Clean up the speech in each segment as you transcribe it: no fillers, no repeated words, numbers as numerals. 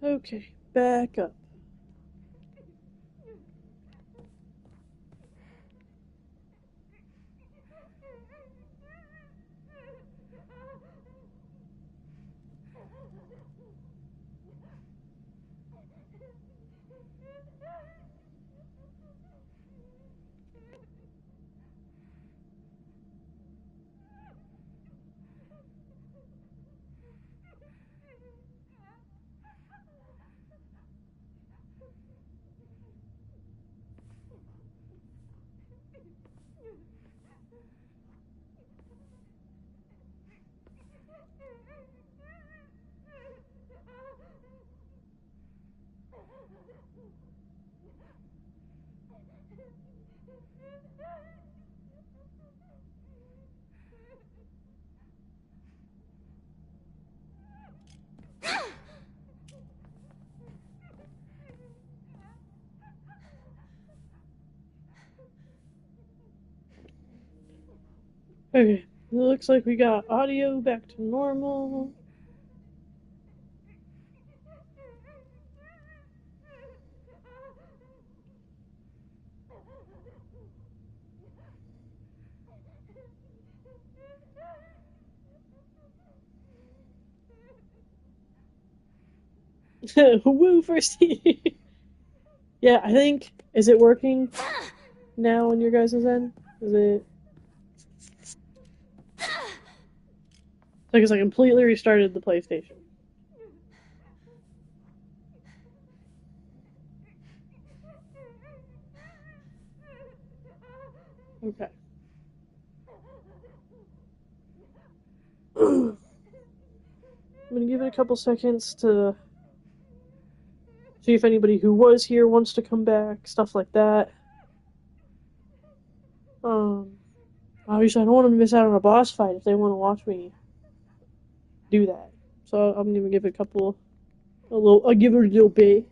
Okay, back up. Okay, it looks like we got audio back to normal. Woo first. Yeah, I think, is it working now on your guys' end? Is it? Because I completely restarted the PlayStation. Okay. I'm gonna give it a couple seconds to see if anybody who was here wants to come back, stuff like that. Obviously I don't want them to miss out on a boss fight if they want to watch me do that. So I'm gonna give it I'll give it a little bit.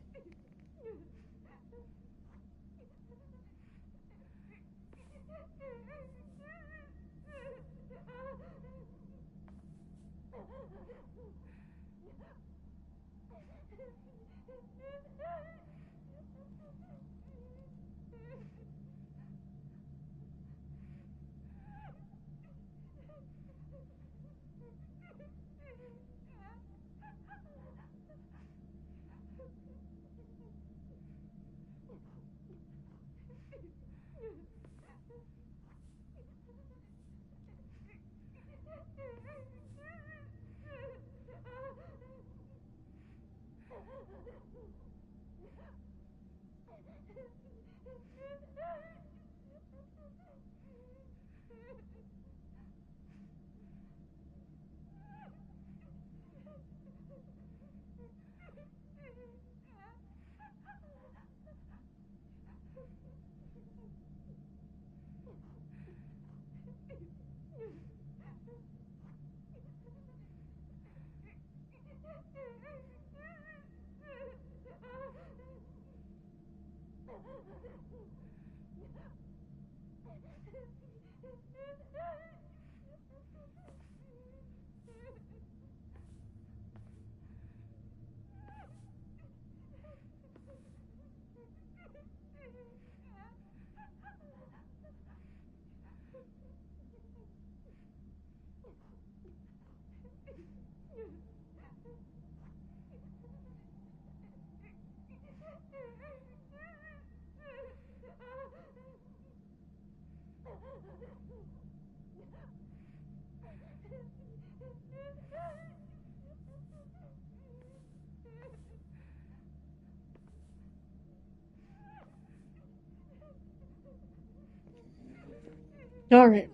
Alright.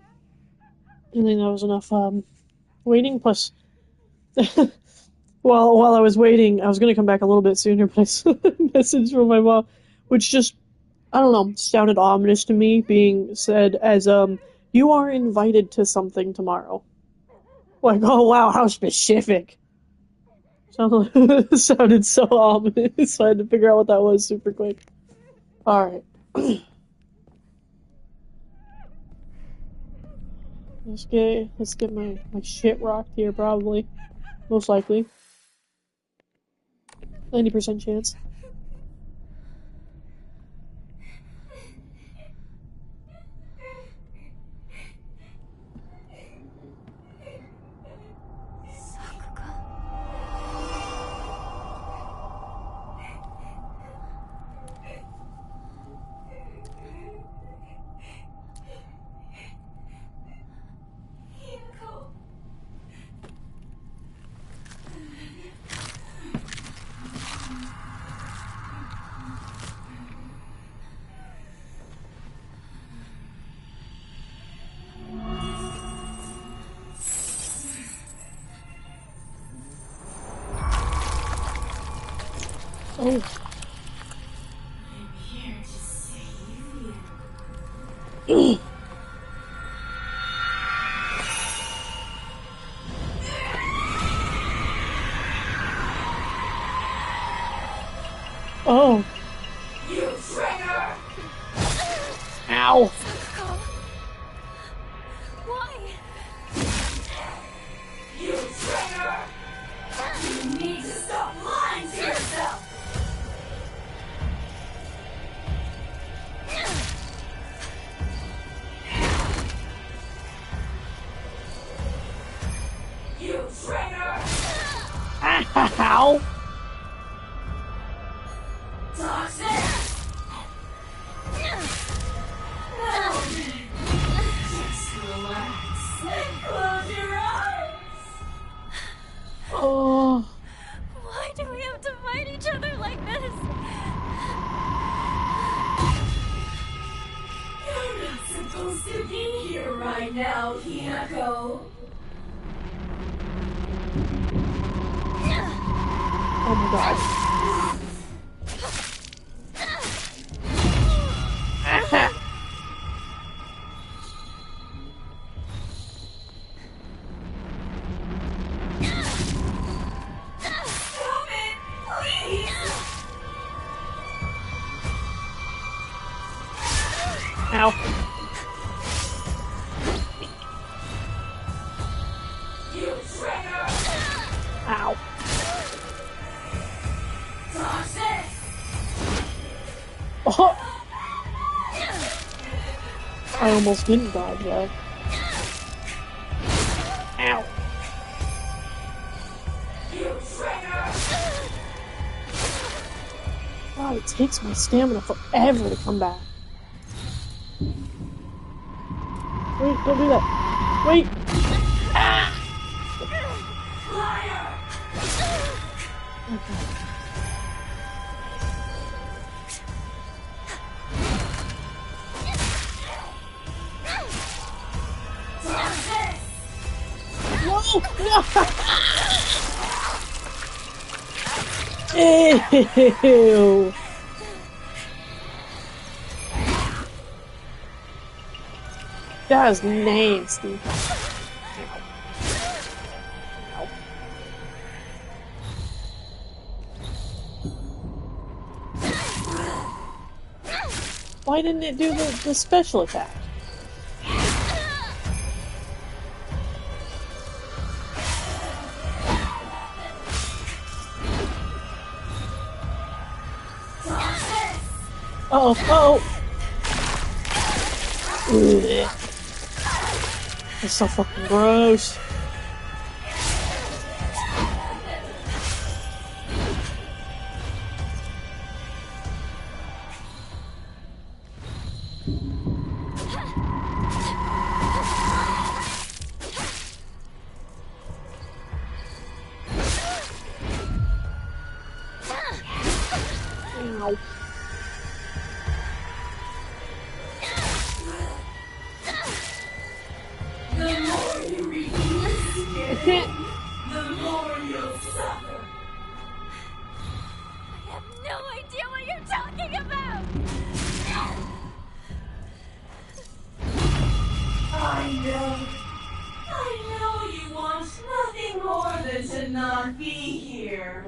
I think that was enough waiting, plus while I was waiting, I was gonna come back a little bit sooner, but I saw a message from my mom, which just, I don't know, sounded ominous to me, being said as, you are invited to something tomorrow. Like, oh wow, how specific. Sounded so ominous, so I had to figure out what that was super quick. Alright. Let's get my shit rocked here, probably. Most likely. 90% chance. Oh. I'm here to save you. Oh. You traitor! Ow. Why? You traitor! You need to stop lying to yourself! You traitor! Ow. Toxic! Just relax. Close your eyes. Oh. Why do we have to fight each other like this? You're not supposed to be here right now, Hinako. Oh my god. Stop it, please. Ow. You traitor! Ow. Toxic! Oh. I almost didn't dodge that. Ow. You traitor! God, it takes my stamina forever to come back. Wait, don't do that. Wait. Liar! Okay. Toxic! No! No! Ew. That is nasty. Ow. Why didn't it do the special attack? Toxic! Uh-oh. Ugh. That's so fucking gross. Ow. The more you refuse to I get can't. the more you'll suffer. I have no idea what you're talking about! I know you want nothing more than to not be here.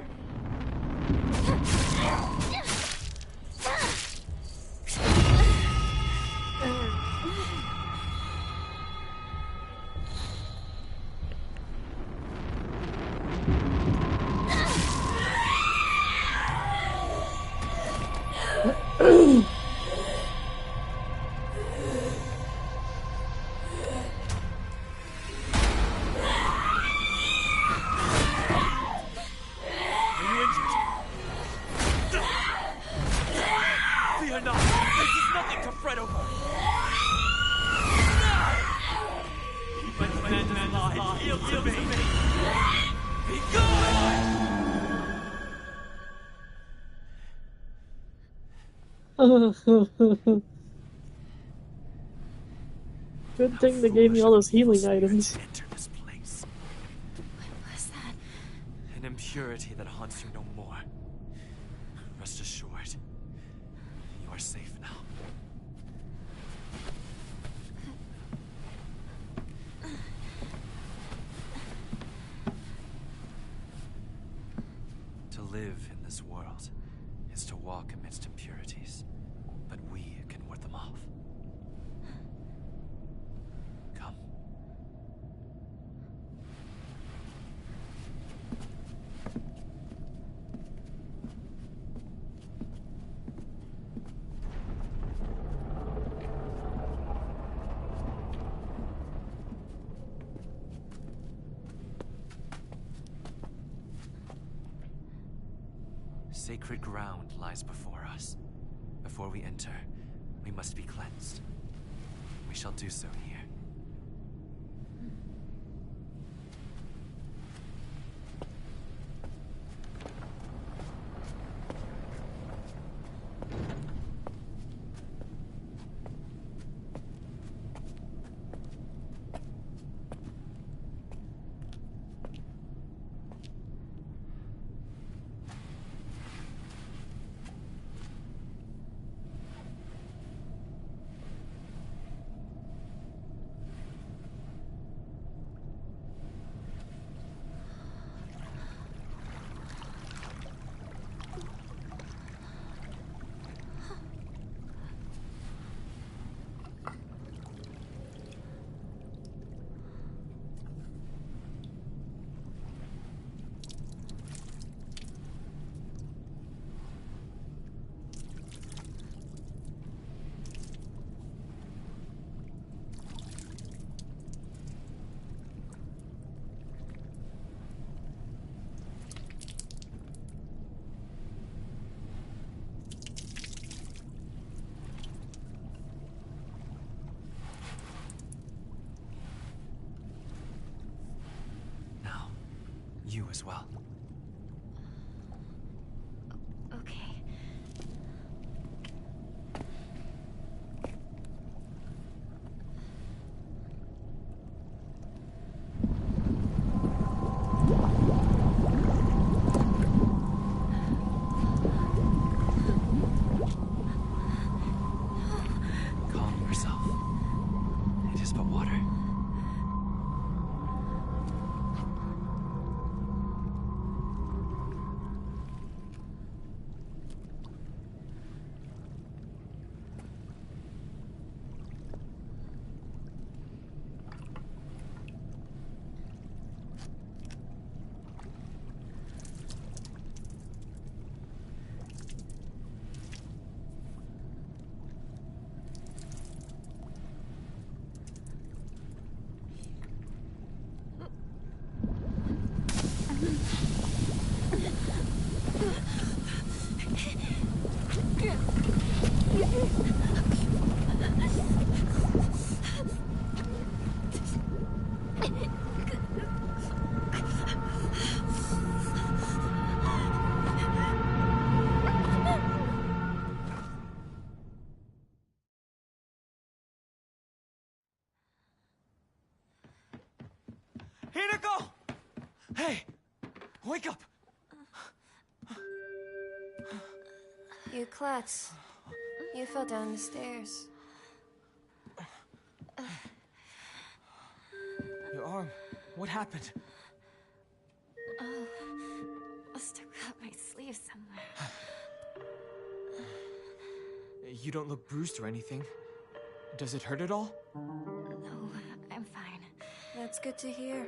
Good thing they gave me all those healing items. Enter this place. What was that? An impurity that haunts you no more. Rest assured, you are safe now. To live in this world is to walk amidst impurities, but we can ward them off. Come. Sacred ground lies before us. Before we enter, we must be cleansed. We shall do so here. Now, you as well. Okay. Calm yourself. It is but water. Hinako! Hey! Wake up! You klutz. You fell down the stairs. Your arm. What happened? Must have cut my sleeve somewhere. You don't look bruised or anything. Does it hurt at all? No, I'm fine. That's good to hear.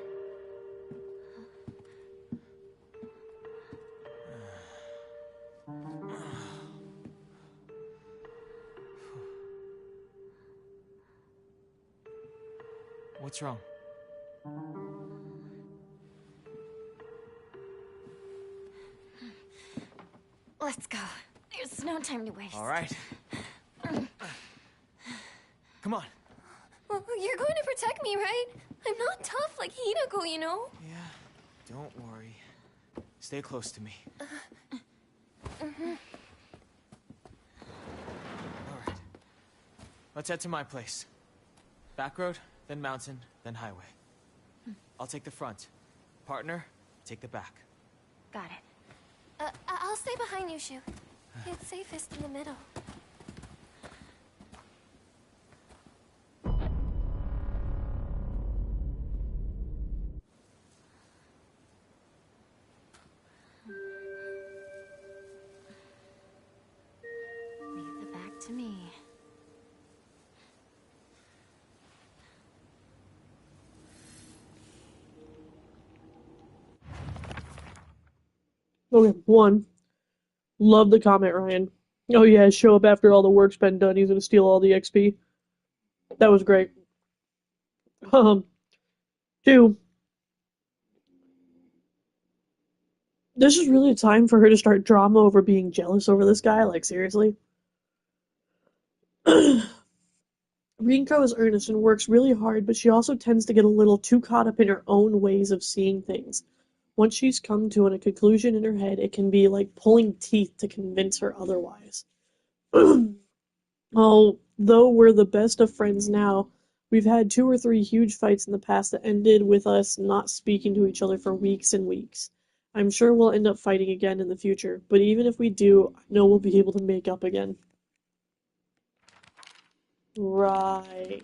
What's wrong? Let's go. There's no time to waste. All right. Come on. Well, you're going to protect me, right? I'm not tough like Hinako, you know? Yeah, don't worry. Stay close to me. let's head to my place. Back road, then mountain, then highway. I'll take the front. Partner, take the back. Got it. I'll stay behind you, Shu. It's safest in the middle. Leave the back to me. Okay, one. Love the comment, Ryan. Oh yeah, show up after all the work's been done. He's gonna steal all the XP. That was great. Two. This is really a time for her to start drama over being jealous over this guy. Like, seriously? Rinko is earnest and works really hard, but she also tends to get a little too caught up in her own ways of seeing things. Once she's come to a conclusion in her head, it can be like pulling teeth to convince her otherwise. Although we're the best of friends now, we've had 2 or 3 huge fights in the past that ended with us not speaking to each other for weeks and weeks. I'm sure we'll end up fighting again in the future, but even if we do, I know we'll be able to make up again. Right.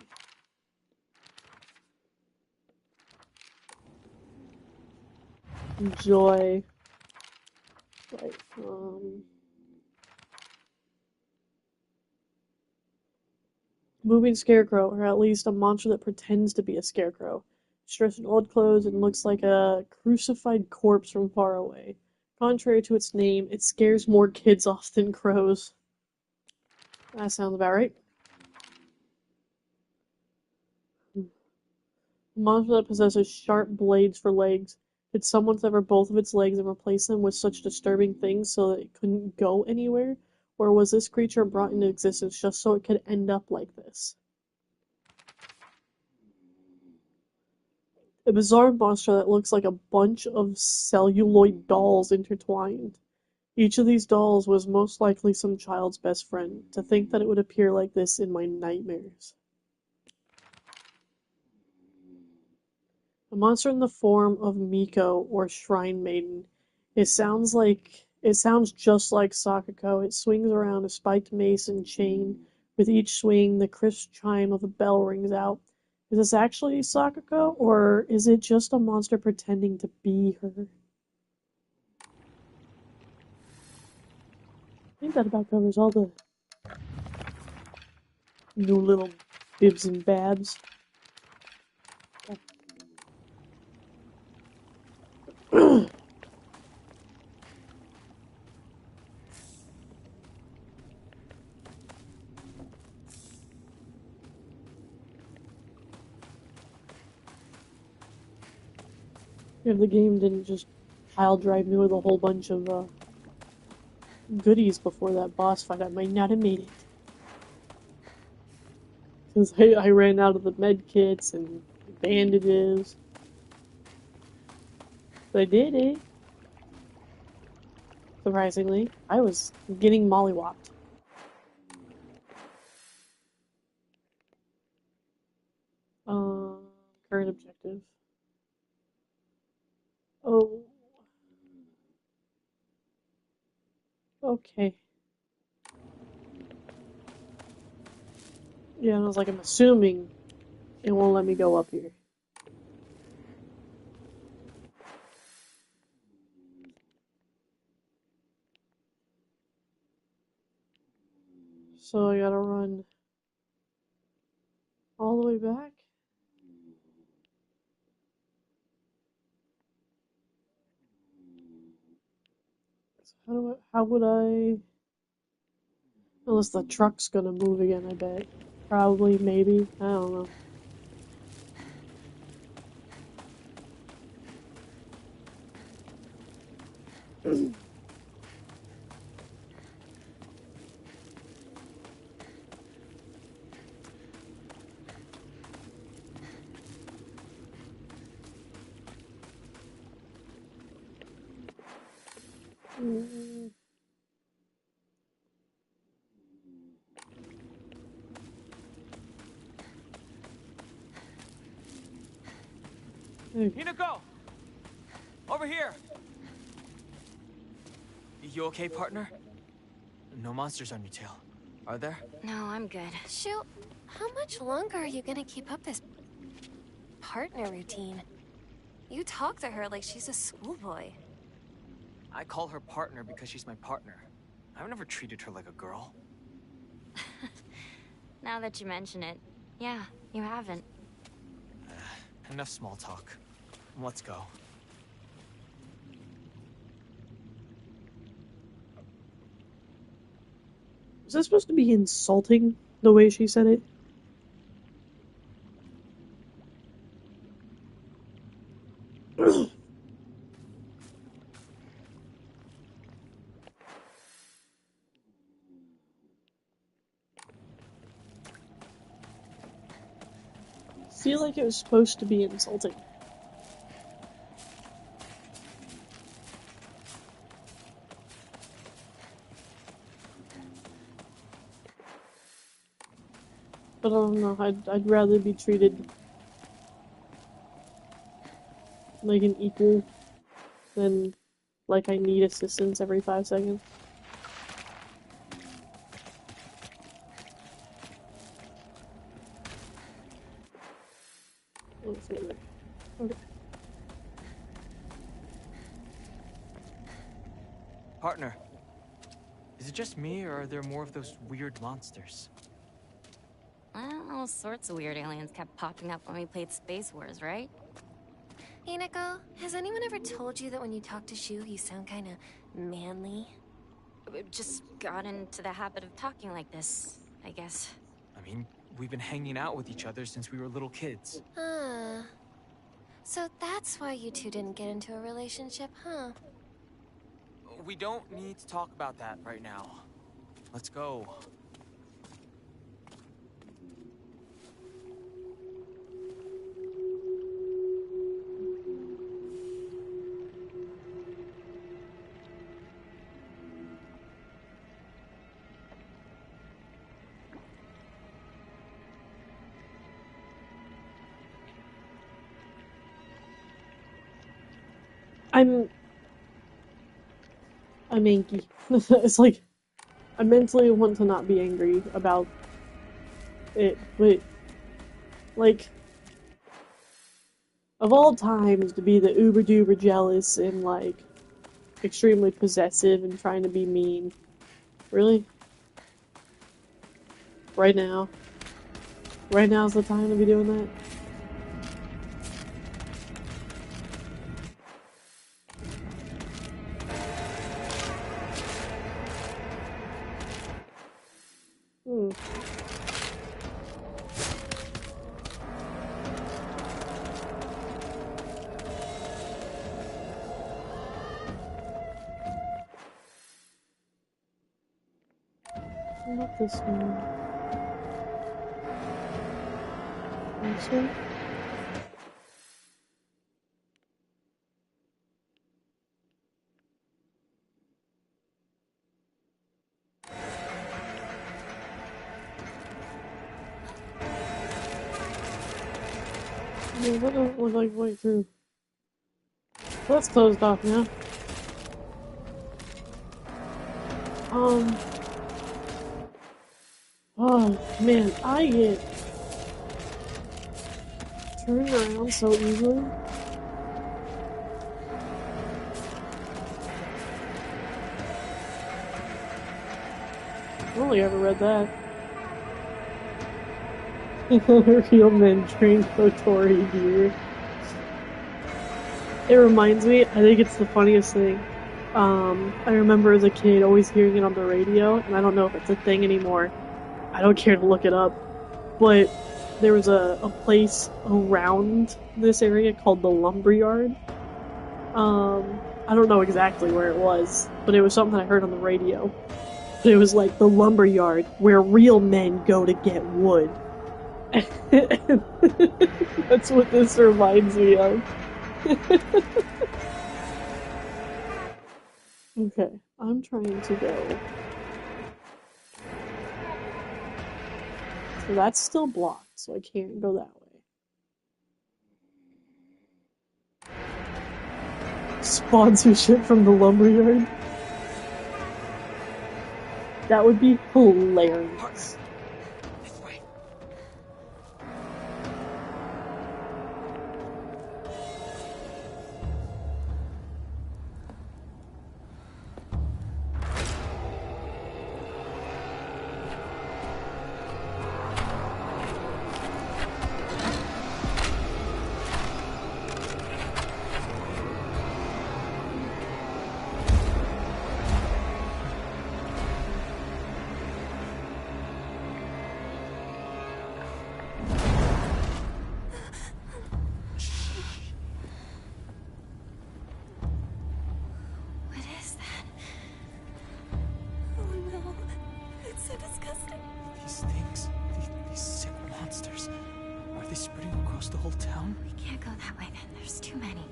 Joy. Right. Moving scarecrow, or at least a monster that pretends to be a scarecrow. It's dressed in old clothes and looks like a crucified corpse from far away. Contrary to its name, it scares more kids off than crows. That sounds about right. A monster that possesses sharp blades for legs. Did someone sever both of its legs and replace them with such disturbing things so that it couldn't go anywhere? Or was this creature brought into existence just so it could end up like this? A bizarre monster that looks like a bunch of celluloid dolls intertwined. Each of these dolls was most likely some child's best friend. To think that it would appear like this in my nightmares. A monster in the form of Miko, or Shrine Maiden. It sounds just like Sakako. It swings around a spiked mace and chain. With each swing, the crisp chime of a bell rings out. Is this actually Sakako, or is it just a monster pretending to be her? I think that about covers all the new little bibs and babs. If the game didn't just pile drive me with a whole bunch of goodies before that boss fight, I might not have made it. Because I ran out of the med kits and bandages. But I did it. Surprisingly, I was getting mollywopped. Current objective. Oh. Okay. Yeah, and I was like, I'm assuming it won't let me go up here. So I gotta run all the way back? So how would I... Unless the truck's gonna move again, I bet. Probably, maybe, I don't know. Hey. Hinako! Over here! You okay, partner? No monsters on your tail, are there? No, I'm good. Shu, how much longer are you gonna keep up this partner routine? You talk to her like she's a schoolboy. I call her partner because she's my partner. I've never treated her like a girl. Now that you mention it, yeah, you haven't. Enough small talk. Let's go. Was that supposed to be insulting, the way she said it? I feel like it was supposed to be insulting. But I don't know, I'd rather be treated like an equal than like I need assistance every 5 seconds. Okay. Partner, is it just me, or are there more of those weird monsters? Well, all sorts of weird aliens kept popping up when we played Space Wars, right? Hinako, has anyone ever told you that when you talk to Shu, you sound kinda manly? We just got into the habit of talking like this, I guess. I mean, we've been hanging out with each other since we were little kids. So that's why you two didn't get into a relationship, huh? We don't need to talk about that right now. Let's go. I'm angry. It's like, I mentally want to not be angry about it, but, like, of all times to be the uber-duper jealous and, like, extremely possessive and trying to be mean. Really? Right now? Right now's the time to be doing that? Not this one. This one? Yeah, that doesn't look like way through. That's closed off now. Oh man, I get turned around so easily. I've only ever read that. Real men train Kotori deer. It reminds me, I think it's the funniest thing. I remember as a kid always hearing it on the radio, and I don't know if it's a thing anymore. I don't care to look it up. But there was a place around this area called the Lumberyard. I don't know exactly where it was, but it was something I heard on the radio. But it was like the lumberyard where real men go to get wood. That's what this reminds me of. Okay, I'm trying to go. So that's still blocked, so I can't go that way. Sponsorship from the lumberyard. That would be hilarious. This way. What is that? Oh no. It's so disgusting. These things, these sick monsters, are they spreading across the whole town? We can't go that way then. There's too many.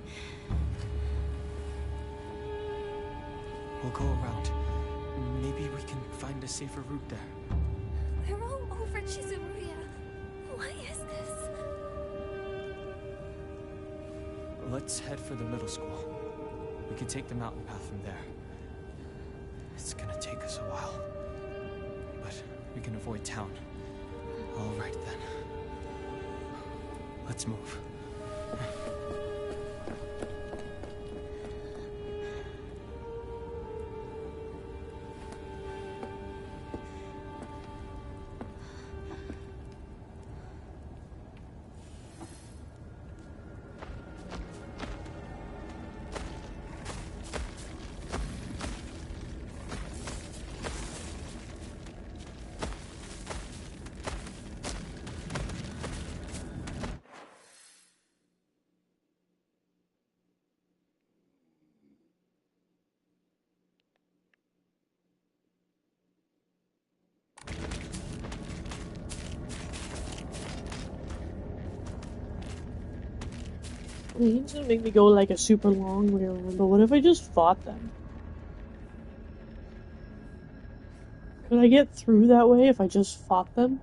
We'll go around. Maybe we can find a safer route there. We're all over Chizuruya. Why is this? Let's head for the middle school. We can take the mountain path from there. It's gonna take us a while. But we can avoid town. All right then. Let's move. I mean, he's gonna make me go like a super long way around, but what if I just fought them? Could I get through that way if I just fought them?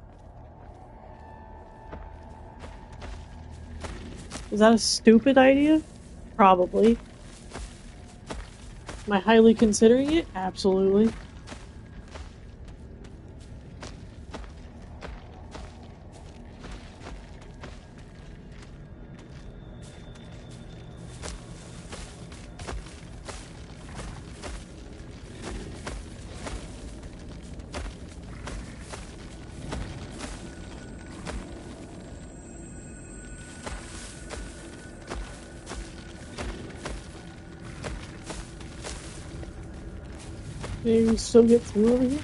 Is that a stupid idea? Probably. Am I highly considering it? Absolutely. Maybe we still get through over here?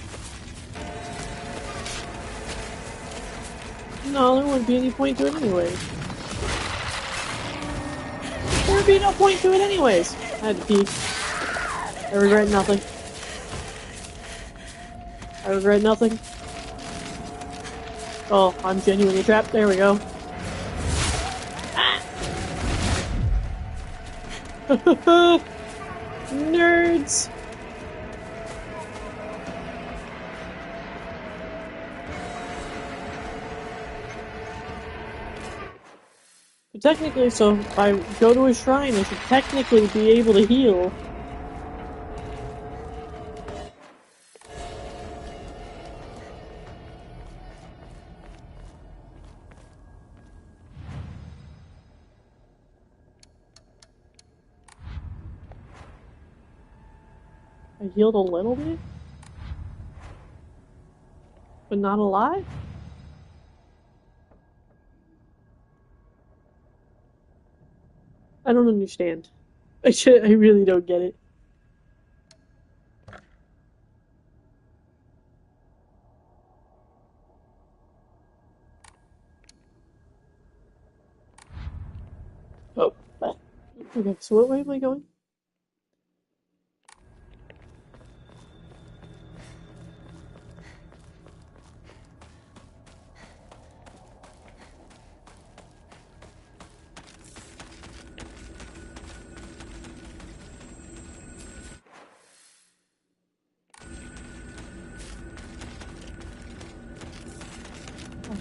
No, there wouldn't be any point to it anyways. There would be no point to it anyways. I had to pee. I regret nothing. I regret nothing. Oh, I'm genuinely trapped. There we go. Ah! Nerds! Technically, so if I go to a shrine, I should technically be able to heal. I healed a little bit? But not a lot? I don't understand. I really don't get it. Oh. Okay, so what way am I going?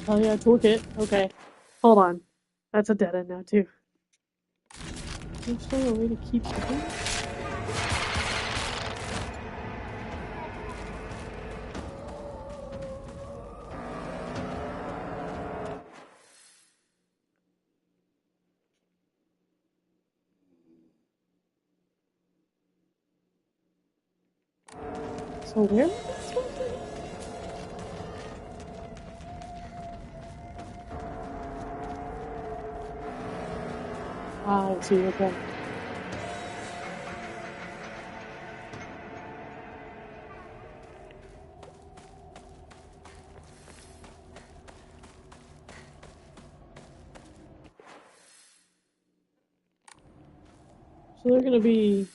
Oh yeah, toolkit. Okay. Hold on. That's a dead end now, too. There's still a way to keep going? So where am I supposed to be? Ah, I see, okay. So they're gonna be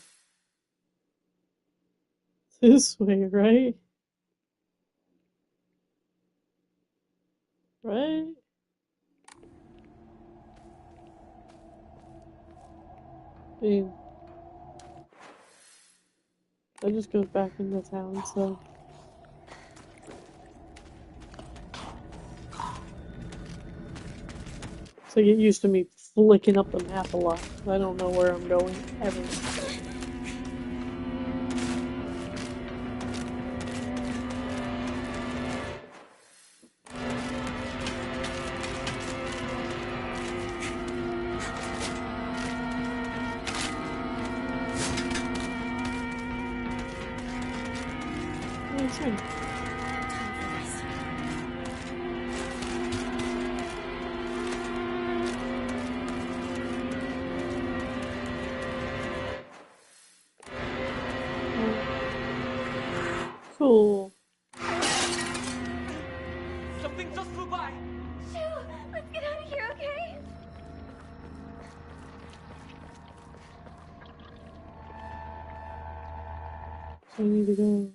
this way, right? Right? I mean, that just goes back into town, so. So get used to me flicking up the map a lot. I don't know where I'm going, ever. That's right. Cool. Something just flew by! Shoo! Let's get out of here, okay? So I need to go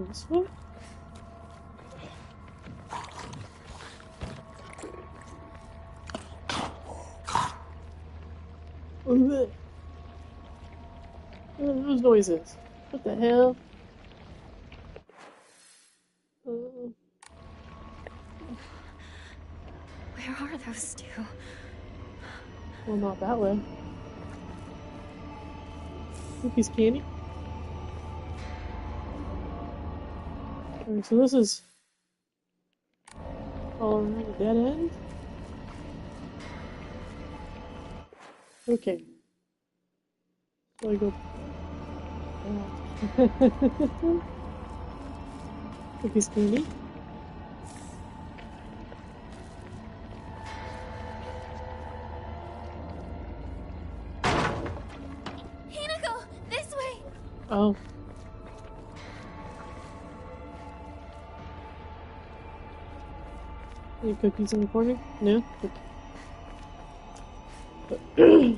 this way? What are those noises? What the hell? Where are those two? Well, not that way. Cookies candy? Alright, so this is all around a dead end? Okay. So I go back. Cookies candy? Hinako! This way! Oh. Any cookies in the corner? No? Okay.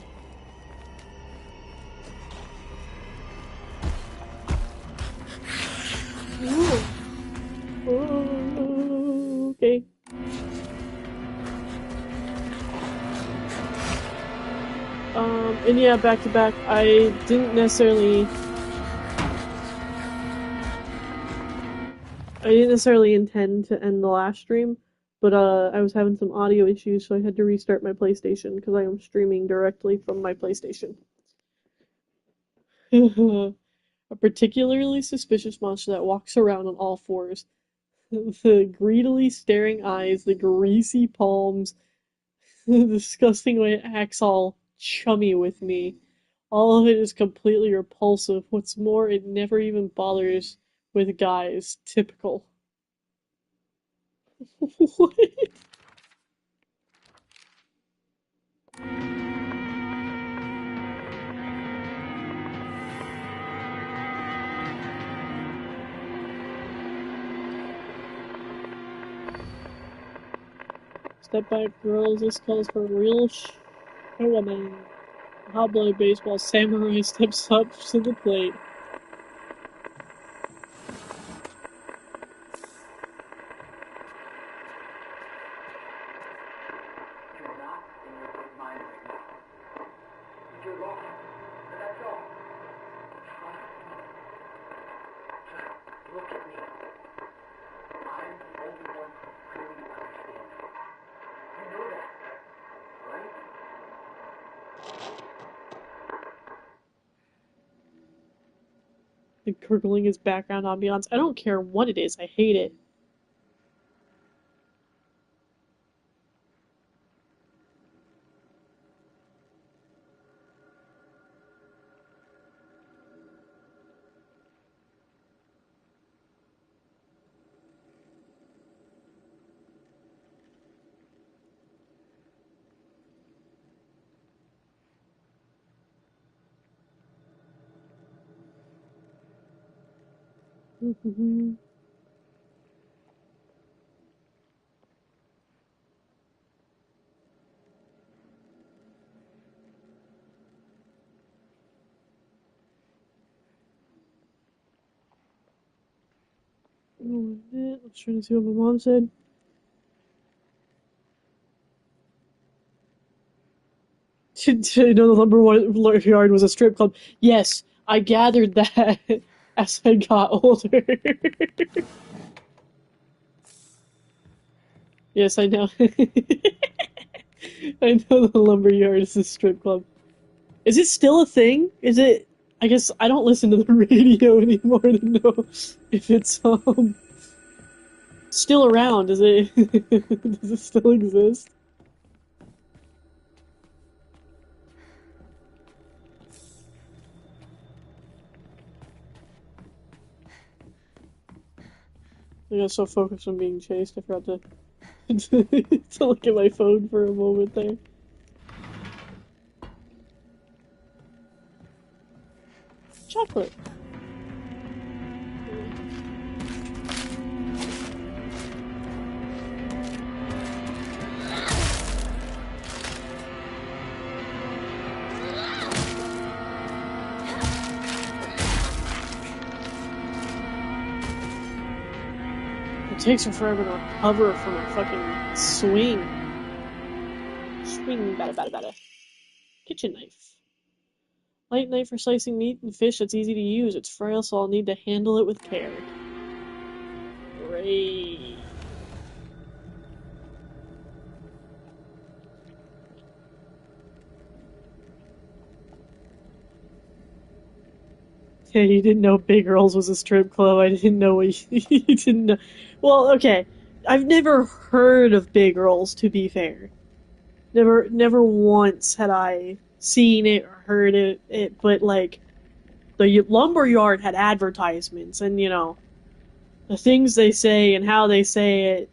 Ooh. Okay. And yeah, back to back, I didn't necessarily intend to end the last stream, but I was having some audio issues, so I had to restart my PlayStation because I am streaming directly from my PlayStation. A particularly suspicious monster that walks around on all fours. The greedily staring eyes, the greasy palms, the disgusting way it acts all chummy with me. All of it is completely repulsive. What's more, it never even bothers with guys. Typical. What? Step back, girls. This calls for a real woman. Hot-blooded baseball samurai steps up to the plate. You're not in your good mind right now. You're wrong, and that's all. Try. Just look at me. I'm the only one who really understands you. You know that, right? The gurgling is background ambiance. I don't care what it is. I hate it. I was trying to see what my mom said. Did you know the lumber yard was a strip club? Yes, I gathered that as I got older. Yes, I know. I know the lumber yard is a strip club. Is it still a thing? Is it? I guess I don't listen to the radio anymore to know if it's still around. Is it? Does it still exist? I got so focused on being chased, I forgot to look at my phone for a moment there. Chocolate. It takes her forever to recover from a fucking swing. Swing, bada bada bada. Kitchen knife. Light knife for slicing meat and fish that's easy to use. It's frail, so I'll need to handle it with care. Great. Yeah, you didn't know Big Girls was a strip club. I didn't know what you didn't know. Well, okay. I've never heard of Big Girls, to be fair. Never once had I seen it or heard it, but like, the lumberyard had advertisements, and you know, the things they say and how they say it.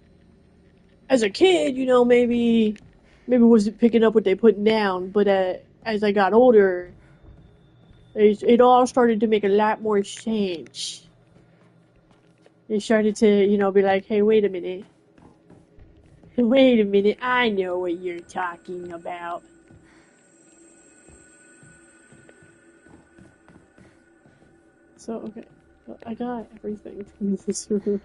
As a kid, you know, maybe wasn't picking up what they put down, but as I got older, it all started to make a lot more sense. They started to, you know, be like, hey, wait a minute. Wait a minute, I know what you're talking about. So, okay. I got everything from this room.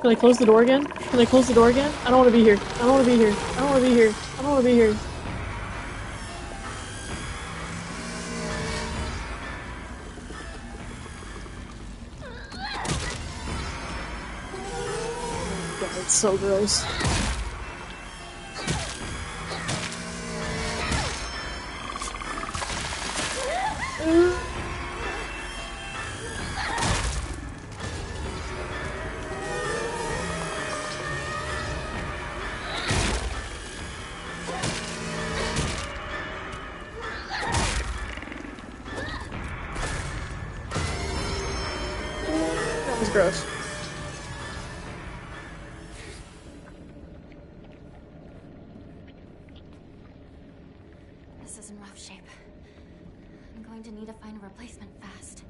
Can I close the door again? Can I close the door again? I don't want to be here. I don't want to be here. I don't want to be here. I don't want to be here. God, it's so gross. That was gross. This is in rough shape. I'm going to need to find a replacement fast.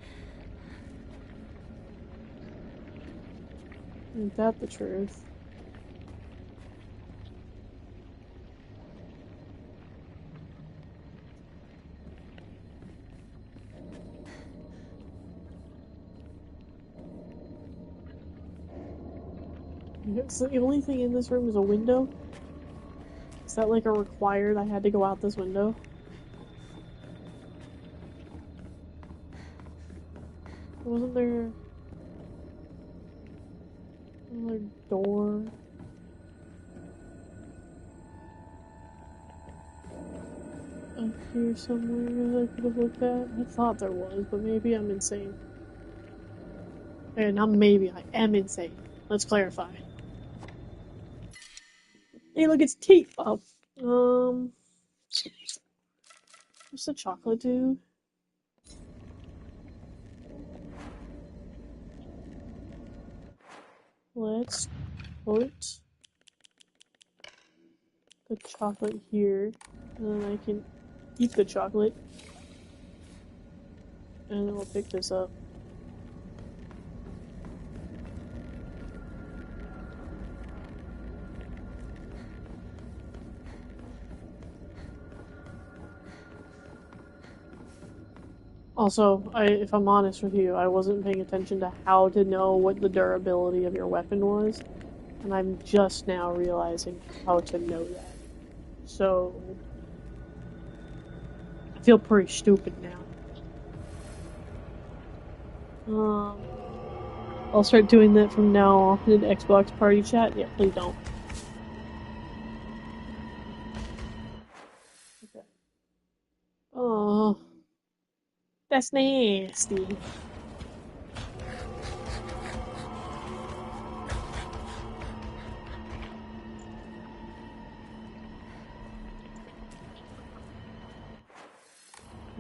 Ain't that the truth? So the only thing in this room is a window? Is that like a required I had to go out this window? Wasn't there another door? up here somewhere that I could have looked at? I thought there was, but maybe I'm insane. And not maybe, I am insane. Let's clarify. Hey, look, it's teeth! Oh. What's the chocolate do? Let's put the chocolate here, and then I can eat the chocolate, and then we'll pick this up. Also, if I'm honest with you, I wasn't paying attention to how to know what the durability of your weapon was, and I'm just now realizing how to know that. So, I feel pretty stupid now. I'll start doing that from now on in Xbox Party Chat. Yeah, please don't. Okay. Oh, that's nasty.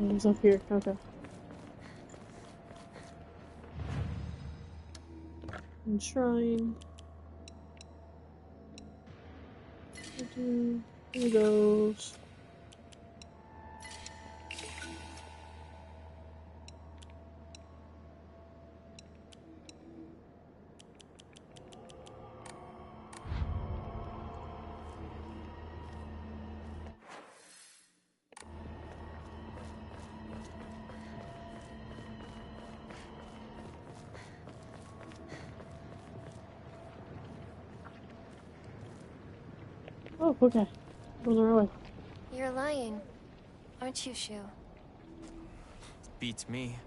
It's up here. Okay. And shrine. Here it goes. Oh, okay. On the right way. You're lying, aren't you, Shu? Beats me.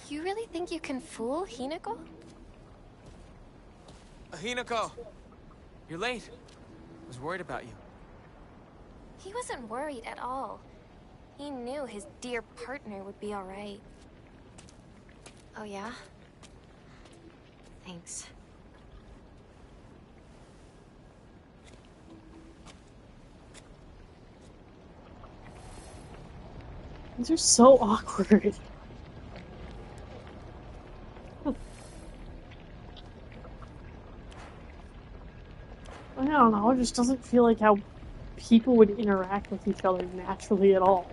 You really think you can fool Hinako? Hinako! You're late. I was worried about you. He wasn't worried at all. He knew his dear partner would be alright. Oh, yeah? Thanks. These are so awkward. I don't know, it just doesn't feel like how people would interact with each other naturally at all.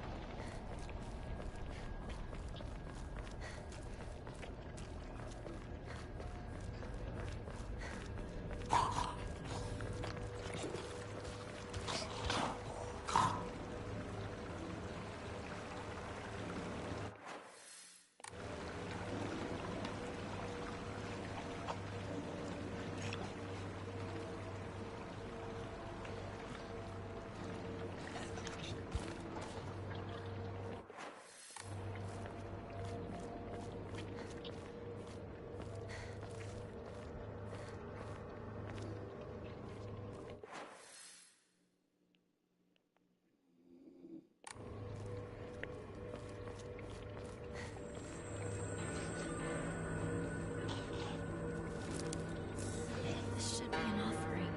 This should be an offering.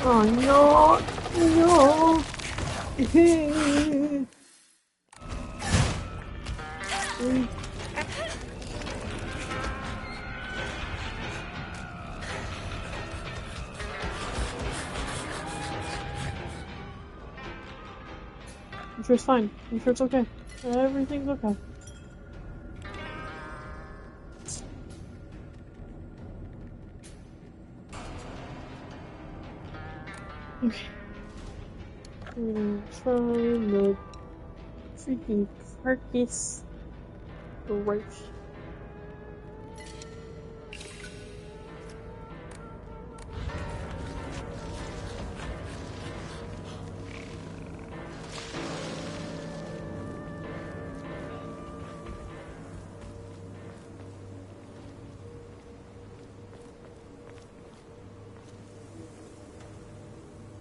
Oh no! No! I'm sure it's fine. I'm sure it's okay. Everything's okay. Okay. We're gonna try the freaking carcass. Gross.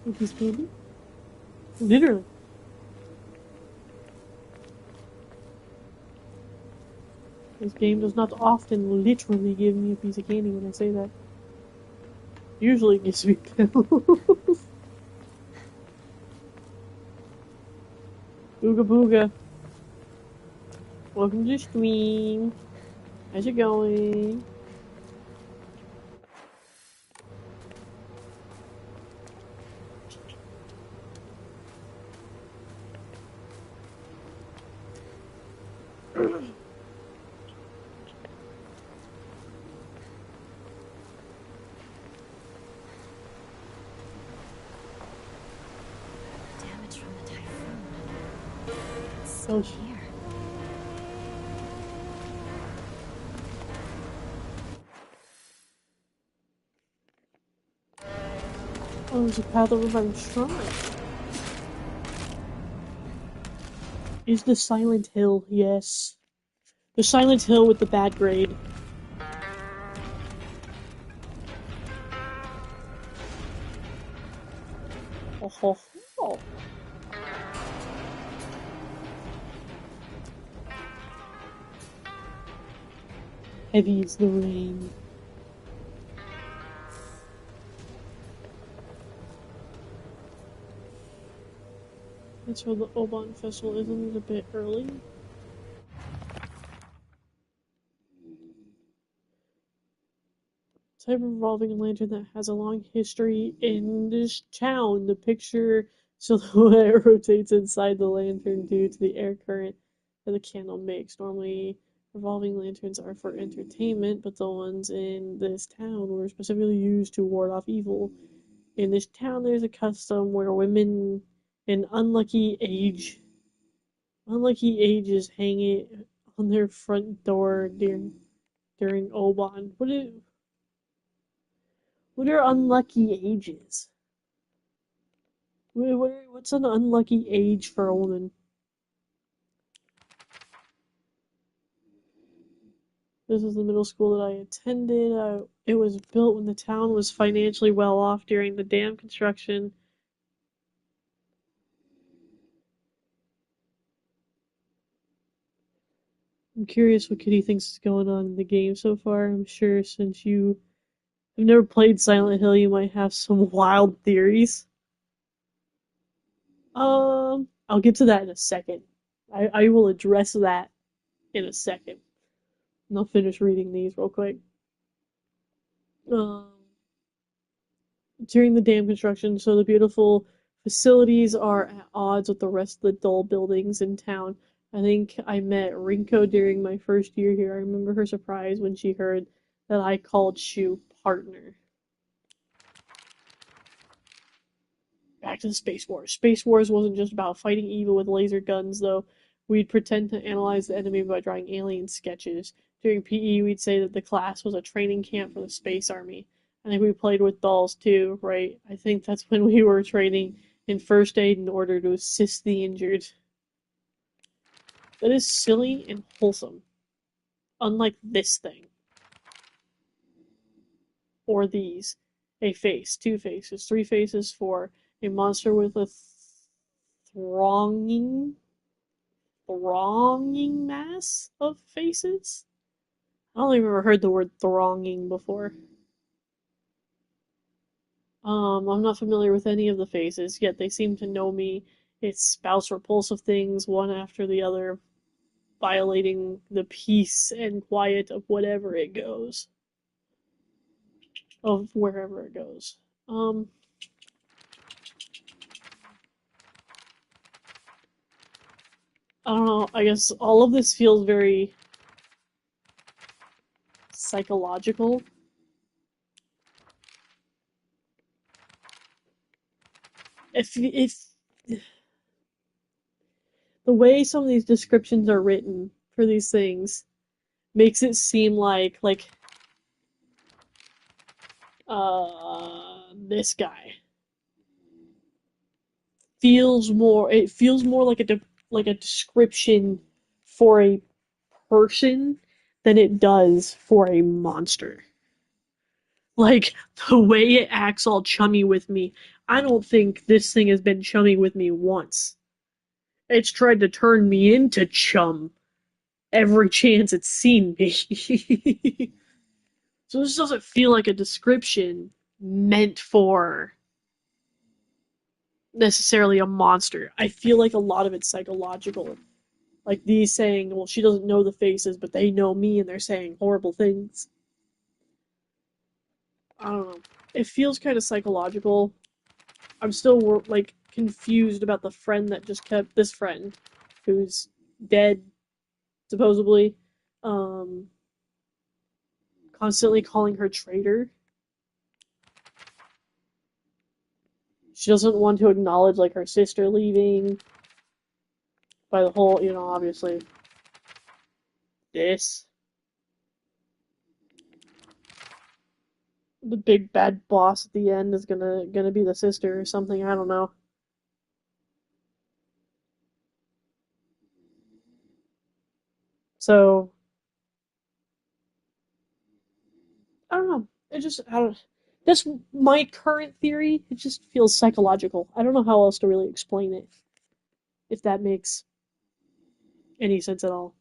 A piece of candy? Literally. This game does not often literally give me a piece of candy when I say that. Usually it gives me pills. Booga booga. Welcome to the stream. How's it going? Damage from the typhoon. It's Oh, here. oh, there's a path over by the shrine. Is the Silent Hill? Yes. The Silent Hill with the bad grade. Oh, ho, ho. Heavy is the rain. That's where the Oban Festival isn't it a bit early? Type of revolving lantern that has a long history in this town. The picture silhouette rotates inside the lantern due to the air current that the candle makes. Normally, revolving lanterns are for entertainment, but the ones in this town were specifically used to ward off evil. In this town, there's a custom where women in unlucky ages hang it on their front door during Oban. What are unlucky ages? What's an unlucky age for a woman? This is the middle school that I attended. It was built when the town was financially well off during the dam construction. I'm curious what Kitty thinks is going on in the game so far. I'm sure since you have never played Silent Hill, you might have some wild theories. I'll get to that in a second. I will address that in a second. And I'll finish reading these real quick. During the dam construction, so the beautiful facilities are at odds with the rest of the dull buildings in town. I think I met Rinko during my first year here. I remember her surprise when she heard that I called Shu partner. Back to the Space Wars. Space Wars wasn't just about fighting evil with laser guns, though. We'd pretend to analyze the enemy by drawing alien sketches. During PE, we'd say that the class was a training camp for the Space Army. I think we played with dolls too, right? I think that's when we were training in first aid in order to assist the injured. That is silly and wholesome. Unlike this thing. Or these. A face, 2 faces, 3 faces, 4. A monster with a thronging mass of faces? I don't think I've ever heard the word thronging before. I'm not familiar with any of the faces, yet they seem to know me. It spouts repulsive things, one after the other, violating the peace and quiet of whatever it goes. Of wherever it goes. I don't know, I guess all of this feels very psychological. If the way some of these descriptions are written for these things makes it seem like this guy feels more like a description for a person than it does for a monster. Like, the way it acts all chummy with me, I don't think this thing has been chummy with me once. It's tried to turn me into chum every chance it's seen me. So this doesn't feel like a description meant for necessarily a monster. I feel like a lot of it's psychological. Like these saying, well, she doesn't know the faces, but they know me and they're saying horrible things. I don't know. It feels kind of psychological. I'm still, like, confused about the friend that just kept, this friend, who's dead, supposedly, um, constantly calling her traitor. She doesn't want to acknowledge, like, her sister leaving by the whole, obviously, this. The big bad boss at the end is gonna be the sister or something, I don't know. So, I don't know. That's my current theory. It just feels psychological. I don't know how else to really explain it, if that makes any sense at all.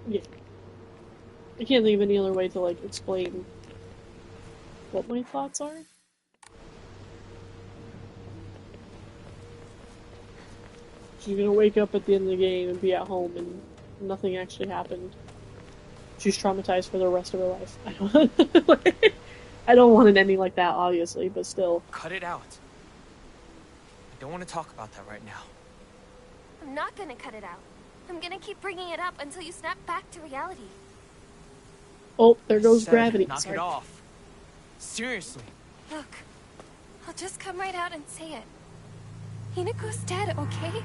Yeah. I can't think of any other way to, like, explain what my thoughts are. She's gonna wake up at the end of the game and be at home and nothing actually happened. She's traumatized for the rest of her life. I don't want an ending like that, obviously, but still. Cut it out. I don't want to talk about that right now. I'm not gonna cut it out. I'm gonna keep bringing it up until you snap back to reality. Oh, there goes gravity. Knock Sorry. it off. Seriously. Look, I'll just come right out and say it. Hinako's dead, okay?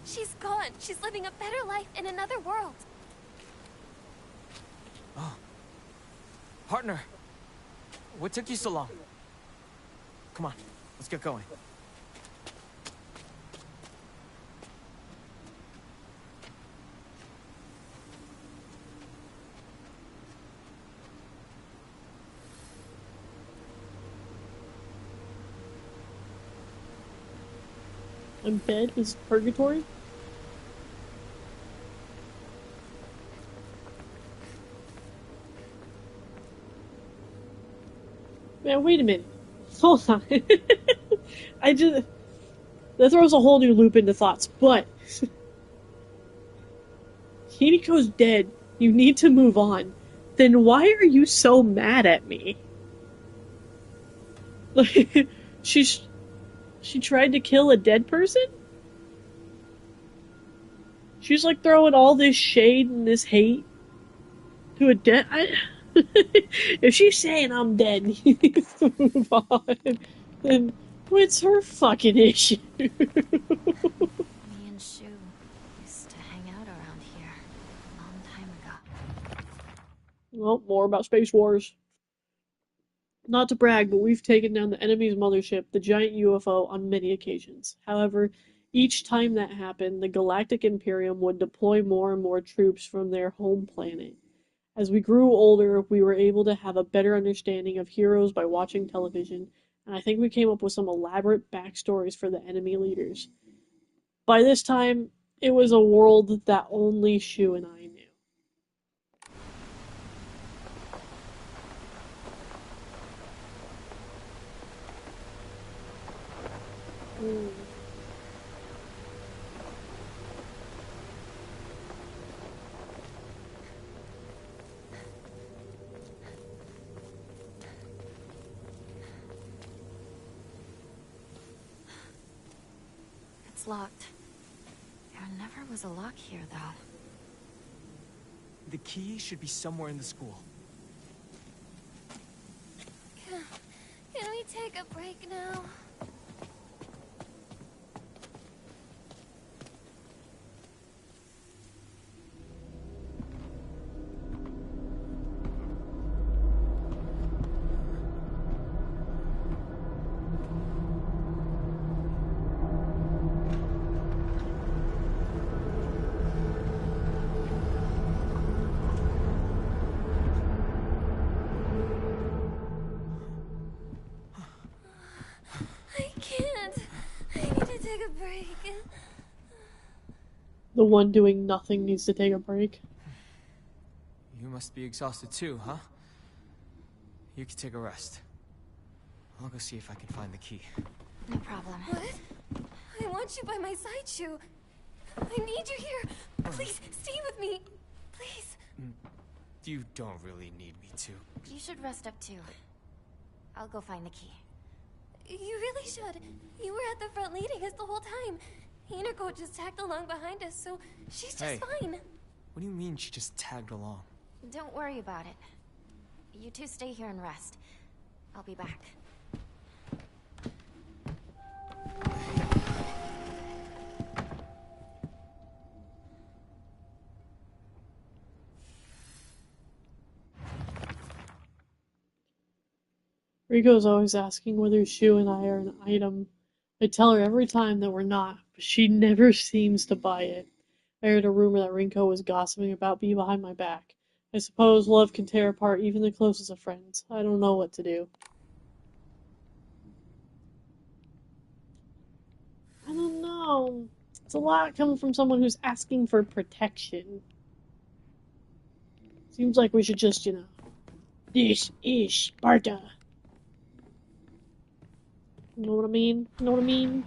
She's gone. She's living a better life in another world. Oh. Partner, what took you so long? Come on, let's get going. I'm dead? Is purgatory? Man, wait a minute. Hold on. That throws a whole new loop into thoughts, but Hinako's dead. You need to move on. Then why are you so mad at me? Like, she tried to kill a dead person? She's like throwing all this shade and this hate to a dead. If she's saying I'm dead, you need to move on, then what's her fucking issue? Me and Shu used to hang out around here a long time ago. Well, more about Space Wars. Not to brag, but we've taken down the enemy's mothership, the giant UFO, on many occasions. However, each time that happened, the Galactic Imperium would deploy more and more troops from their home planet. As we grew older, we were able to have a better understanding of heroes by watching television, and I think we came up with some elaborate backstories for the enemy leaders. By this time, it was a world that only Shu and I knew. It's locked. There never was a lock here, though. The key should be somewhere in the school. Can we take a break now? break. The one doing nothing needs to take a break. You must be exhausted too, huh? You can take a rest. I'll go see if I can find the key. No problem. What? I want you by my side, Shu. I need you here. Please, stay with me. Please. You don't really need me to. You should rest up too. I'll go find the key. You really should. You were at the front leading us the whole time. Hinako just tagged along behind us, so she's just Hey. fine. What do you mean she just tagged along? Don't worry about it. You two stay here and rest. I'll be back. Riko's always asking whether Shu and I are an item. I tell her every time that we're not, but she never seems to buy it. I heard a rumor that Rinko was gossiping about me behind my back. I suppose love can tear apart even the closest of friends. I don't know what to do. I don't know. It's a lot coming from someone who's asking for protection. Seems like we should just, this is Sparta. You know what I mean? You know what I mean?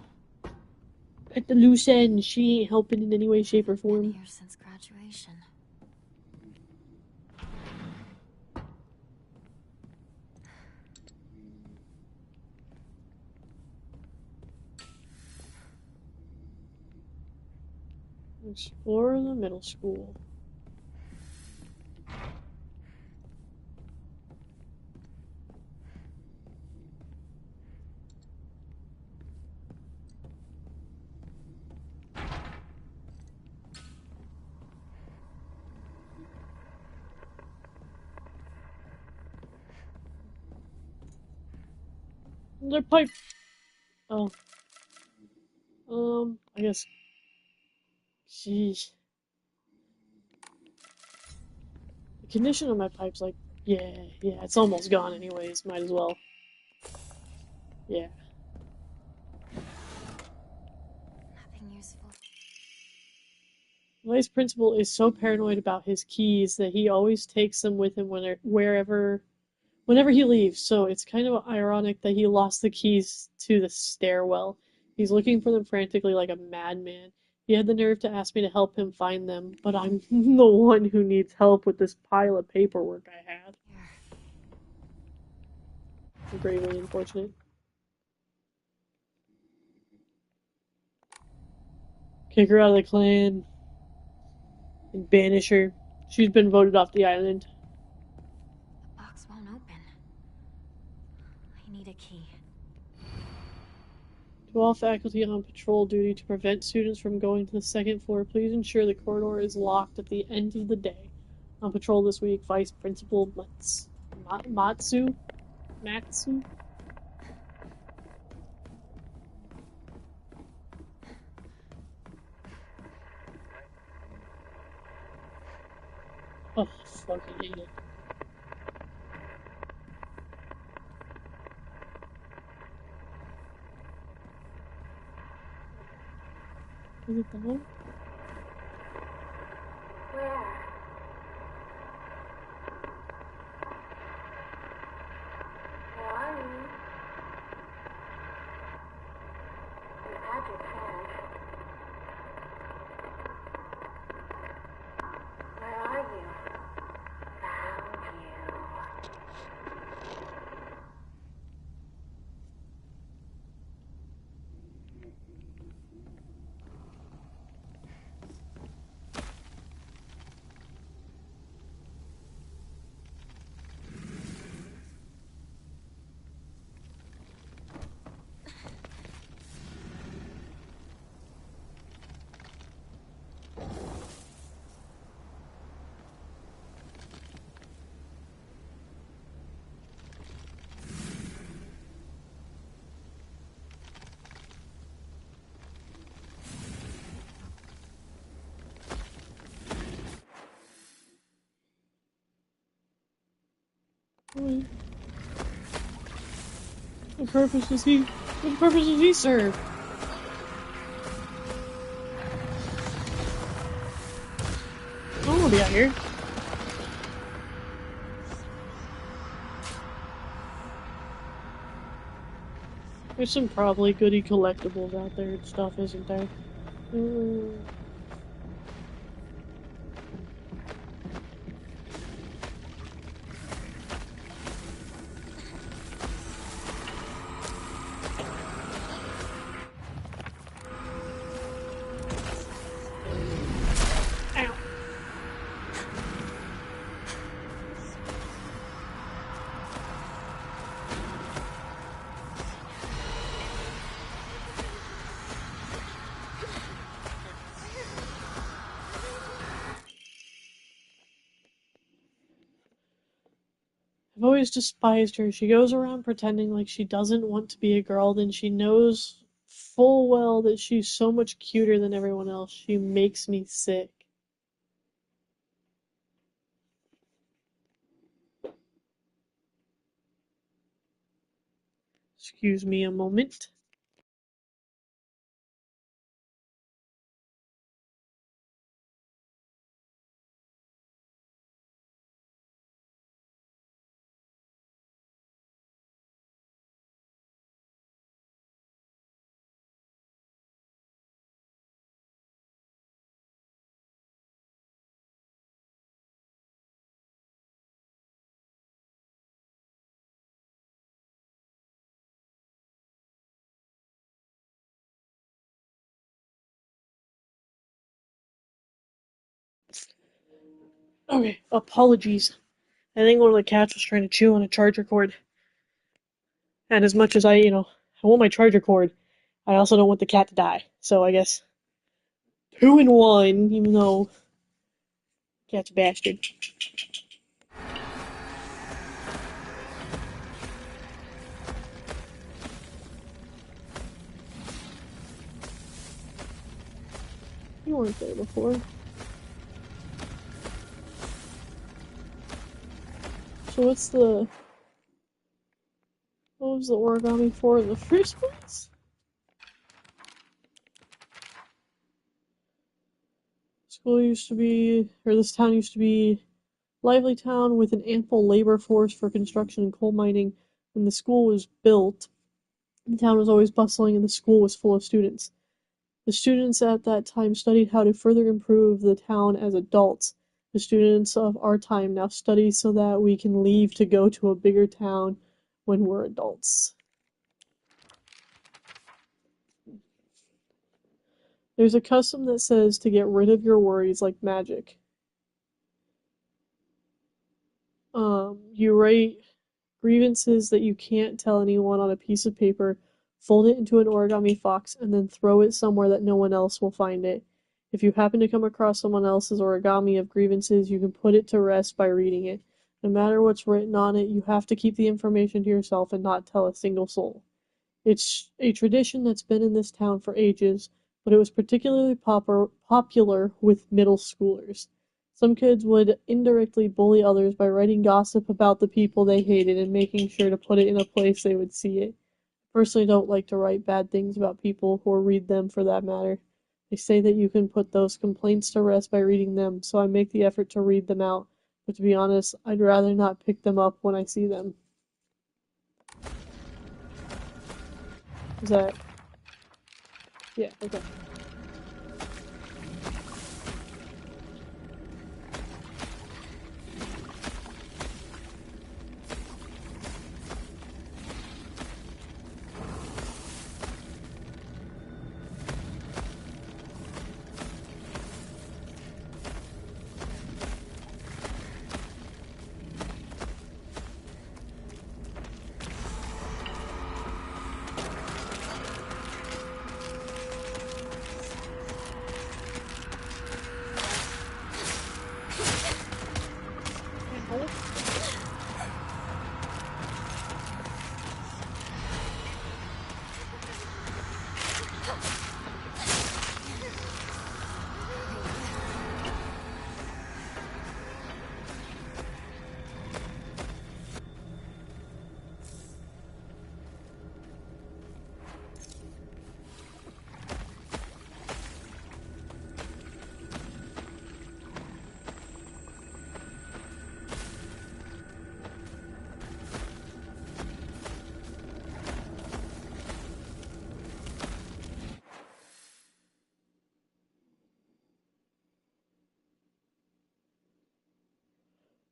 At the loose end, she ain't helping in any way, shape, or Been form. here since graduation. Explore the middle school. Their pipe. Oh. I guess. Sheesh. The condition of my pipe's like, yeah, it's almost gone anyways. Might as well. Yeah. Nothing useful. The vice principal is so paranoid about his keys that he always takes them with him whenever he leaves, so it's kind of ironic that he lost the keys to the stairwell. He's looking for them frantically like a madman. He had the nerve to ask me to help him find them, but I'm the one who needs help with this pile of paperwork I had. Here. Gravely unfortunate. Kick her out of the clan. And banish her. She's been voted off the island. The box won't open. I need a key. To all faculty on patrol duty to prevent students from going to the second floor, please ensure the corridor is locked at the end of the day. On patrol this week, Vice Principal Matsu? Oh, fucking hate it. Is it the one? Where? Where are you? You had your chance. Where are you? Found you. What purpose does he serve? I'll be out here. There's some probably goody collectibles out there and stuff, isn't there? Ow. I've always despised her. She goes around pretending like she doesn't want to be a girl, then she knows full well that she's so much cuter than everyone else. She makes me sick. Excuse me a moment. Okay, apologies. I think one of the cats was trying to chew on a charger cord. And as much as I want my charger cord, I also don't want the cat to die. So I guess 2 in 1, even though cat's a bastard. You weren't there before. So what was the origami for in the first place? This town used to be lively town with an ample labor force for construction and coal mining. When the school was built, the town was always bustling and the school was full of students. The students at that time studied how to further improve the town as adults. The students of our time now study so that we can leave to go to a bigger town when we're adults. There's a custom that says to get rid of your worries like magic. You write grievances that you can't tell anyone on a piece of paper, fold it into an origami fox, and then throw it somewhere that no one else will find it. If you happen to come across someone else's origami of grievances, you can put it to rest by reading it. No matter what's written on it, you have to keep the information to yourself and not tell a single soul. It's a tradition that's been in this town for ages, but it was particularly popular with middle schoolers. Some kids would indirectly bully others by writing gossip about the people they hated and making sure to put it in a place they would see it. I personally don't like to write bad things about people, or read them for that matter. They say that you can put those complaints to rest by reading them, so I make the effort to read them out, but to be honest, I'd rather not pick them up when I see them. Is that... Yeah, okay.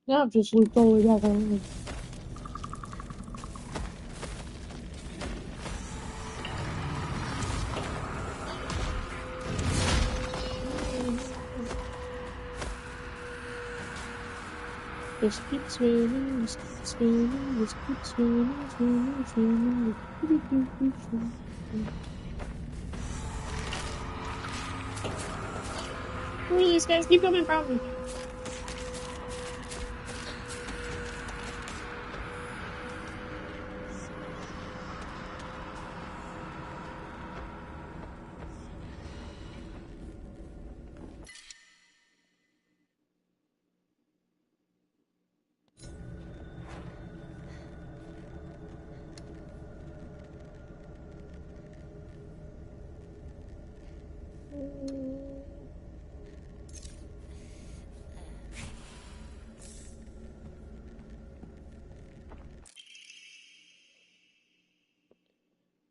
Now I've just looped all the way back around. Just keep swimming, just keep swimming, just keep swimming, swimming, swimming, swimming. Where do these guys keep coming from?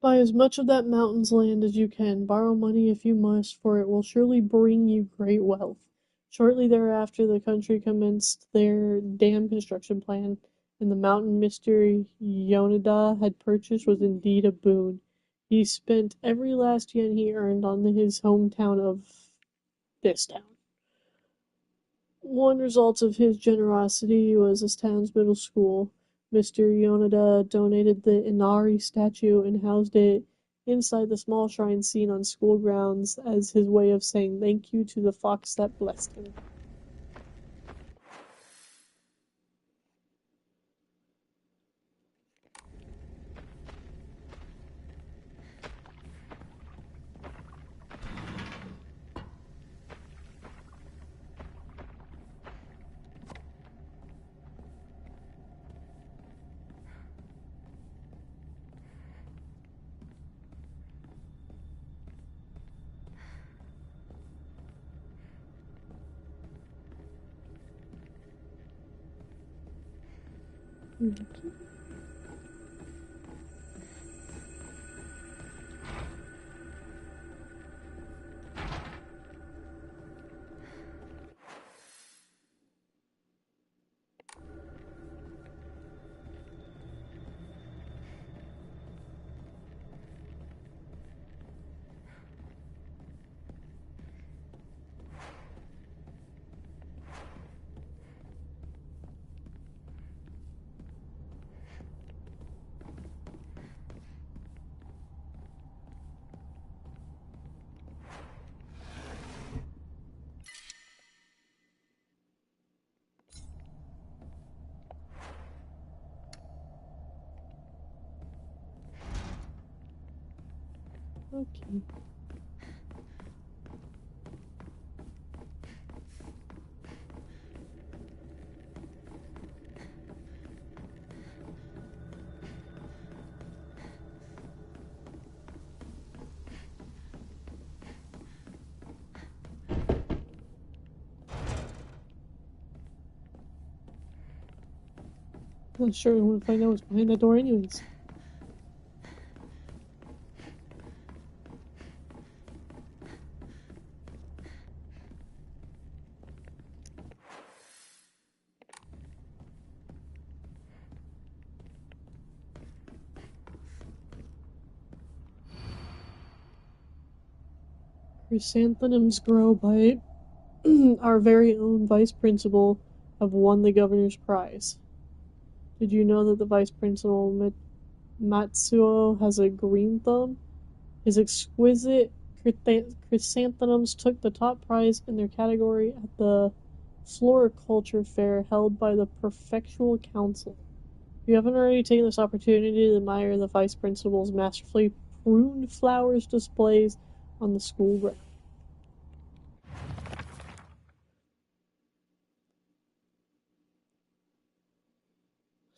Buy as much of that mountain's land as you can, borrow money if you must, for it will surely bring you great wealth. Shortly thereafter, the country commenced their dam construction plan, and the mountain Mr. Yoneda had purchased was indeed a boon. He spent every last yen he earned on his hometown of this town. One result of his generosity was this town's middle school. Mr. Yoneda donated the Inari statue and housed it inside the small shrine seen on school grounds as his way of saying thank you to the fox that blessed him. Okay. I'm not sure I want to find out what's behind that door anyways. Chrysanthemums grow by it. Our very own vice principal have won the governor's prize. Did you know that the vice principal Matsuo has a green thumb? His exquisite chrysanthemums took the top prize in their category at the Floriculture Fair held by the Prefectural Council. If you haven't already taken this opportunity to admire the vice principal's masterfully pruned flowers displays on the school ground.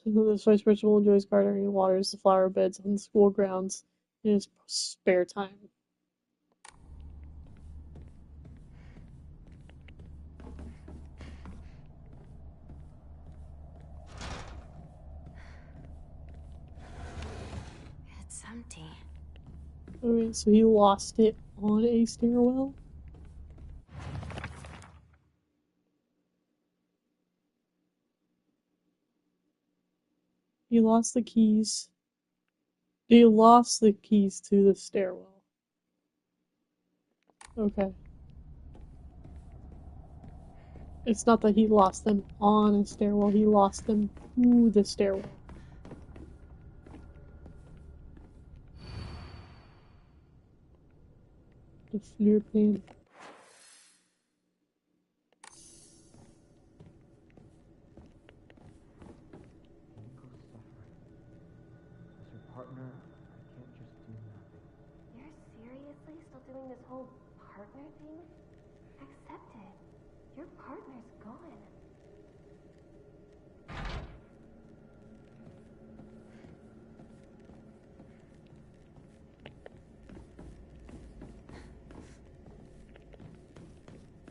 This vice principal enjoys gardening and waters the flower beds on the school grounds in his spare time. It's empty. Okay, so he lost it on a stairwell? lost the keys. He lost the keys to the stairwell. Okay. It's not that he lost them on a stairwell, he lost them to the stairwell. The floor plan. As your partner, I can't just do nothing. You're seriously still doing this whole partner thing? Accept it. Your partner's gone.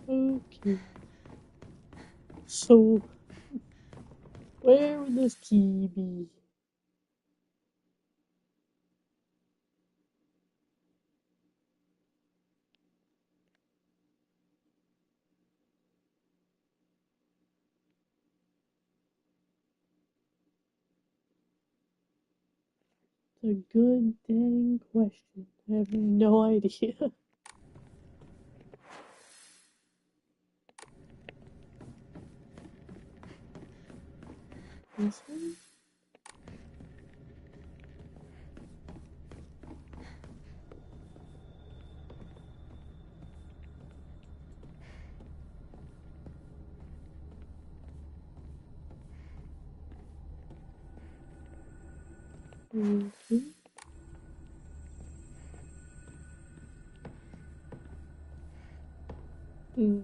Okay. So, where would this key be? It's a good dang question. I have no idea. This one? Okay. Hmm.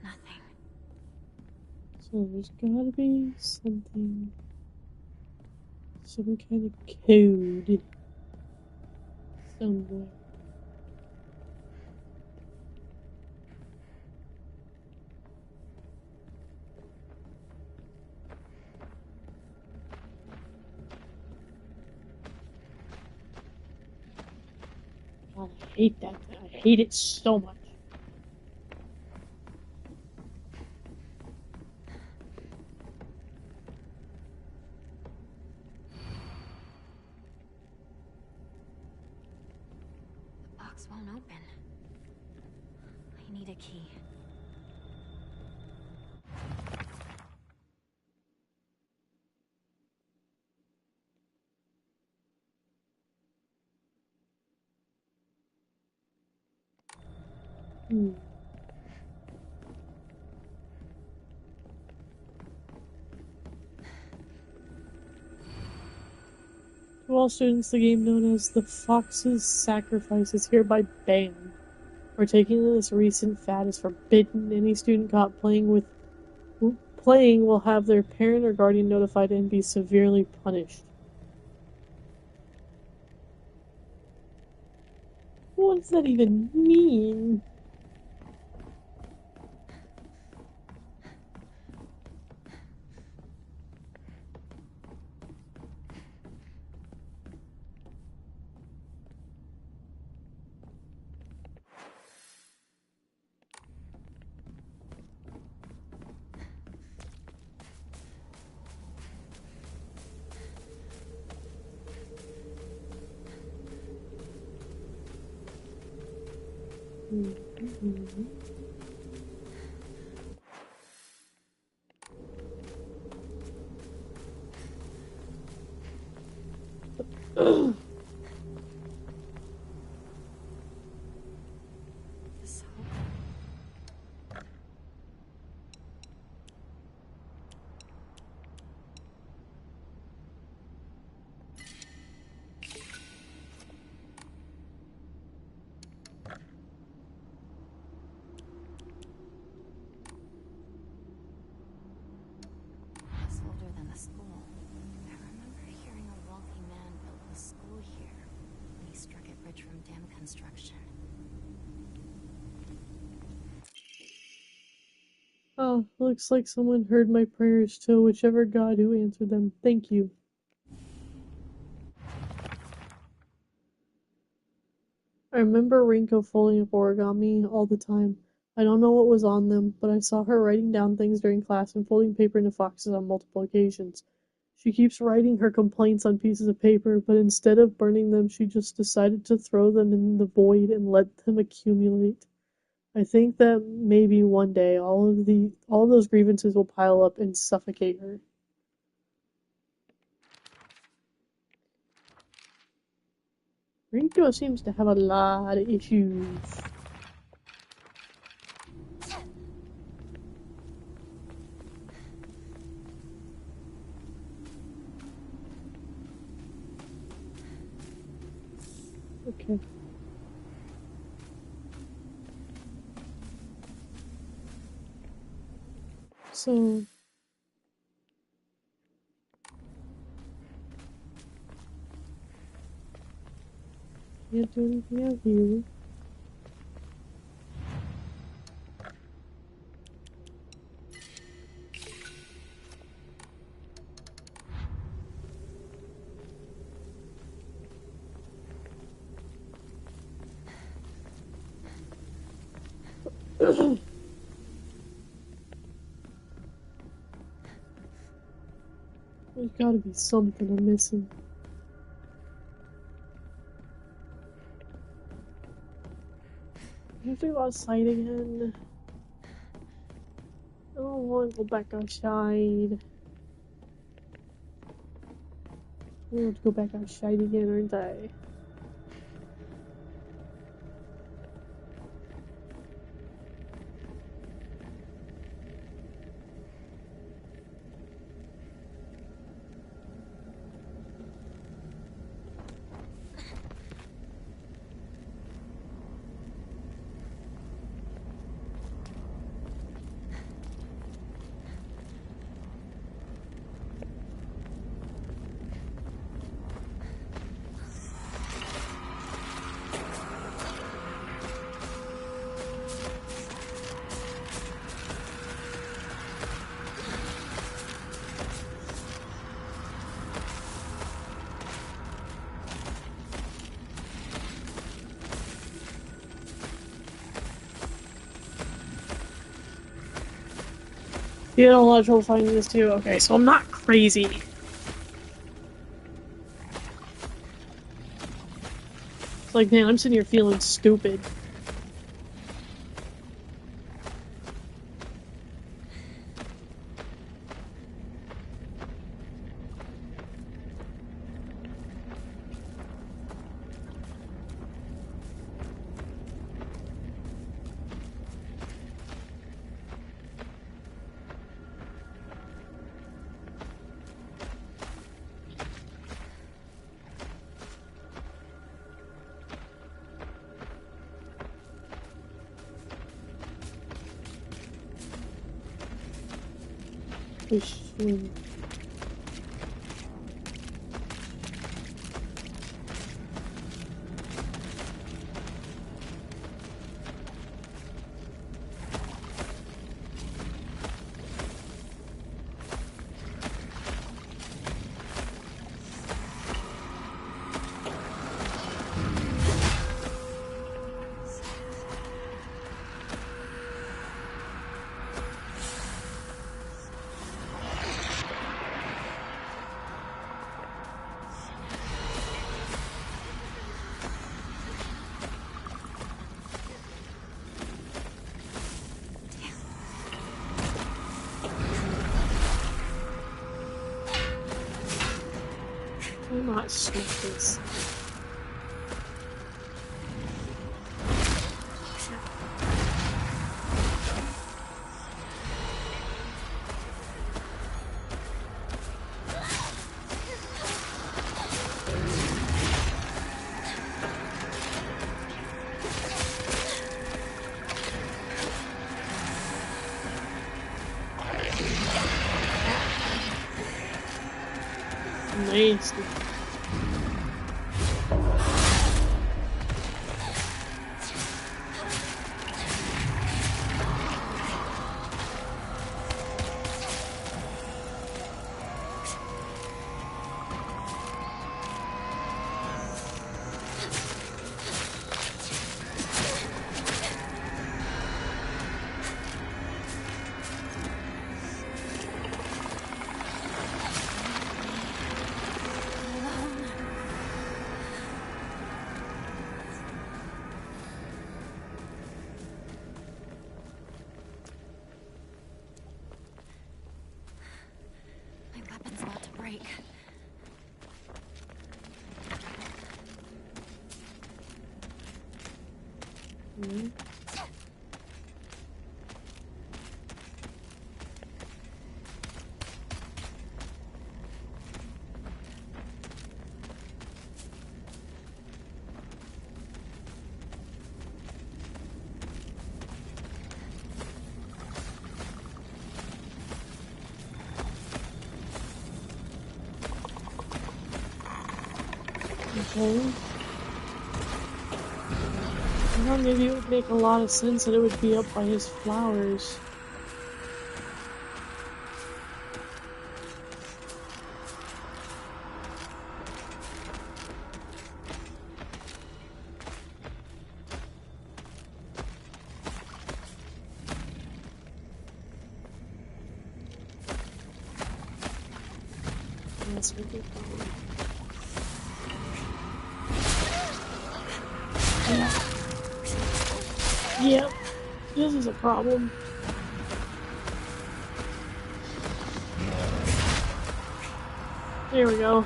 Nothing. So there's gotta be something, some kind of code somewhere. God, I hate that thing. I hate it so much. The box won't open. I need a key. Hmm. To all students, the game known as the Fox's Sacrifice is hereby banned. Partaking in this recent fad is forbidden. Any student caught playing will have their parent or guardian notified and be severely punished. What does that even mean? This hope. construction. Oh, looks like someone heard my prayers to whichever god who answered them. Thank you. I remember Rinko folding up origami all the time. I don't know what was on them, but I saw her writing down things during class and folding paper into foxes on multiple occasions. She keeps writing her complaints on pieces of paper, but instead of burning them, she just decided to throw them in the void and let them accumulate. I think that maybe one day all of those grievances will pile up and suffocate her. Rinko seems to have a lot of issues. Okay. So can't do anything out here. There's gotta be something I'm missing. I have to go outside again. I don't want to go back outside. I have to go back outside again, aren't I? You had a lot of trouble finding this too? Okay, so I'm not crazy. It's like, man, I'm sitting here feeling stupid. Swing. I'm not smoke this. Nasty. Mhm. Okay. I thought maybe it would make a lot of sense that it would be up by his flowers. Yes, we did. Yep, this is a problem. There we go.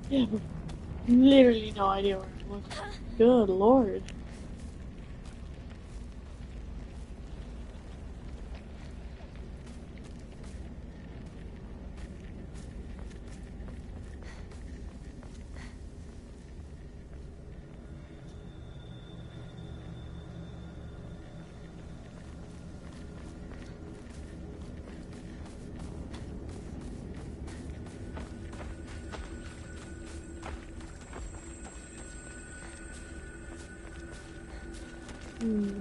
Yeah, but literally no idea where I'm looking. Good lord. Hmm.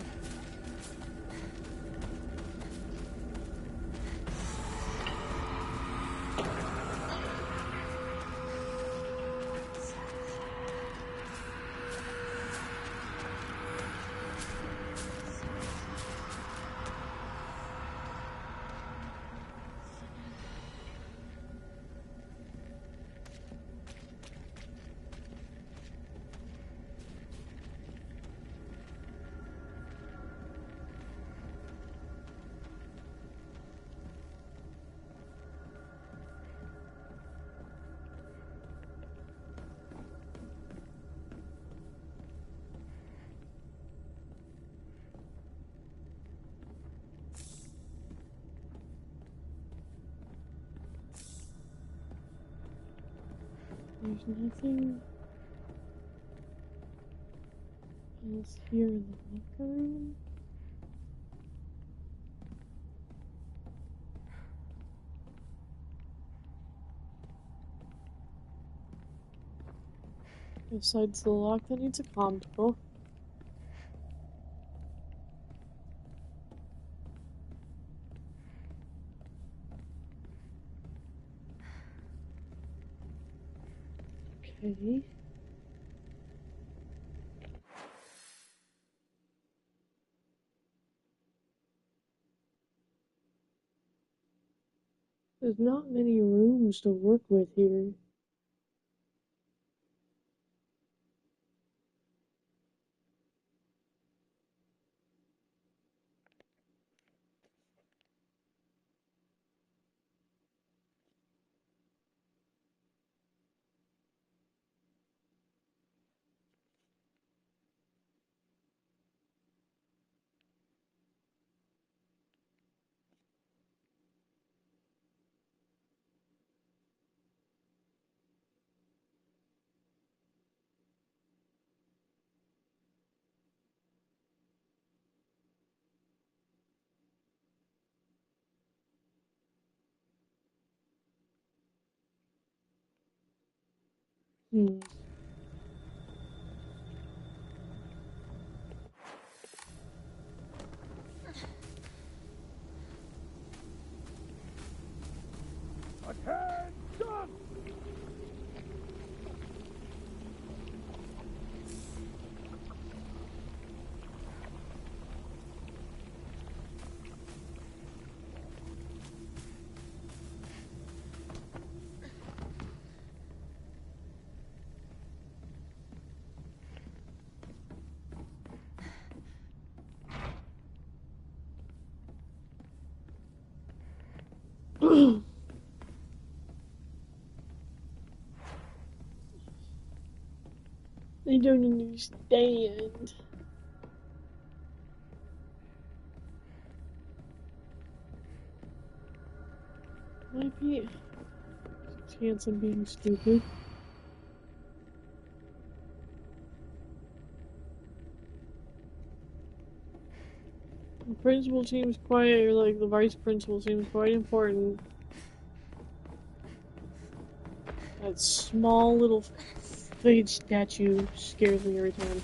There's nothing else here in the locker room. Besides the lock that needs a comm tool. Okay. There's not many rooms to work with here. Hmm. I don't understand. Might be a chance of being stupid. The principal seems quiet, or like the vice principal seems quite important. That small little fade statue scares me every time.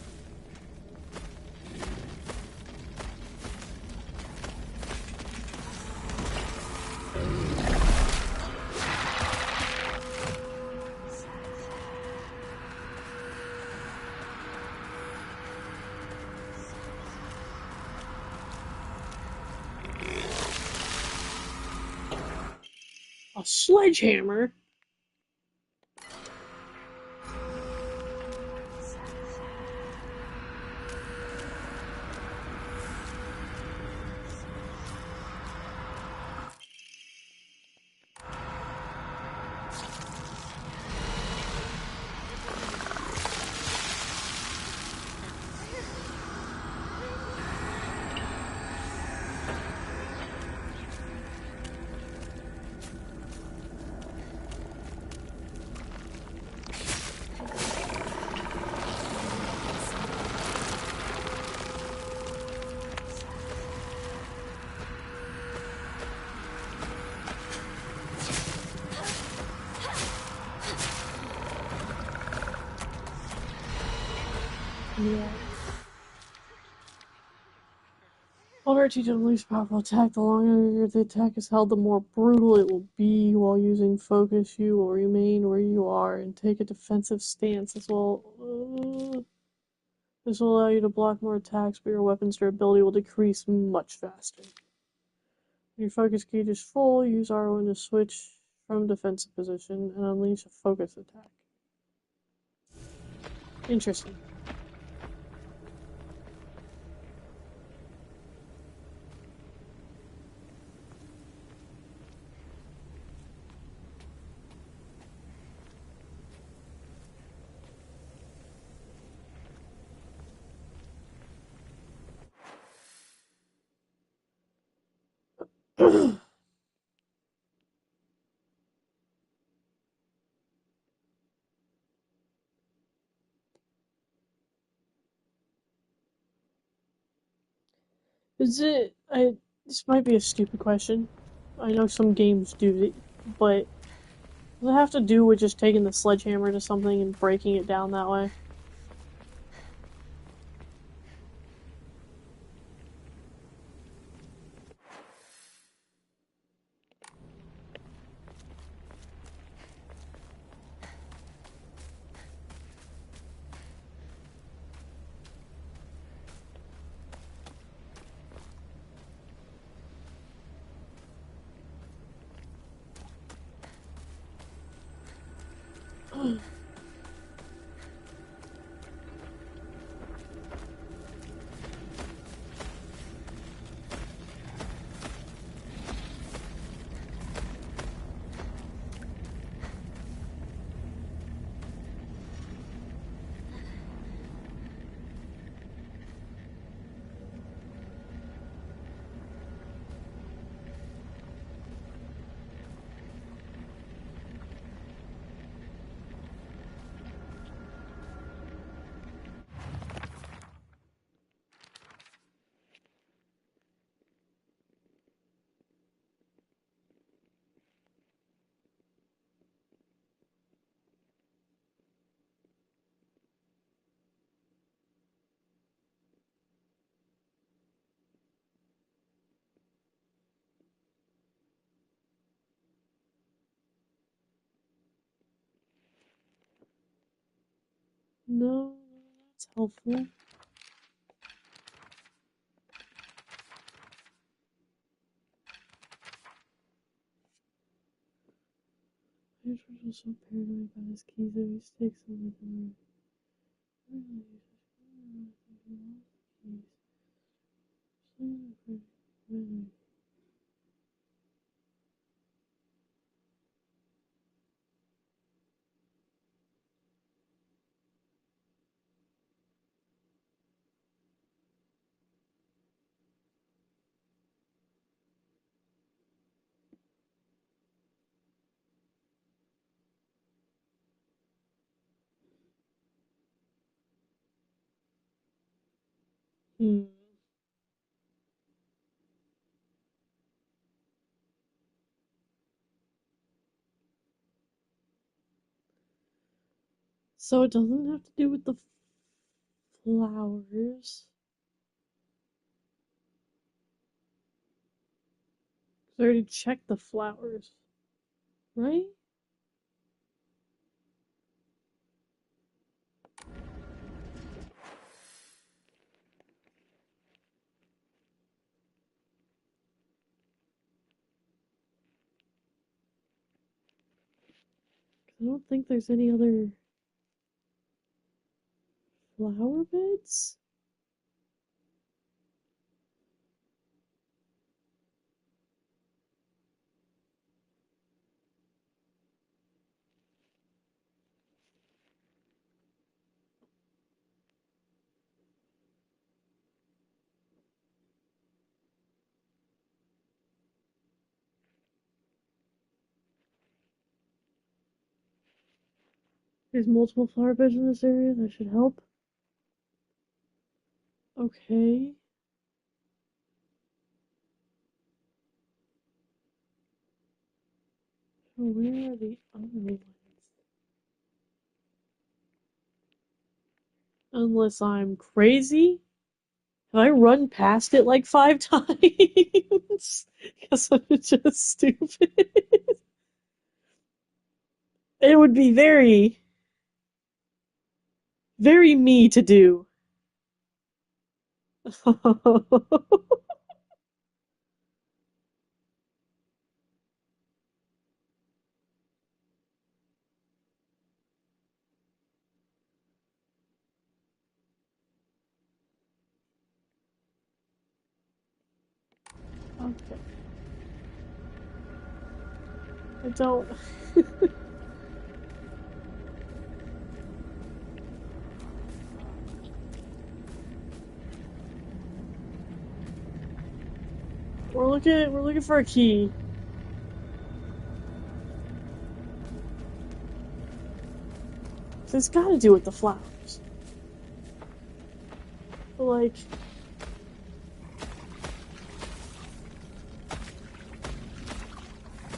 A sledgehammer? Yeah. Although teach them least powerful attack, the longer the attack is held, the more brutal it will be. While using focus, you will remain where you are and take a defensive stance. This will allow you to block more attacks, but your weapon's durability will decrease much faster. When your focus gauge is full, use R1 to switch from defensive position and unleash a focus attack. Interesting. This might be a stupid question. I know some games do it, but does it have to do with just taking the sledgehammer to something and breaking it down that way? No, that's helpful. George was so paranoid about his keys that he sticks them with him. Keys. Hmm. So it doesn't have to do with the flowers. I already checked the flowers, right? I don't think there's any other flower beds. There's multiple flower beds in this area. That should help. Okay. So where are the other ones? Unless I'm crazy? Have I run past it like 5 times? Because I'm just stupid. It would be very, very me to do. Okay. I don't. We're looking for a key. So it's gotta do with the flowers. But like,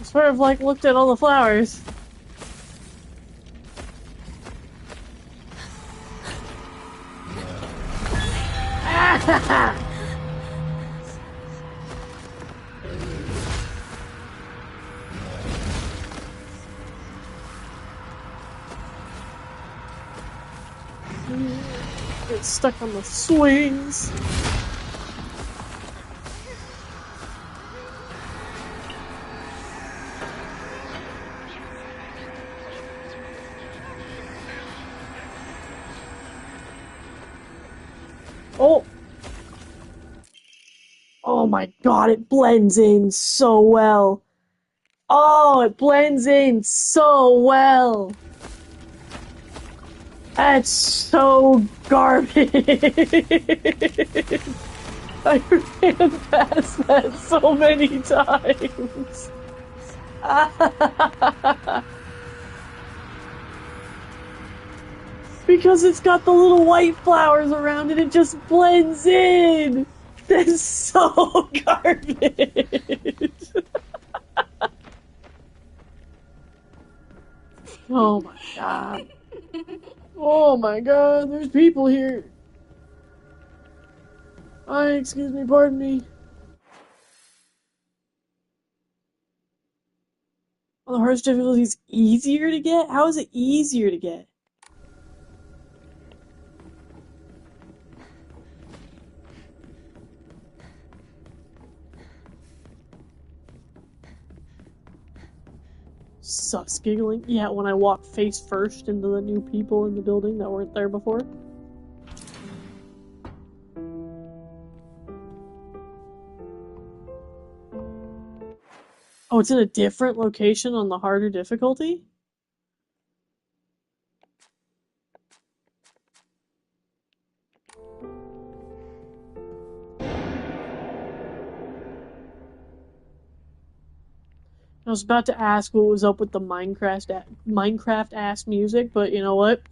I swear I've like looked at all the flowers. Get stuck on the swings. Oh! Oh my god, it blends in so well. Oh, it blends in so well. That's so garbage. I ran past that so many times. Because it's got the little white flowers around it, it just blends in. That's so garbage. Oh my god. Oh my god, there's people here. Excuse me, pardon me. Oh, the hardest difficulty is easier to get? How is it easier to get? Sus giggling. Yeah, when I walk face first into the new people in the building that weren't there before. Oh, it's in a different location on the harder difficulty? I was about to ask what was up with the Minecraft ass music, but you know what?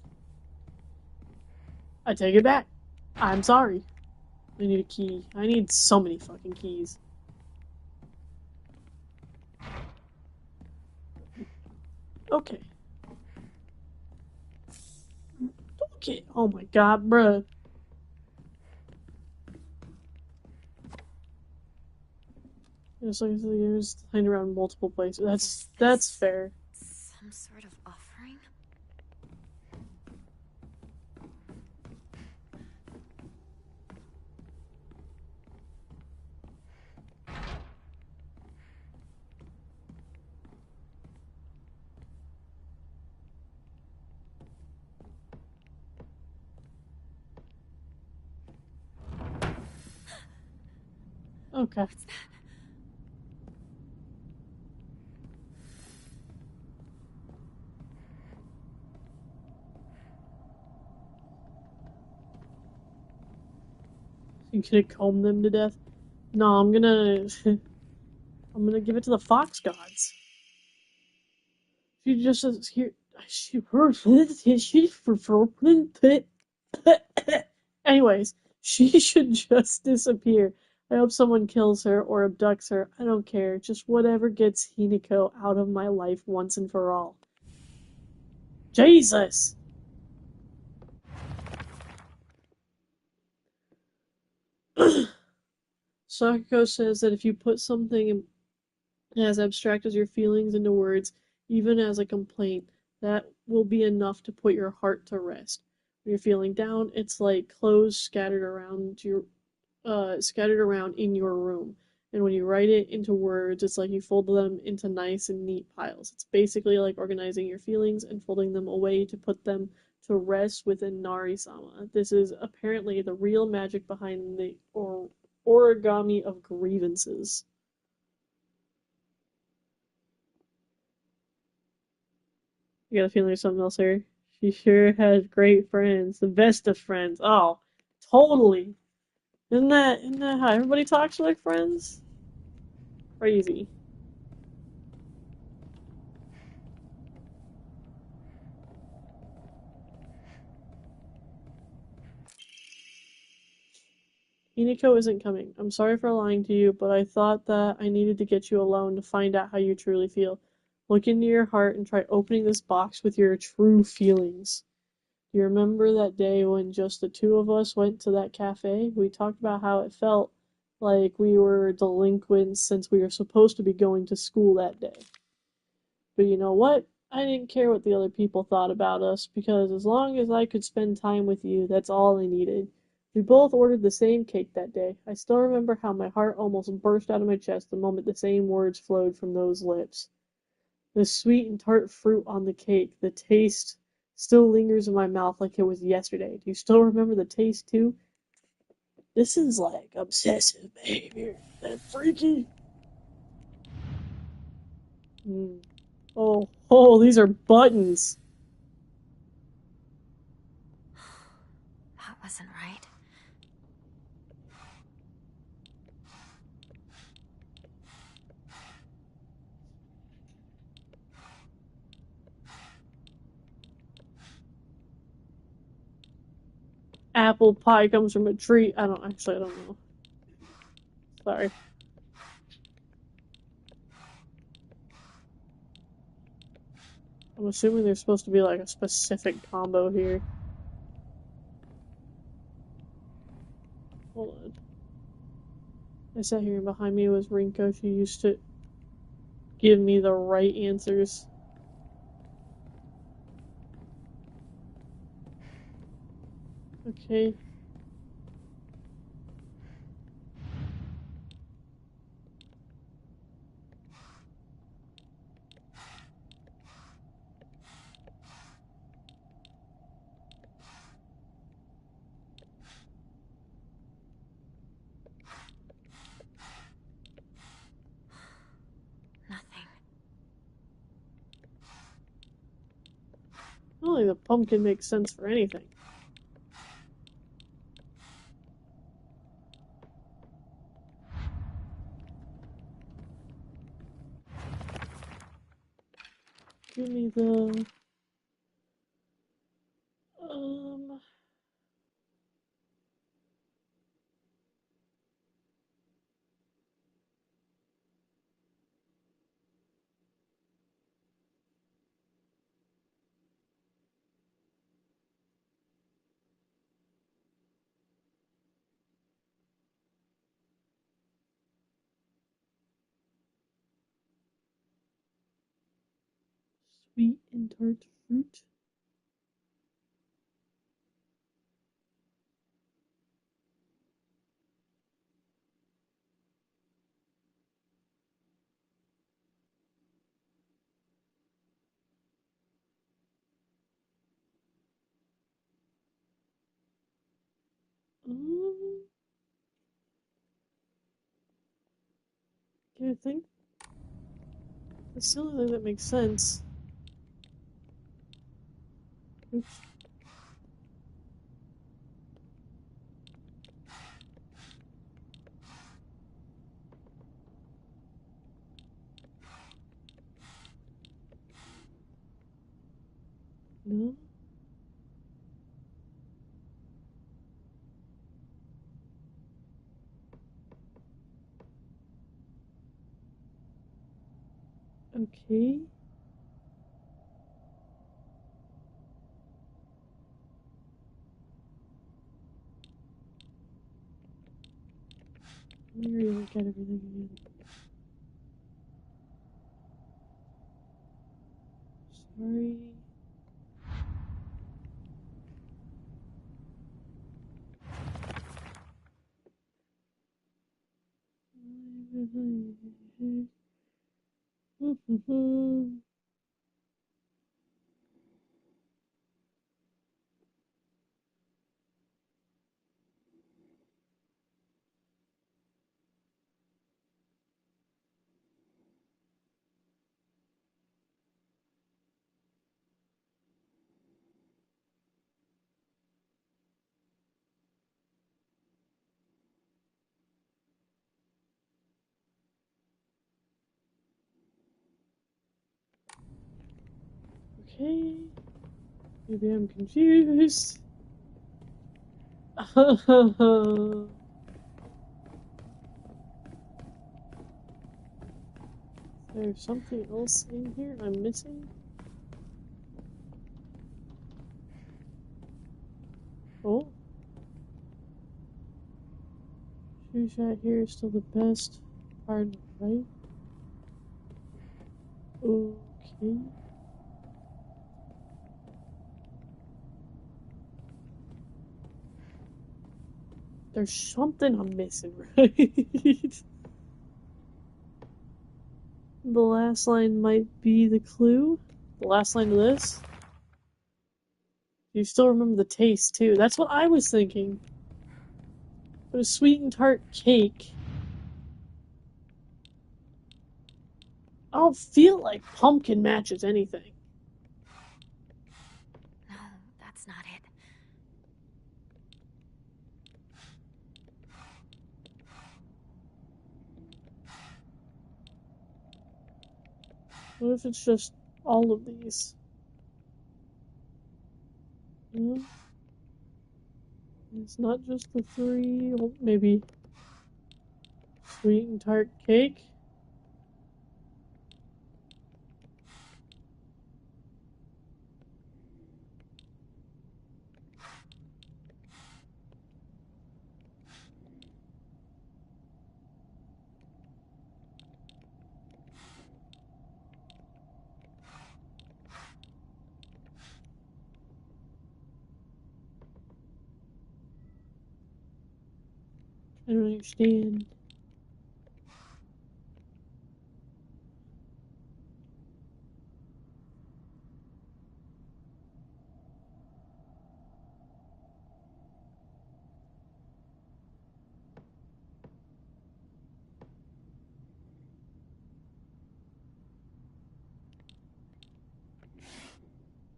I take it back. I'm sorry. I need a key. I need so many fucking keys. Okay. Okay. Oh my god, bruh. It's like there's hanging around multiple places. That's fair. Some sort of offering? Okay. What's that? You gonna comb them to death? No, I'm gonna I'm gonna give it to the fox gods. She just says here she heard anyways, she should just disappear. I hope someone kills her or abducts her. I don't care. Just whatever gets Hinako out of my life once and for all. Jesus! Sakako says that if you put something as abstract as your feelings into words, even as a complaint, that will be enough to put your heart to rest. When you're feeling down, it's like clothes scattered around in your room. And when you write it into words, it's like you fold them into nice and neat piles. It's basically like organizing your feelings and folding them away to put them to rest within Nari-sama. This is apparently the real magic behind the origami of grievances. You got a feeling there's something else here? She sure has great friends. The best of friends. Oh, totally. Isn't that how everybody talks to their friends? Crazy. Hinako isn't coming. I'm sorry for lying to you, but I thought that I needed to get you alone to find out how you truly feel. Look into your heart and try opening this box with your true feelings. Do you remember that day when just the two of us went to that cafe? We talked about how it felt like we were delinquents since we were supposed to be going to school that day. But you know what? I didn't care what the other people thought about us, because as long as I could spend time with you, that's all I needed. We both ordered the same cake that day. I still remember how my heart almost burst out of my chest the moment the same words flowed from those lips. The sweet and tart fruit on the cake, the taste still lingers in my mouth like it was yesterday. Do you still remember the taste too? This is like obsessive behavior. That's freaky. Oh, these are buttons. That wasn't right. Apple pie comes from a tree. I don't know. Sorry. I'm assuming there's supposed to be like a specific combo here. Hold on. I sat here and behind me was Rinko. She used to give me the right answers. Okay. Nothing. I don't think the pumpkin makes sense for anything. Give me the Sweet and tart fruit. Um, I think that's the only thing that makes sense. Oops. No? Okay. Let me relook at everything again. Sorry. Okay. Maybe I'm confused. There's something else in here I'm missing? Oh. Shoe shot here is still the best part, right? Okay. There's something I'm missing, right? The last line might be the clue. The last line of this. You still remember the taste, too. That's what I was thinking. It was sweet and tart cake. I don't feel like pumpkin matches anything. No, that's not it. What if it's just all of these? No? It's not just the three. Well, maybe sweet and tart cake? I don't understand.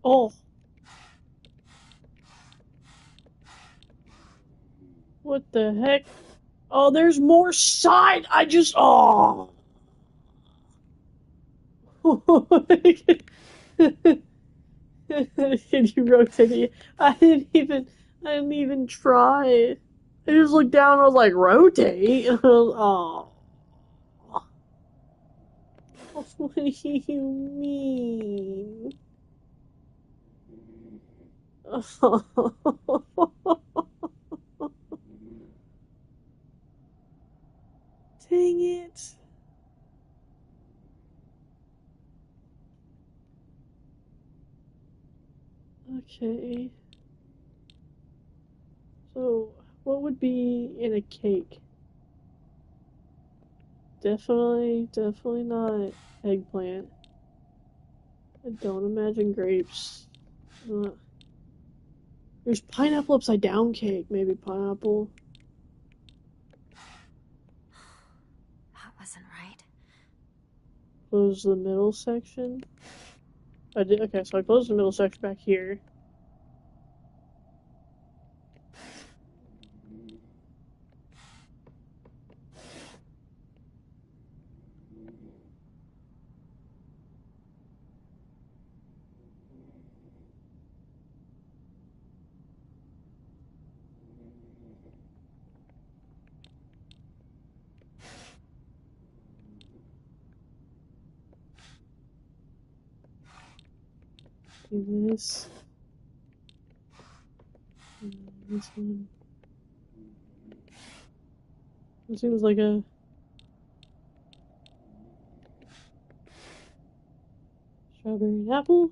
Oh. What the heck? Oh, there's more side. I just. Oh. Can you rotate it? I didn't even try. I just looked down. I was like, rotate. Oh. What do you mean? Dang it. Okay. So, what would be in a cake? Definitely not eggplant. I don't imagine grapes. There's pineapple upside down cake, maybe pineapple. That wasn't right. Close the middle section. Okay, so I closed the middle section back here. Do this. And this one. It seems like a strawberry and apple.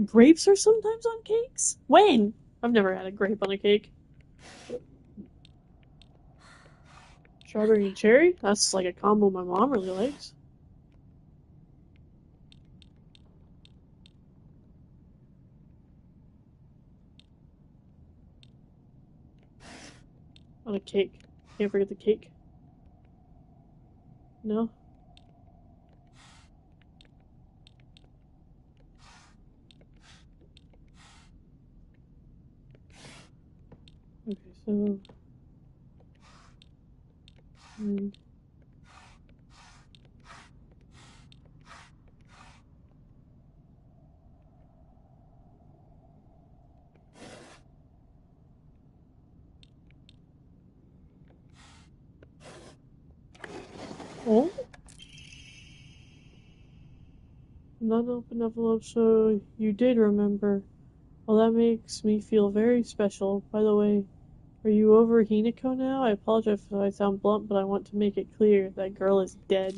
Grapes are sometimes on cakes? When? I've never had a grape on a cake. Strawberry and cherry? That's like a combo my mom really likes. On a cake. Can't forget the cake. No? Okay, so... Oh? Not open envelope, so you did remember. Well, that makes me feel very special. By the way, are you over Hinako now? I apologize if I sound blunt, but I want to make it clear that girl is dead.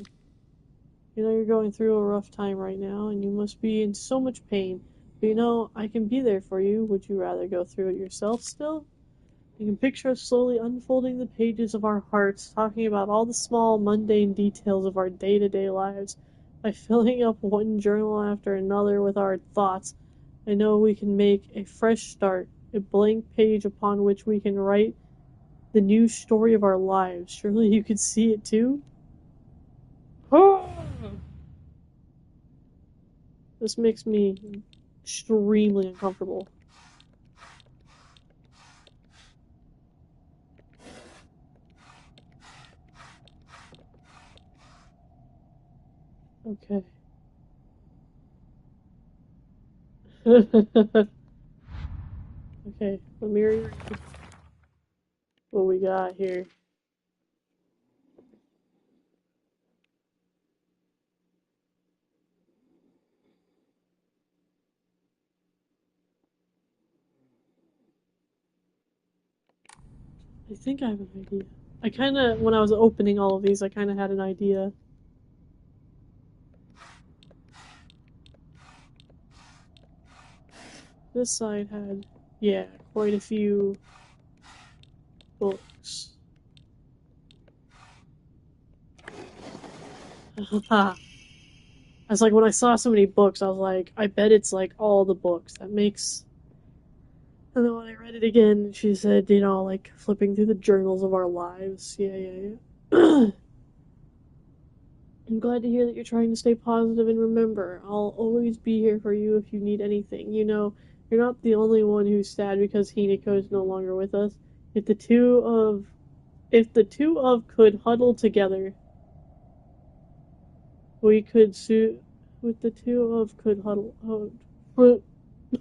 You know you're going through a rough time right now, and you must be in so much pain. But you know, I can be there for you. Would you rather go through it yourself still? You can picture us slowly unfolding the pages of our hearts, talking about all the small, mundane details of our day-to-day lives. By filling up one journal after another with our thoughts, I know we can make a fresh start, a blank page upon which we can write the new story of our lives. Surely you could see it too? This makes me extremely uncomfortable. Okay. Okay, let me read what we got here. I think I have an idea. When I was opening all of these, I kinda had an idea. This side had, yeah, quite a few books. I was like, when I saw so many books, I was like, I bet it's like all the books. That makes. And then when I read it again, she said, you know, like flipping through the journals of our lives. Yeah. I'm glad to hear that you're trying to stay positive and remember, I'll always be here for you if you need anything. You know, you're not the only one who's sad because Hinako is no longer with us. If the two of could huddle together, we could with the two of could huddle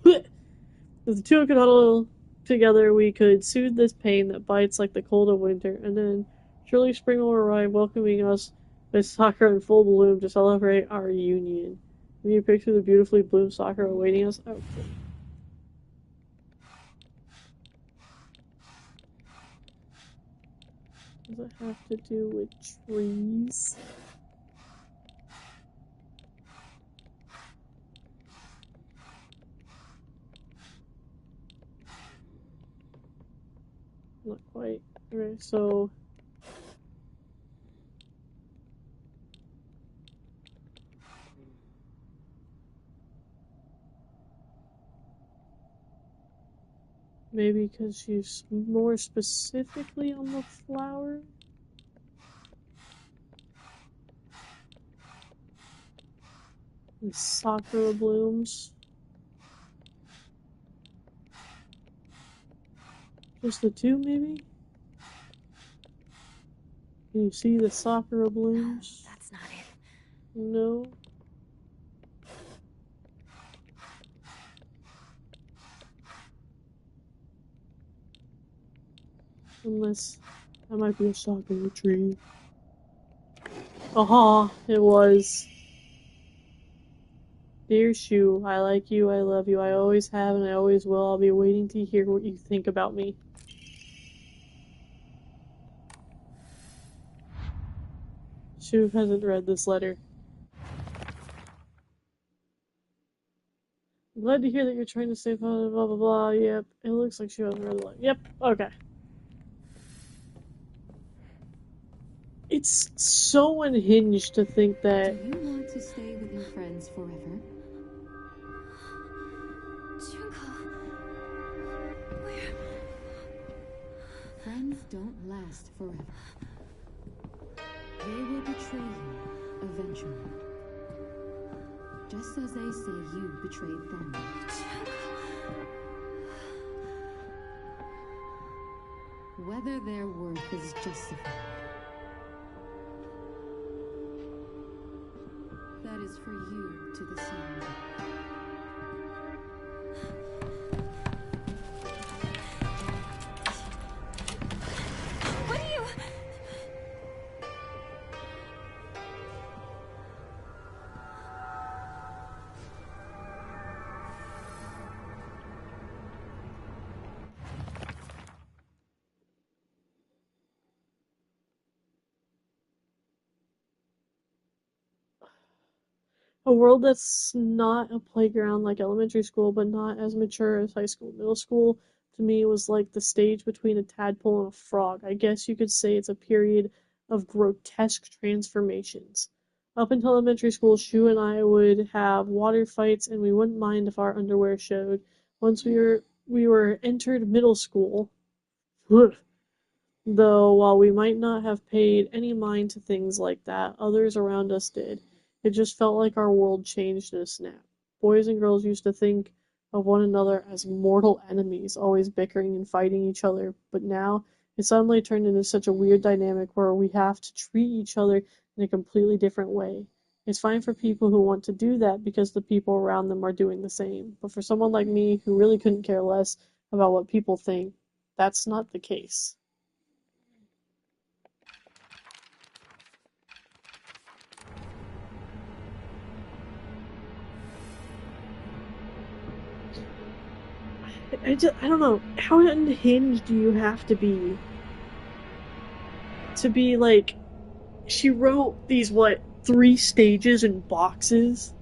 if the two could huddle together, we could soothe this pain that bites like the cold of winter, and then surely spring will arrive, welcoming us with sakura in full bloom to celebrate our union. Can you picture the beautifully bloomed sakura awaiting us? Okay. Does it have to do with trees? Not quite. Okay, so... Maybe because she's more specifically on the flower? And Sakura blooms. Just the two, maybe? Can you see the Sakura blooms? That's not it. No. Unless that might be a Sakura tree. Aha, it was. Dear Shu, I like you, I love you, I always have and I always will. I'll be waiting to hear what you think about me. Shu hasn't read this letter. I'm glad to hear that you're trying to stay positive, blah blah blah. Yep, it looks like Shu hasn't read the letter. Yep, okay. It's so unhinged to think that. Do you want to stay with your friends forever? Junko, where? Friends don't last forever. They will betray you eventually. Just as they say you betrayed them. Whether their worth is justified. That is for you to decide. What are you? A world that's not a playground like elementary school, but not as mature as high school. Middle school, to me, was like the stage between a tadpole and a frog. I guess you could say it's a period of grotesque transformations. Up until elementary school, Shu and I would have water fights, and we wouldn't mind if our underwear showed. Once we were entered middle school, though while we might not have paid any mind to things like that, others around us did. It just felt like our world changed in a snap. Boys and girls used to think of one another as mortal enemies, always bickering and fighting each other, but now it suddenly turned into such a weird dynamic where we have to treat each other in a completely different way. It's fine for people who want to do that because the people around them are doing the same, but for someone like me who really couldn't care less about what people think, that's not the case. I don't know. How unhinged do you have to be like, she wrote these, 3 stages in boxes?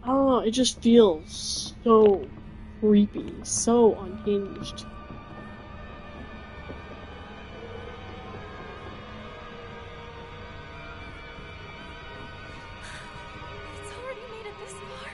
I don't know, it just feels so creepy, so unhinged. It's already made it this far.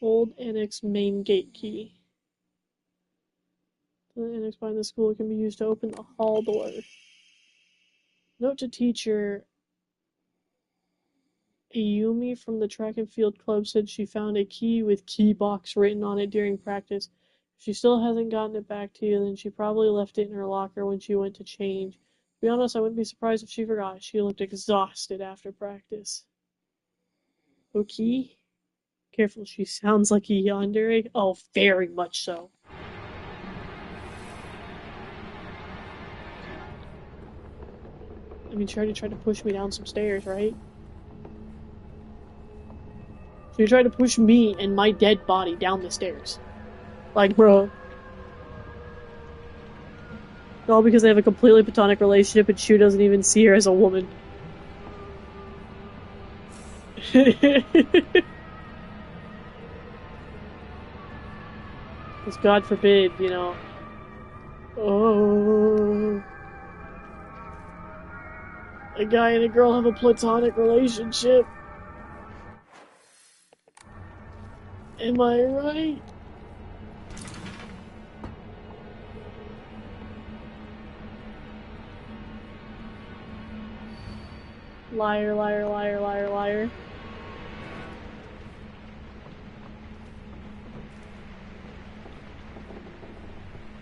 Old Annex main gate key. The annex behind the school can be used to open the hall door. Note to teacher. Ayumi from the track and field club said she found a key with key box written on it during practice. If she still hasn't gotten it back to you, then she probably left it in her locker when she went to change. To be honest, I wouldn't be surprised if she forgot. She looked exhausted after practice. Okay? Careful, she sounds like a yandere. Oh, very much so. I mean, she already tried to push me down some stairs, right? So you tried to push me and my dead body down the stairs. Like, bro. All because they have a completely platonic relationship and Shu doesn't even see her as a woman. Because God forbid, you know. Oh. A guy and a girl have a platonic relationship. Am I right? Liar, liar, liar, liar, liar.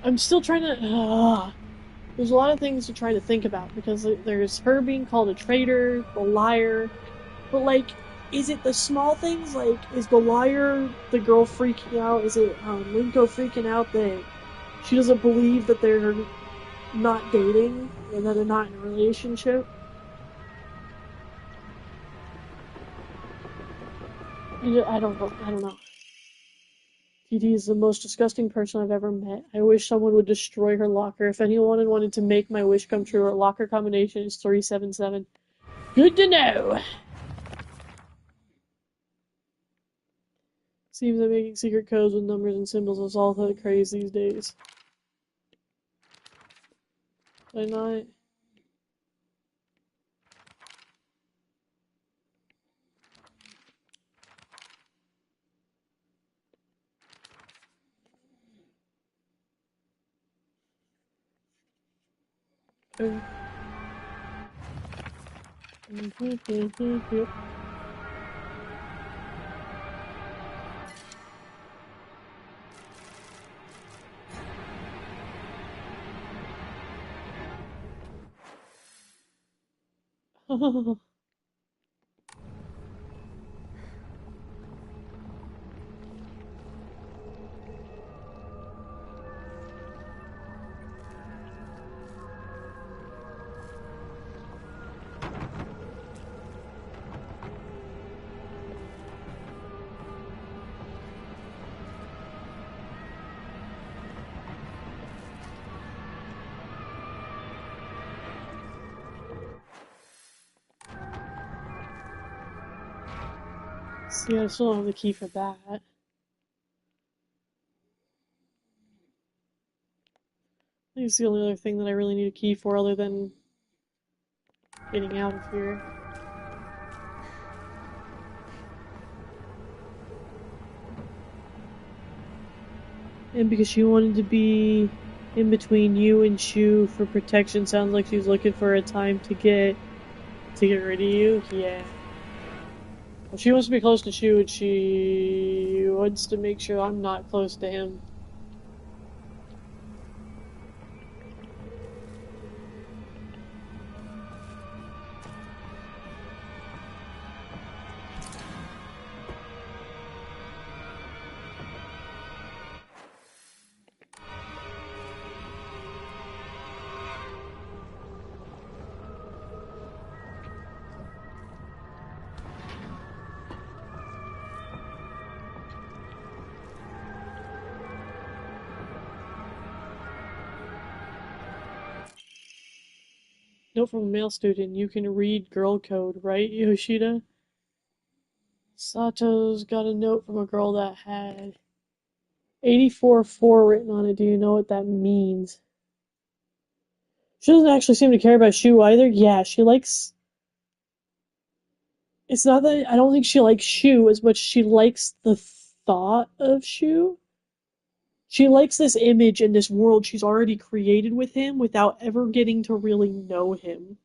I'm still trying to. There's a lot of things to try to think about because there's her being called a traitor, the liar, but like, is it the small things? Like, is the liar the girl freaking out? Is it Linko freaking out that she doesn't believe that they're not dating and that they're not in a relationship? I don't know. I don't know. TT is the most disgusting person I've ever met. I wish someone would destroy her locker. If anyone wanted to make my wish come true, her locker combination is 377. Good to know! Seems that making secret codes with numbers and symbols is all the craze these days. Did I not? See, I still don't have the key for that. I think it's the only other thing that I really need a key for other than getting out of here. And because she wanted to be in between you and Shu for protection, sounds like she's looking for a time to get rid of you. Yeah. Well, she wants to be close to Shu, and she wants to make sure I'm not close to him. Note from a male student, you can read girl code, right, Yoshida? Sato's got a note from a girl that had 84-4 written on it. Do you know what that means? She doesn't actually seem to care about Shu either. Yeah, she likes... It's not that... I don't think she likes Shu as much as she likes the thought of Shu. She likes this image and this world she's already created with him without ever getting to really know him.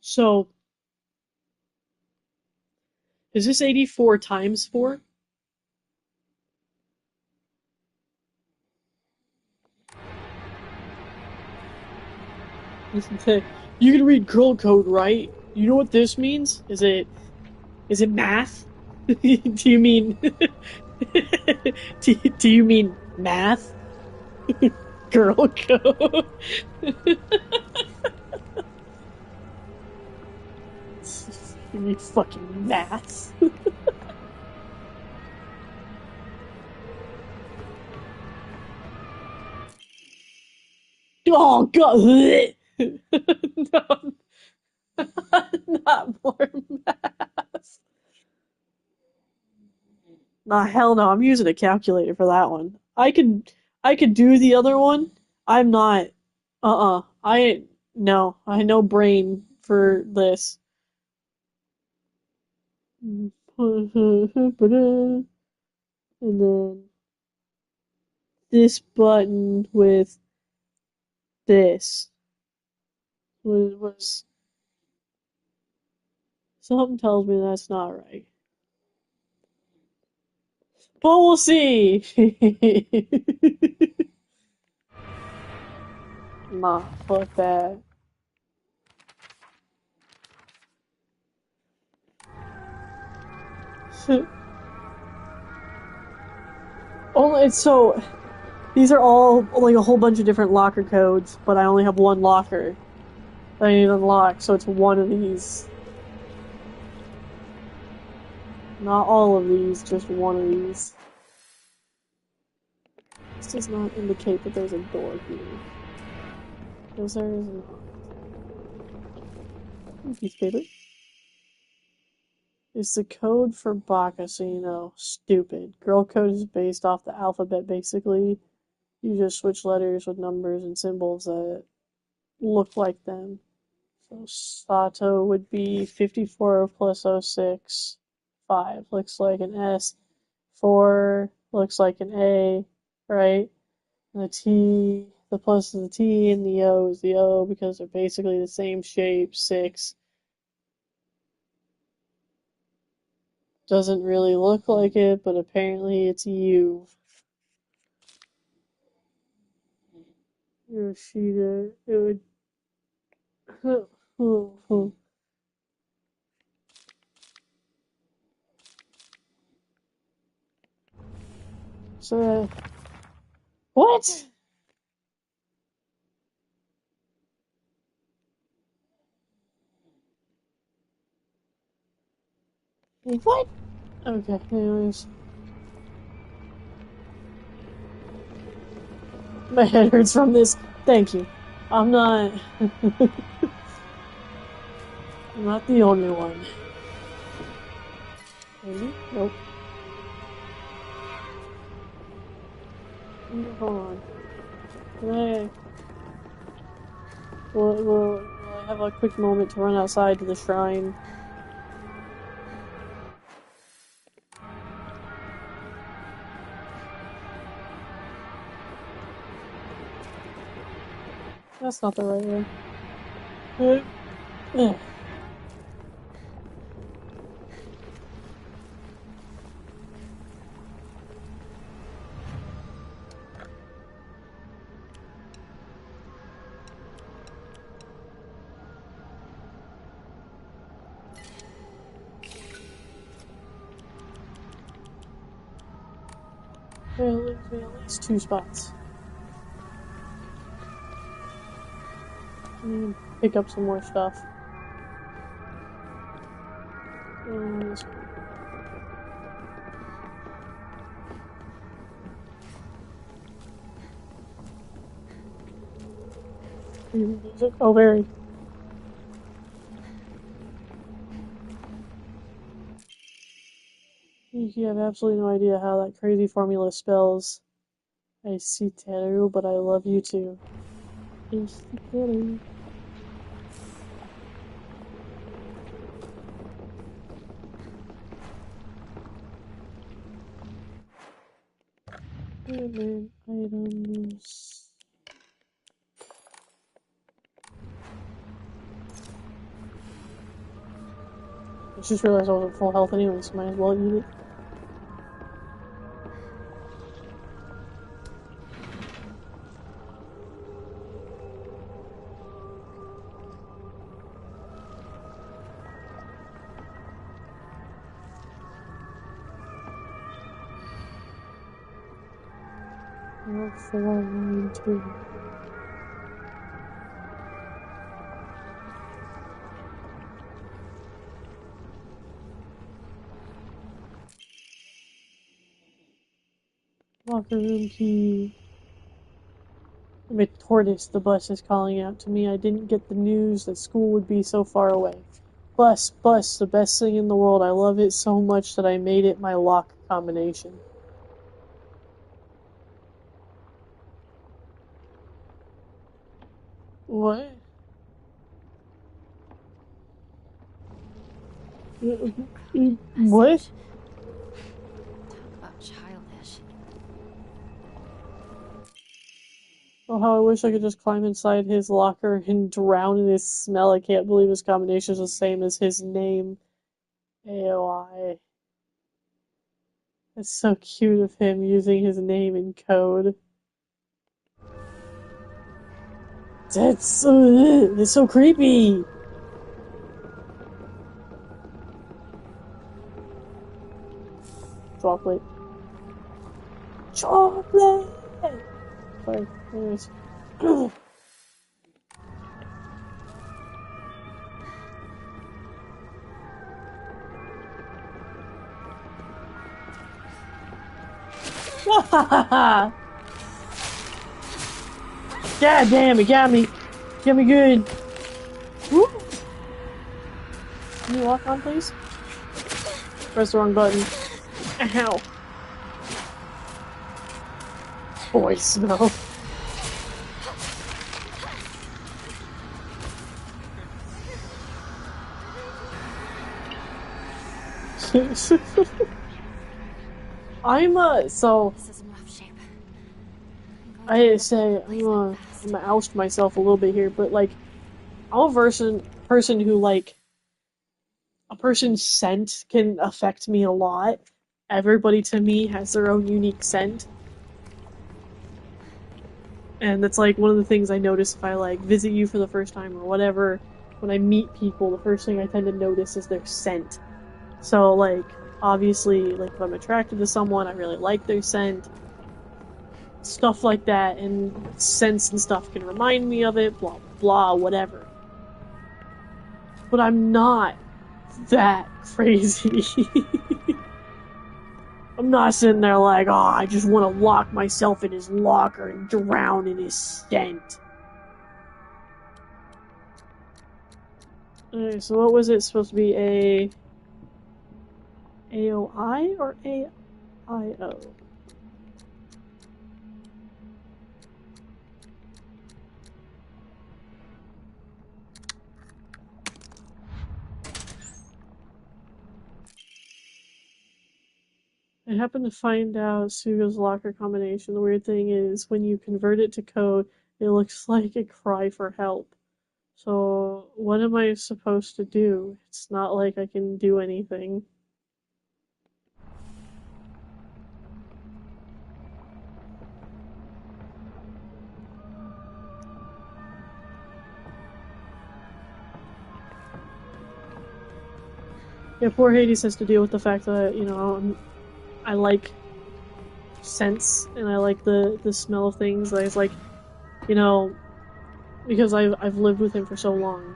So, is this 84 times 4? You can read girl code, right? You know what this means? Is it math? Do you mean do you mean math? Girl code. You fucking math. Oh god. No, not more math. Nah, hell no. I'm using a calculator for that one. I could do the other one. I'm not. I no. I no brain for this. And then this button with this was something tells me that's not right. But we'll see. Nah, fuck that. Only so these are all like a whole bunch of different locker codes, but I only have one locker that I need to unlock, so it's one of these. Not all of these, just one of these. This does not indicate that there's a door here. Because there is not. Piece of paper. It's the code for Baka, so you know. Stupid. Girl code is based off the alphabet, basically. You just switch letters with numbers and symbols that look like them. So Sato would be 54 plus 06. 5 looks like an S. 4 looks like an A, right? And the T, the plus is the T, and the O is the O because they're basically the same shape. 6 doesn't really look like it, but apparently it's U. Yoshida, it would. So, what? What? Okay, anyways. My head hurts from this. Thank you. I'm not. I'm not the only one. Maybe? Nope. Hold on. Can I. Will I have a quick moment to run outside to the shrine? That's not the right way. Ugh. It leaves me at least 2 spots. Pick up some more stuff. This one. Music. Oh, very. You have absolutely no idea how that crazy formula spells. I see Teru, but I love you too. I see Teru. Equipment items. I just realized I was at full health anyway, so might as well eat it. 492. Locker room key. Tortoise, the bus is calling out to me. I didn't get the news that school would be so far away. Bus, bus, the best thing in the world. I love it so much that I made it my lock combination. What? What? Talk about childish. Oh, how I wish I could just climb inside his locker and drown in his smell. I can't believe his combination is the same as his name. AOI. It's so cute of him using his name in code. It's so creepy. Chocolate. Chocolate! Sorry, anyways. God damn it, got me. Got me good. Woo. Can you walk on, please? Press the wrong button. Ow. Boy smell. So This is in rough shape. I say I'm gonna oust myself a little bit here, but like I'm a person who like a person's scent can affect me a lot. Everybody to me has their own unique scent. And that's like one of the things I notice if I like visit you for the first time or whatever. When I meet people, the first thing I tend to notice is their scent. So like obviously like if I'm attracted to someone, I really like their scent. Stuff like that, and scents and stuff can remind me of it, blah blah, whatever. But I'm not that crazy. I'm not sitting there like, oh, I just want to lock myself in his locker and drown in his scent. Okay, so what was it supposed to be? A AOI or AIO? I happened to find out Suga's locker combination. The weird thing is, when you convert it to code, it looks like a cry for help. So, what am I supposed to do? It's not like I can do anything. Yeah, poor Hades has to deal with the fact that, you know, I like scents and I like the smell of things. It's like, you know, because I've lived with him for so long,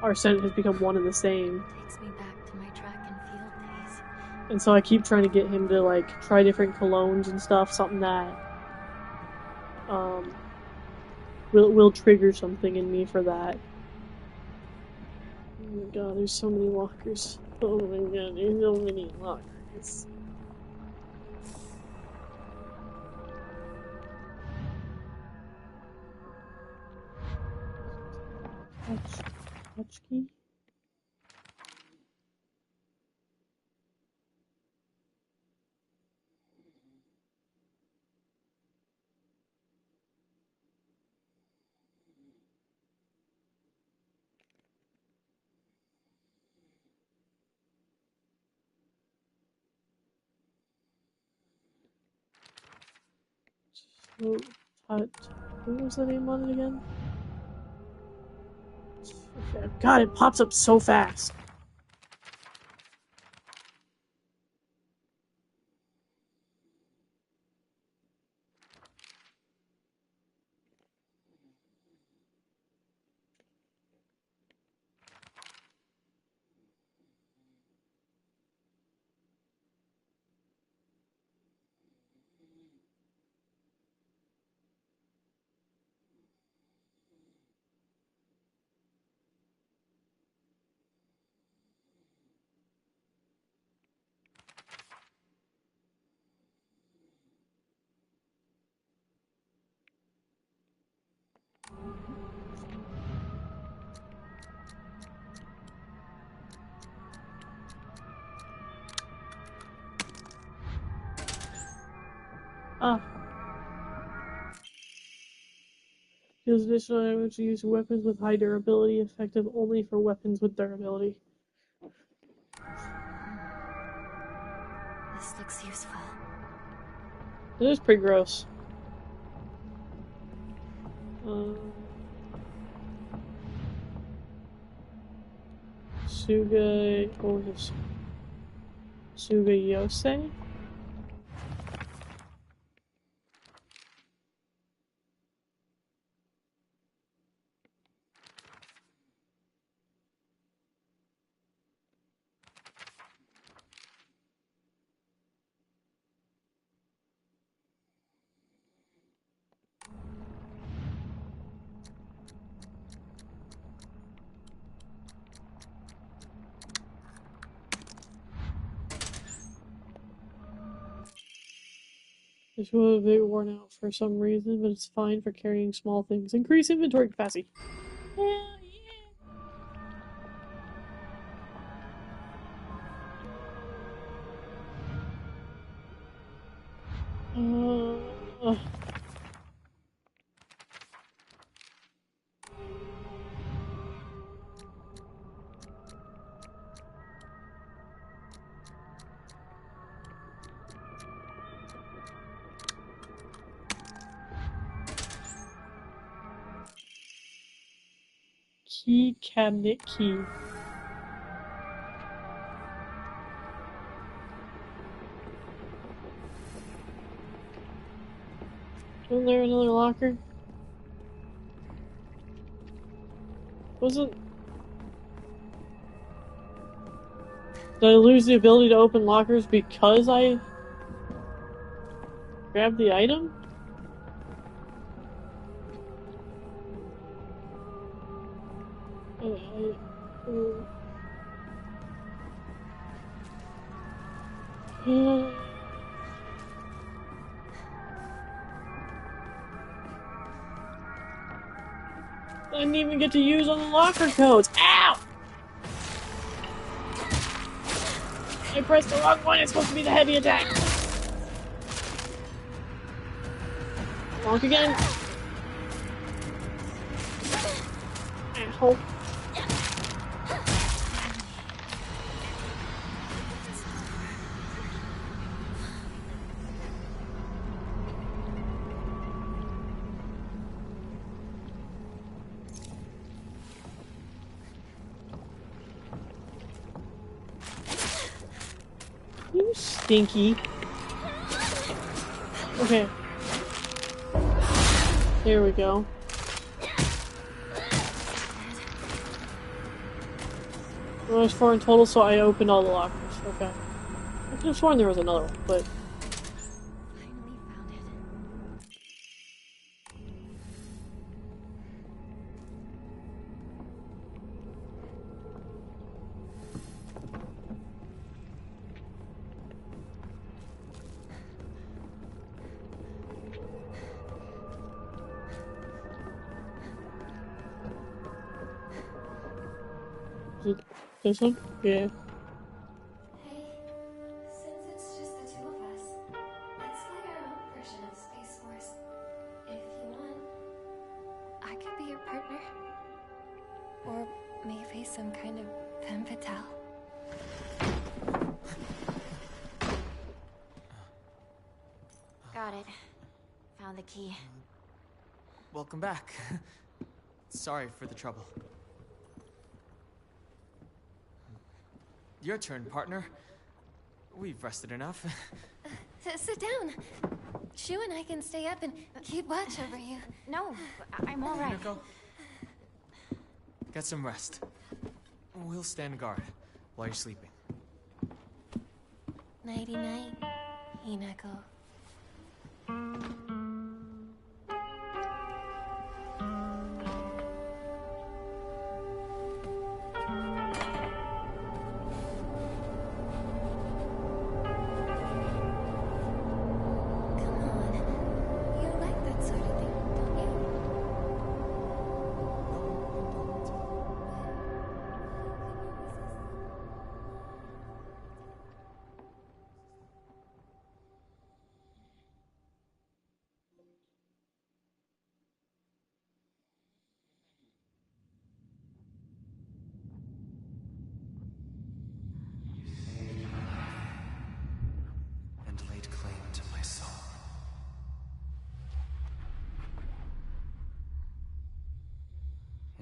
our scent has become one and the same. Takes me back to my track and field days. And so I keep trying to get him to like try different colognes and stuff, something that will trigger something in me for that. Oh my god, there's so many lockers. Oh my god, there's so many lockers. Touch key? So, what was the name on it again? Okay. God, it pops up so fast. Ah. Deals additional damage to use weapons with high durability, effective only for weapons with durability. This looks useful. It is pretty gross. Suga, what was this? Sugayose? This will a bit worn out for some reason, but it's fine for carrying small things. Increase inventory capacity. Hell yeah! Key cabinet key. Isn't there another locker? Wasn't... Did I lose the ability to open lockers because I grabbed the item? I didn't even get to use on the locker codes. Ow! I pressed the wrong one. It's supposed to be the heavy attack. Bonk again. Asshole. You stinky. Okay. There we go. There was 4 in total, so I opened all the lockers. Okay. I could have sworn there was another one, but... Finally found it. Is it this one? Yeah. Hey, since it's just the two of us, let's play our own version of Space Force. If you want, I could be your partner. Or may face some kind of femme fatale. Got it. Found the key. Welcome back. Sorry for the trouble. Your turn, partner. We've rested enough. Sit down. Shu and I can stay up and keep watch over you. No, I'm all right. Hinako, get some rest. We'll stand guard while you're sleeping. Nighty night, Hinako. Come on. You like that sort of thing, don't you?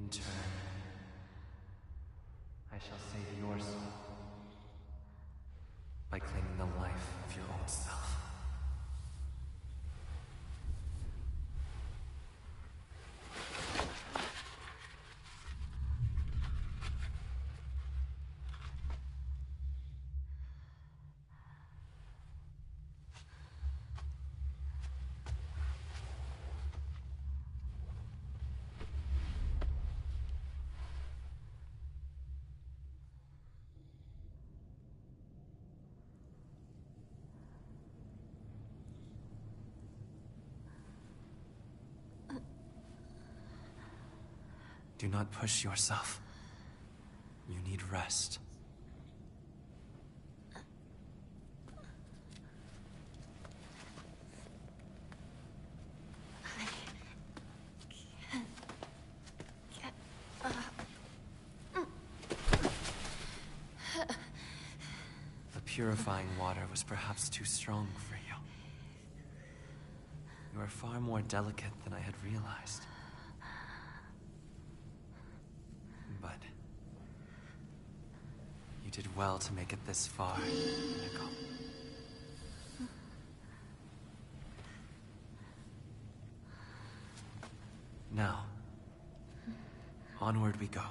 In turn, I shall save your soul by claiming the life of your own self. Do not push yourself. You need rest. The purifying water was perhaps too strong for you. You are far more delicate than I had realized. But you did well to make it this far, Nicole. Now, onward we go.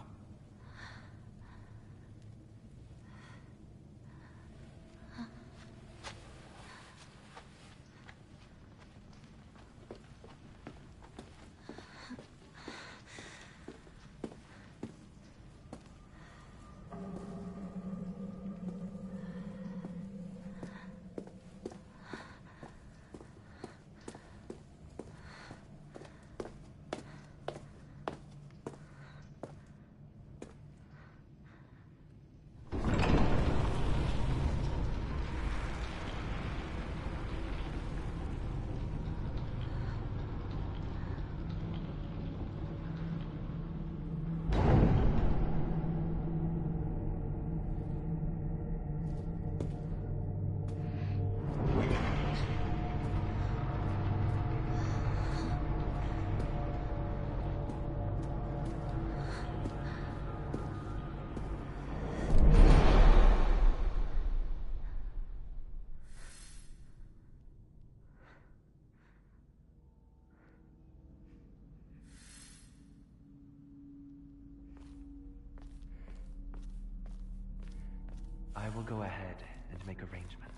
I will go ahead and make arrangements.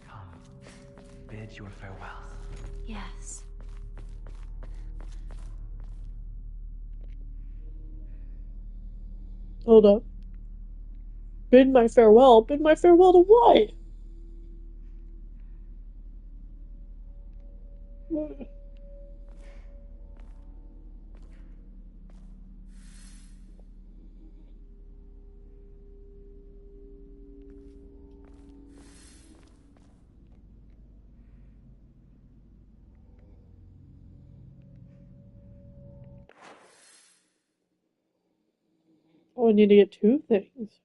Come, bid your farewells. Yes. Hold up. Bid my farewell? Bid my farewell to what? Oh, I need to get two things.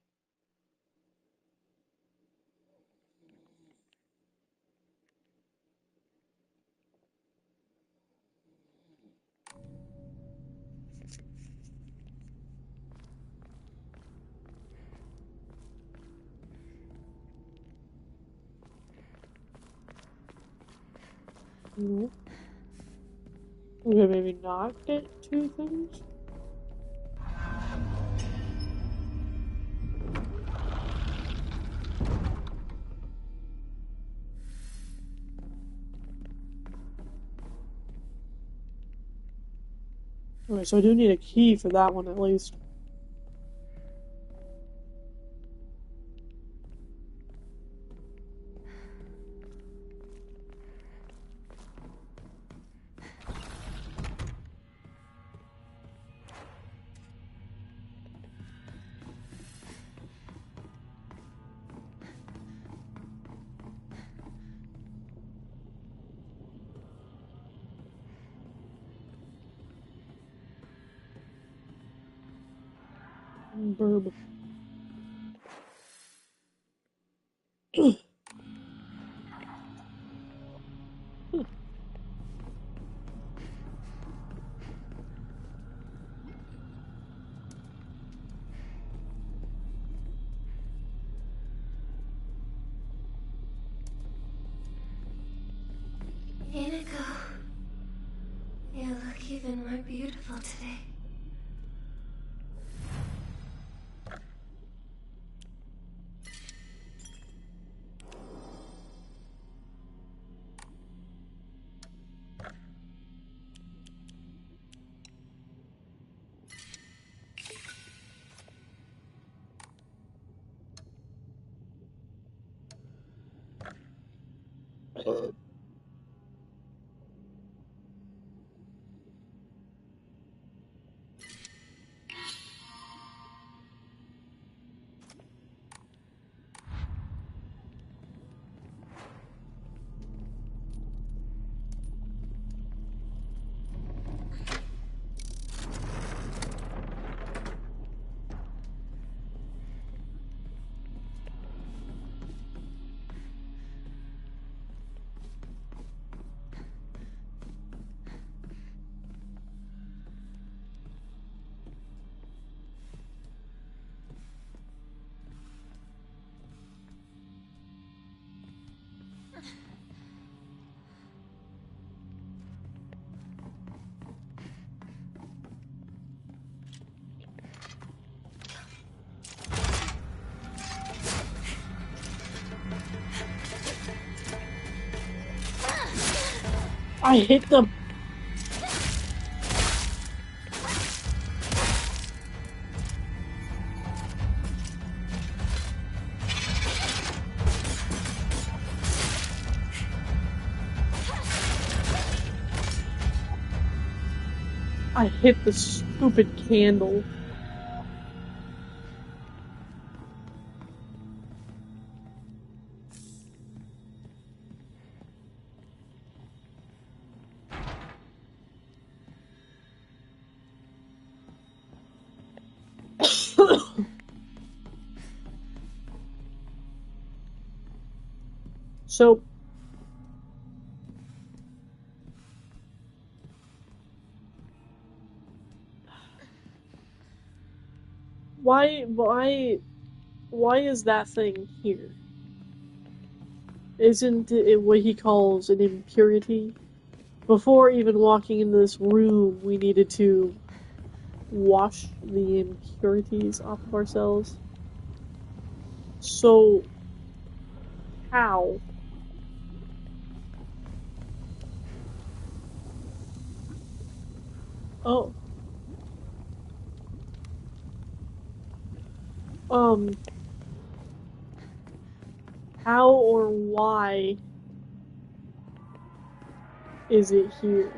No. Okay, maybe not get two things? Okay, so I do need a key for that one at least. Burb. Hinako, you look even more beautiful today. I hit the... I hit the stupid candle. So... Why is that thing here? Isn't it what he calls an impurity? Before even walking into this room, we needed to wash the impurities off of ourselves. So, how? Oh. How or why is it here?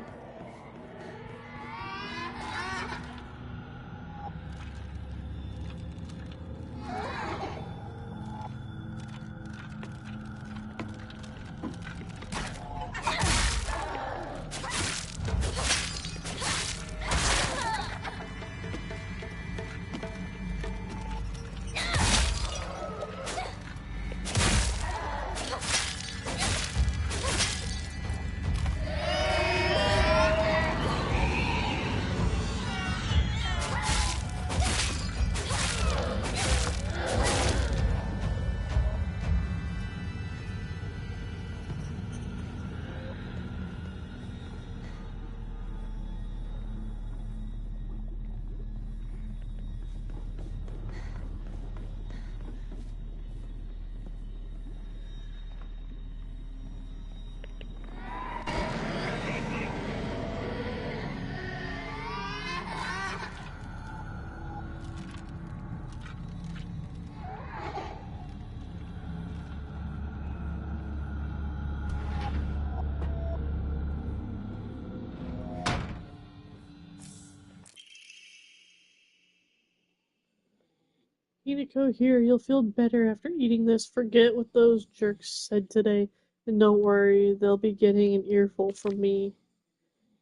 Hinako, here, you'll feel better after eating this. Forget what those jerks said today. And don't worry, they'll be getting an earful from me.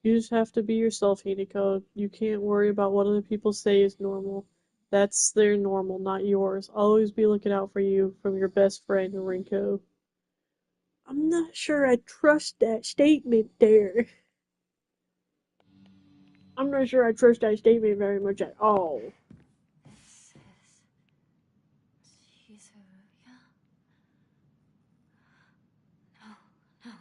You just have to be yourself, Hinako. You can't worry about what other people say is normal. That's their normal, not yours. I'll always be looking out for you, from your best friend, Rinko. I'm not sure I trust that statement there. I'm not sure I trust that statement very much at all. This is Chizuru. No, no.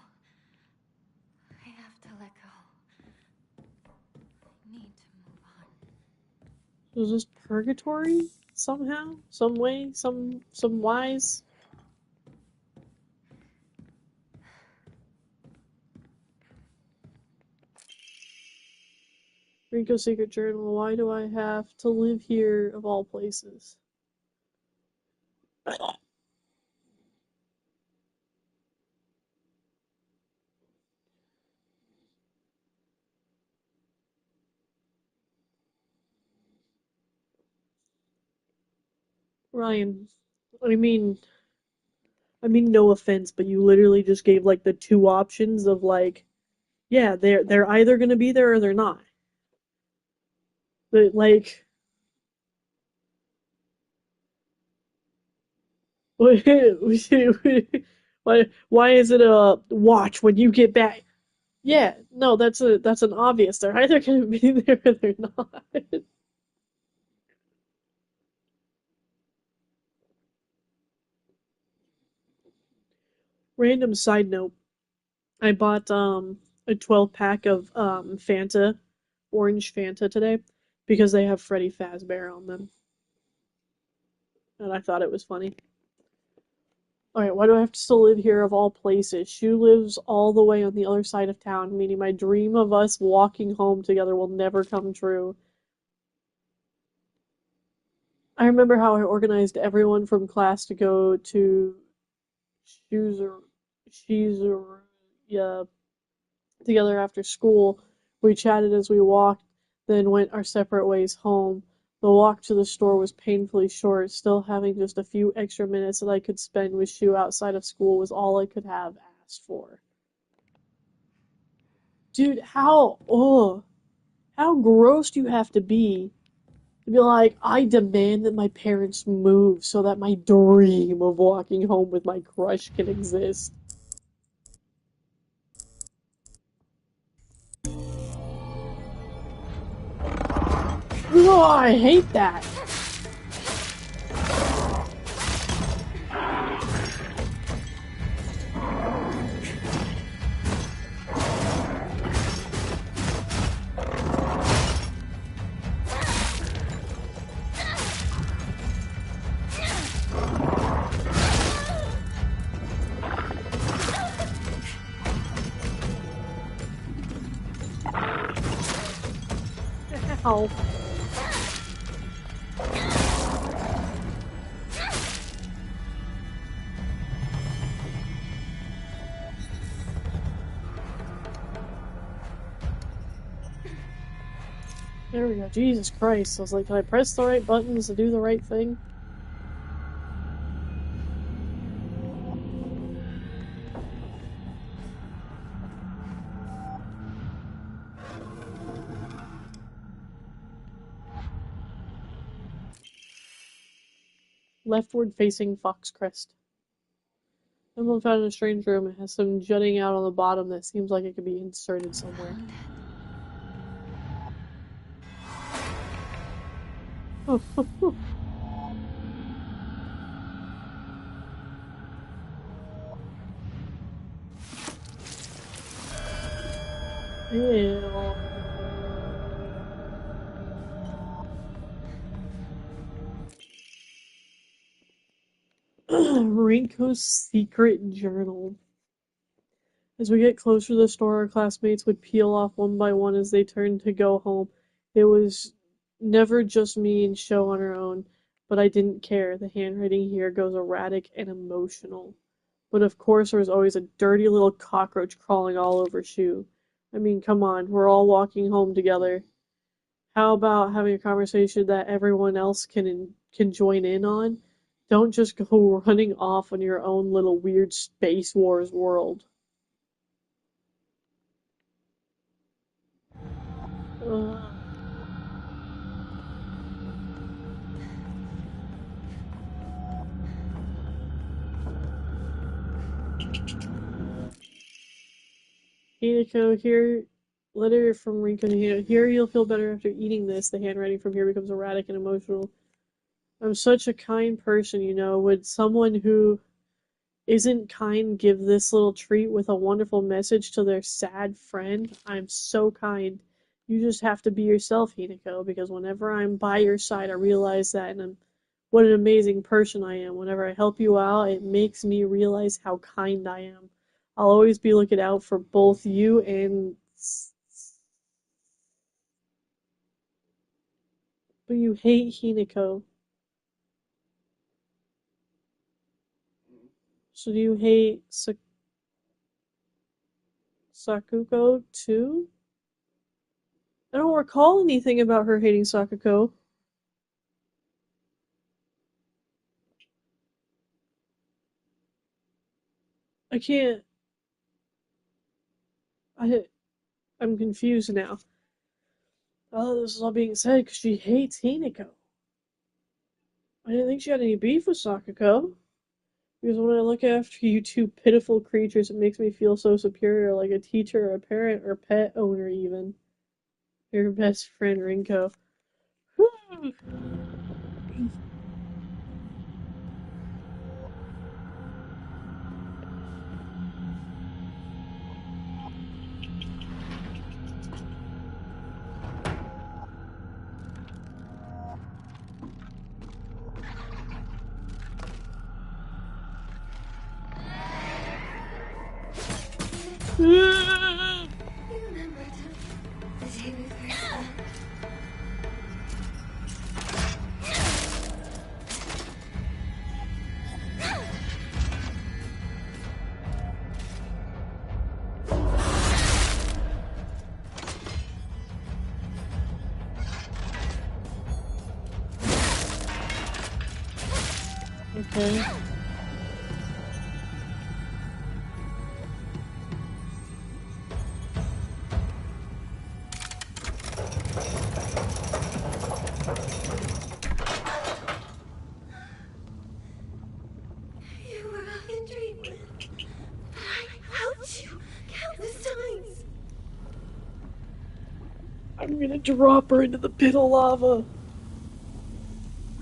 Was this purgatory? Somehow? Some way? Some wise? Rinko's secret journal. Why do I have to live here of all places? Ryan, I mean, no offense, but you literally just gave like the two options of like, yeah, they're either gonna be there or they're not. But like, why is it a watch when you get back? Yeah, no, that's an obvious. They're either gonna be there or they're not. Random side note, I bought a 12 pack of Fanta, orange Fanta today because they have Freddy Fazbear on them. And I thought it was funny. Alright, why do I have to still live here of all places? Shu lives all the way on the other side of town, meaning my dream of us walking home together will never come true. I remember how I organized everyone from class to go to Shizuya together after school. We chatted as we walked, then went our separate ways home. The walk to the store was painfully short. Still having just a few extra minutes that I could spend with Shu outside of school was all I could have asked for. Dude, how gross do you have to be like, I demand that my parents move so that my dream of walking home with my crush can exist. Oh, I hate that. Ow. There we go. Jesus Christ. I was like, can I press the right buttons to do the right thing? Leftward facing Fox Crest. Someone found in a strange room. It has some jutting out on the bottom that seems like it could be inserted somewhere. Ew. Rinko's secret journal. As we get closer to the store, our classmates would peel off one by one as they turned to go home. It was never just me and Sho on our own, but I didn't care. The handwriting here goes erratic and emotional. But of course there was always a dirty little cockroach crawling all over Shu. I mean, come on, we're all walking home together. How about having a conversation that everyone else can join in on? Don't just go running off on your own little weird Space Wars world. Hinako, here, letter from Rinko to Hinako. Here you'll feel better after eating this. The handwriting from here becomes erratic and emotional. I'm such a kind person, you know. Would someone who isn't kind give this little treat with a wonderful message to their sad friend? I'm so kind. You just have to be yourself, Hinako, because whenever I'm by your side, I realize that, and what an amazing person I am. Whenever I help you out, it makes me realize how kind I am. I'll always be looking out for both you and... But you hate Hinako. So do you hate Sakuko too? I don't recall anything about her hating Sakuko. I can't... I'm confused now. Oh, this is all being said because she hates Hinako. I didn't think she had any beef with Sakuko. Because when I look after you two pitiful creatures, it makes me feel so superior, like a teacher, or a parent, or pet owner even. Your best friend, Rinko. You remember the day we first met? Okay. You were up in dreamland, but I helped you countless times. I'm gonna drop her into the pit of lava.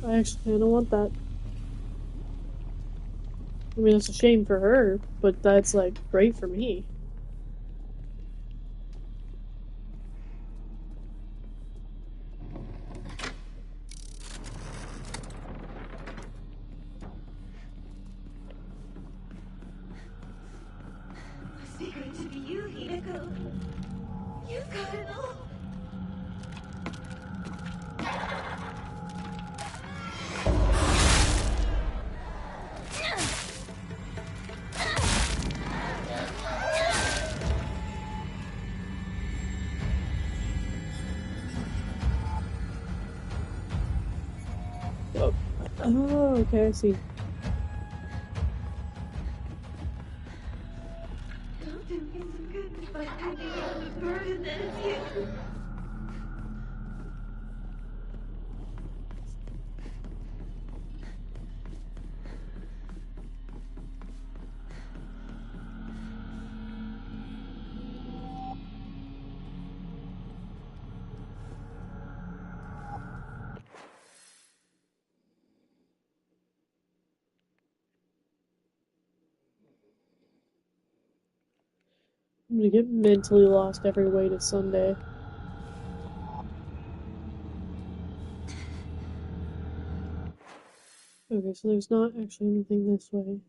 I don't want that. I mean, it's a shame for her, but that's, like, great for me. Must be great to be you, Hinako. You've got it all. Oh, okay, I see. Don't do me some good by taking on the burden that is you. I'm gonna get mentally lost every way to Sunday. Okay, so there's not actually anything this way.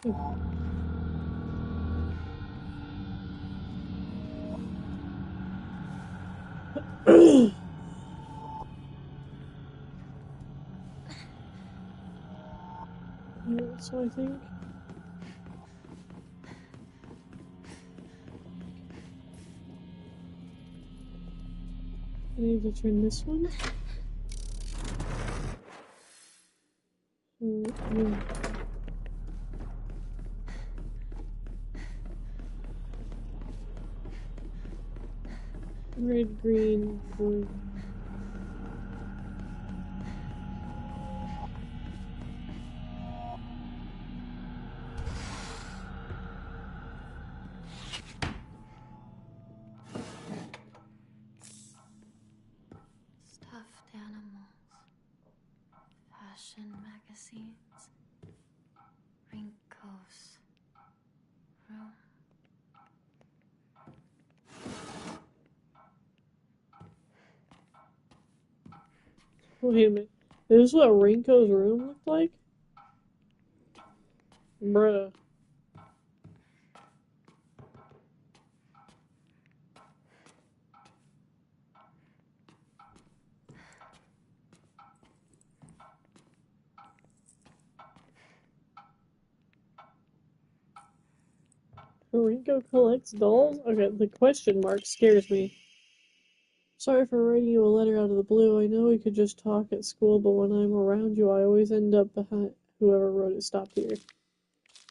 Yeah, so I think I need to turn this one. Yeah. Red, green, blue. Stuffed animals, fashion magazines, Rinko's room. Wait a minute. Is this what Rinko's room looked like? Bruh. Rinko collects dolls? Okay, the question mark scares me. Sorry for writing you a letter out of the blue. I know we could just talk at school, but when I'm around you, I always end up behind whoever wrote it. Stop here.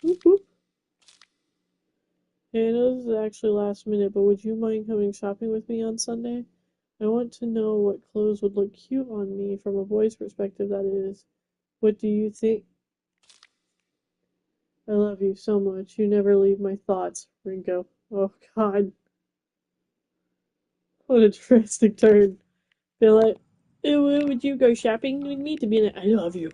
Whoop whoop. Hey, I know this is actually last minute, but would you mind coming shopping with me on Sunday? I want to know what clothes would look cute on me from a boy's perspective, that is. What do you think? I love you so much. You never leave my thoughts, Rinko. Oh, God. What a drastic turn. Feel like, would you go shopping with me to be in it? I love you.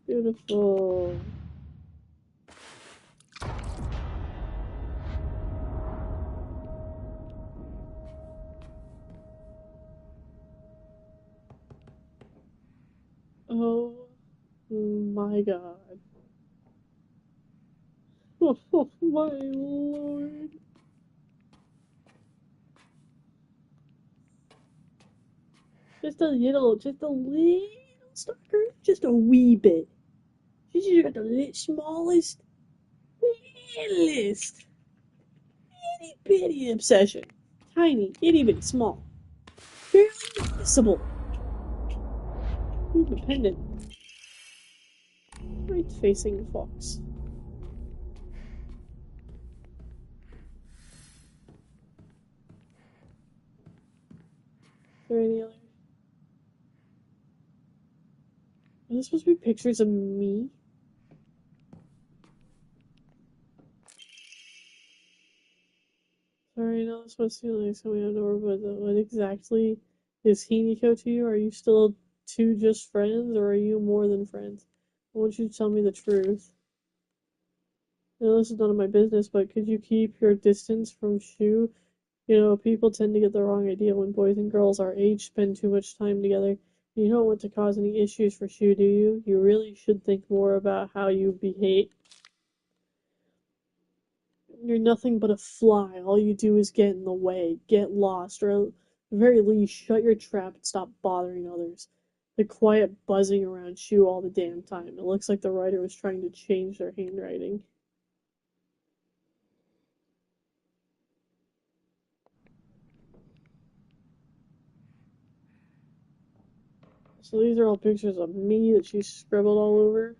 Beautiful. Oh my God. Oh my Lord. Just a little stalker, just a wee bit. She's just got the smallest, littlest, itty bitty obsession. Tiny, itty bitty, small. Barely noticeable. Independent. Right facing fox. Is there any other? Are there supposed to be pictures of me? Sorry, I know this must feel like something out of nowhere, but what exactly is Hiniko to you? Are you still two just friends, or are you more than friends? I want you to tell me the truth. I know this is none of my business, but could you keep your distance from Shu? You know, people tend to get the wrong idea when boys and girls our age spend too much time together. You don't want to cause any issues for Shu, do you? You really should think more about how you behave. You're nothing but a fly. All you do is get in the way, get lost, or at the very least, shut your trap and stop bothering others. The quiet buzzing around Shu all the damn time. It looks like the writer was trying to change their handwriting. So these are all pictures of me that she scribbled all over.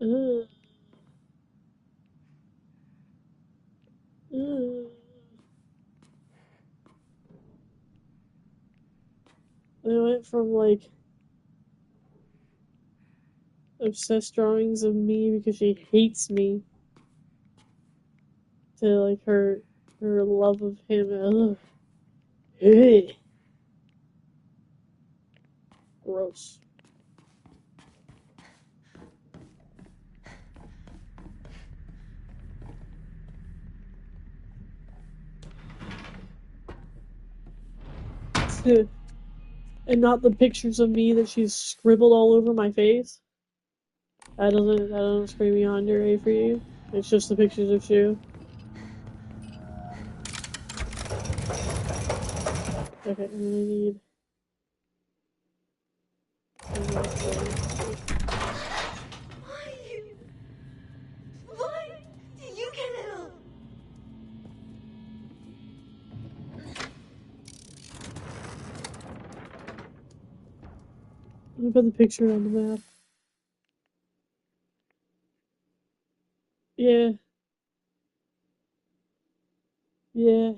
Ugh. Ugh. They went from like obsessed drawings of me because she hates me to like her love of him. Ugh. Ugh. Gross. And not the pictures of me that she's scribbled all over my face. That doesn't scream beyond your A for you. It's just the pictures of Shu. Okay, and then I need. Why did you get it all? I'm gonna put the picture on the map. Yeah. Yeah.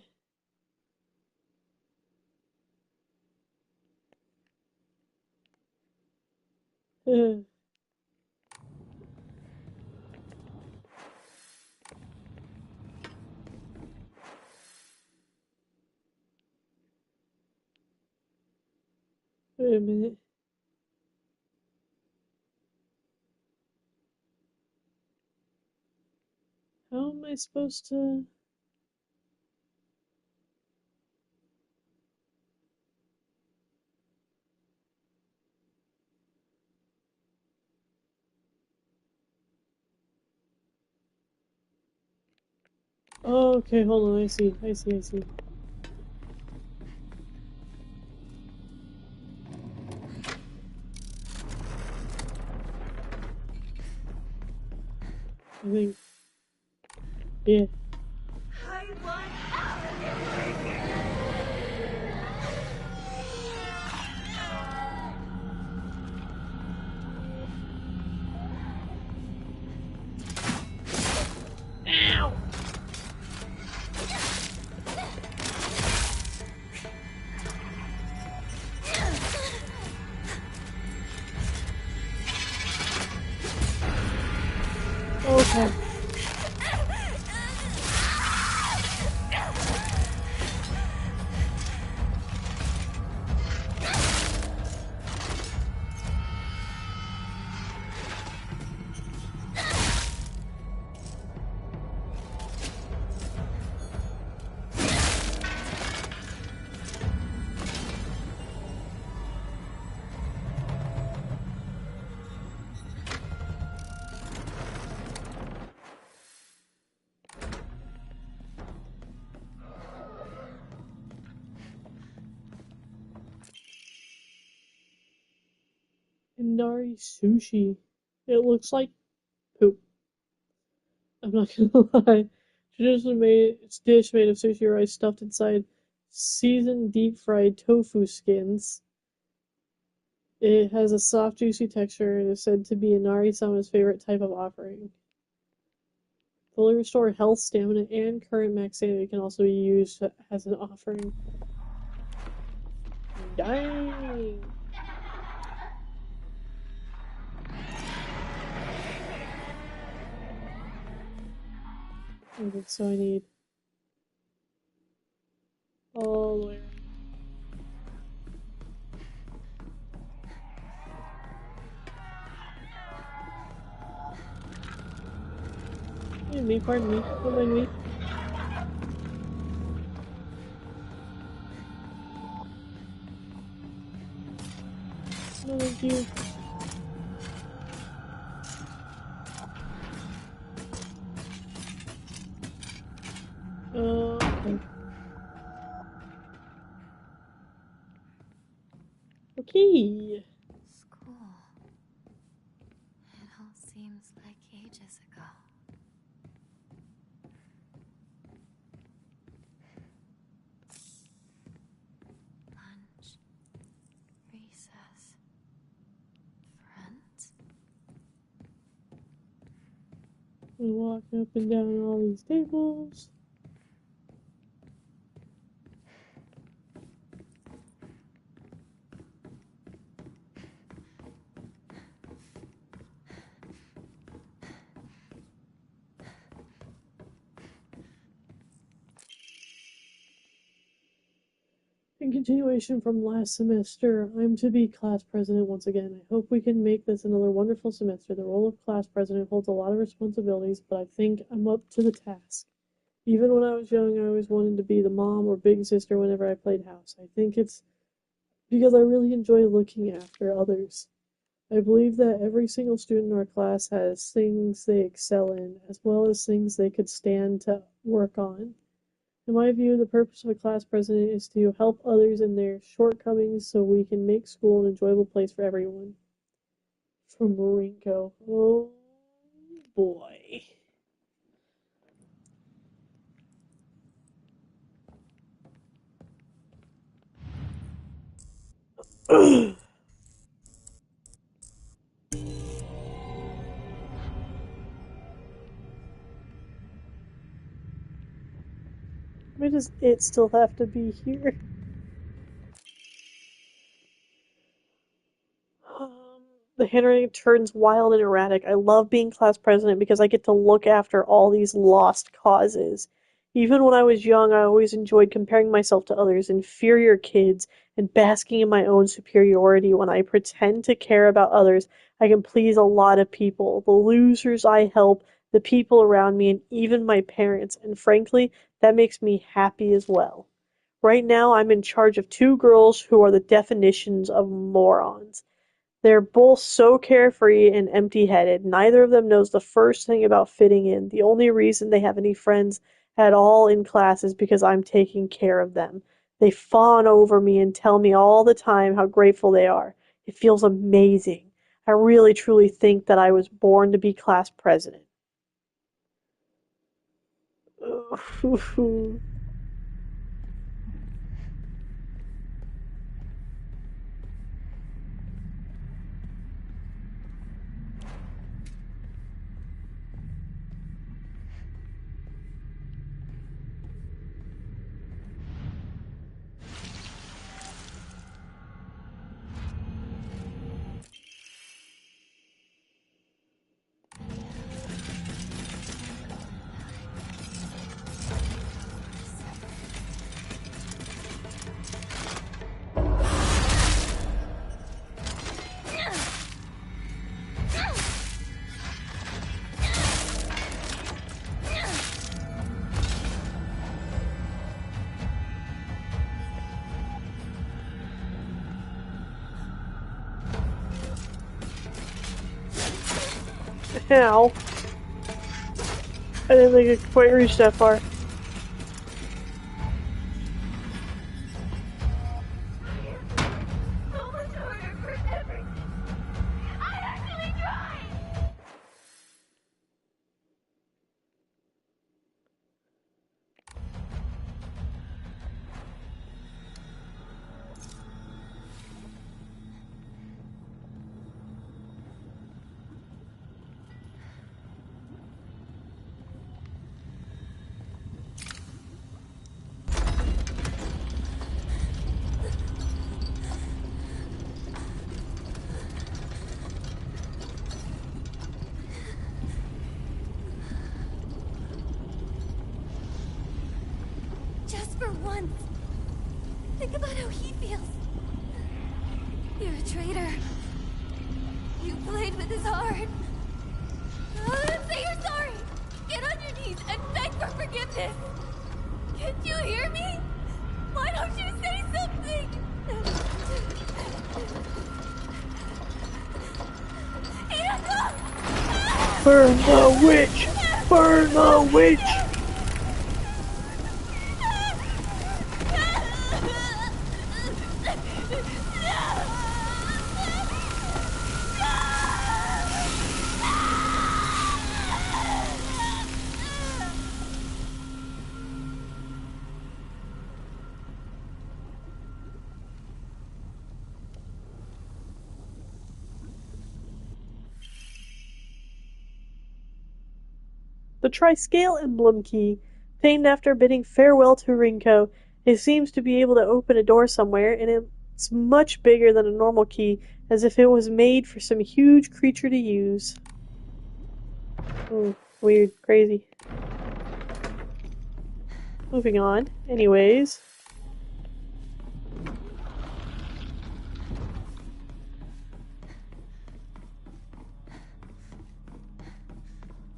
Wait a minute. How am I supposed to? Oh, okay, hold on. I see. I see. I see. I think. Yeah. I want Okay. Inari sushi. It looks like poop. I'm not gonna lie. It's dish made of sushi rice stuffed inside seasoned deep fried tofu skins. It has a soft, juicy texture and is said to be Inari-sama's favorite type of offering. Fully restore health, stamina, and current max sanity can also be used as an offering. Dang! Okay, so I need all the way around. Pardon me, don't mind me. No, thank you. Okay. Okay. School. It all seems like ages ago. Lunch. Recess. Friends? We walk up and down all these tables. In continuation from last semester, I'm to be class president once again. I hope we can make this another wonderful semester. The role of class president holds a lot of responsibilities, but I think I'm up to the task. Even when I was young, I always wanted to be the mom or big sister whenever I played house. I think it's because I really enjoy looking after others. I believe that every single student in our class has things they excel in, as well as things they could stand to work on. In my view, the purpose of a class president is to help others in their shortcomings so we can make school an enjoyable place for everyone. From Rinko. Oh boy. Why does it still have to be here? The handwriting turns wild and erratic. I love being class president because I get to look after all these lost causes. Even when I was young, I always enjoyed comparing myself to others, inferior kids, and basking in my own superiority. When I pretend to care about others, I can please a lot of people. The losers I help, the people around me, and even my parents. And frankly, that makes me happy as well. Right now, I'm in charge of two girls who are the definitions of morons. They're both so carefree and empty-headed. Neither of them knows the first thing about fitting in. The only reason they have any friends at all in class is because I'm taking care of them. They fawn over me and tell me all the time how grateful they are. It feels amazing. I really truly think that I was born to be class president. Ow. I didn't think it could quite reach that far. So much harder for everything. I actually tried! Just for once. Think about how he feels. You're a traitor. You played with his heart. Say you're sorry. Get on your knees and beg for forgiveness. Can't you hear me? Why don't you say something? Burn the witch! Burn the witch! The Triscale emblem key, obtained after bidding farewell to Rinko. It seems to be able to open a door somewhere, and it's much bigger than a normal key, as if it was made for some huge creature to use. Weird, crazy. Moving on. Anyways.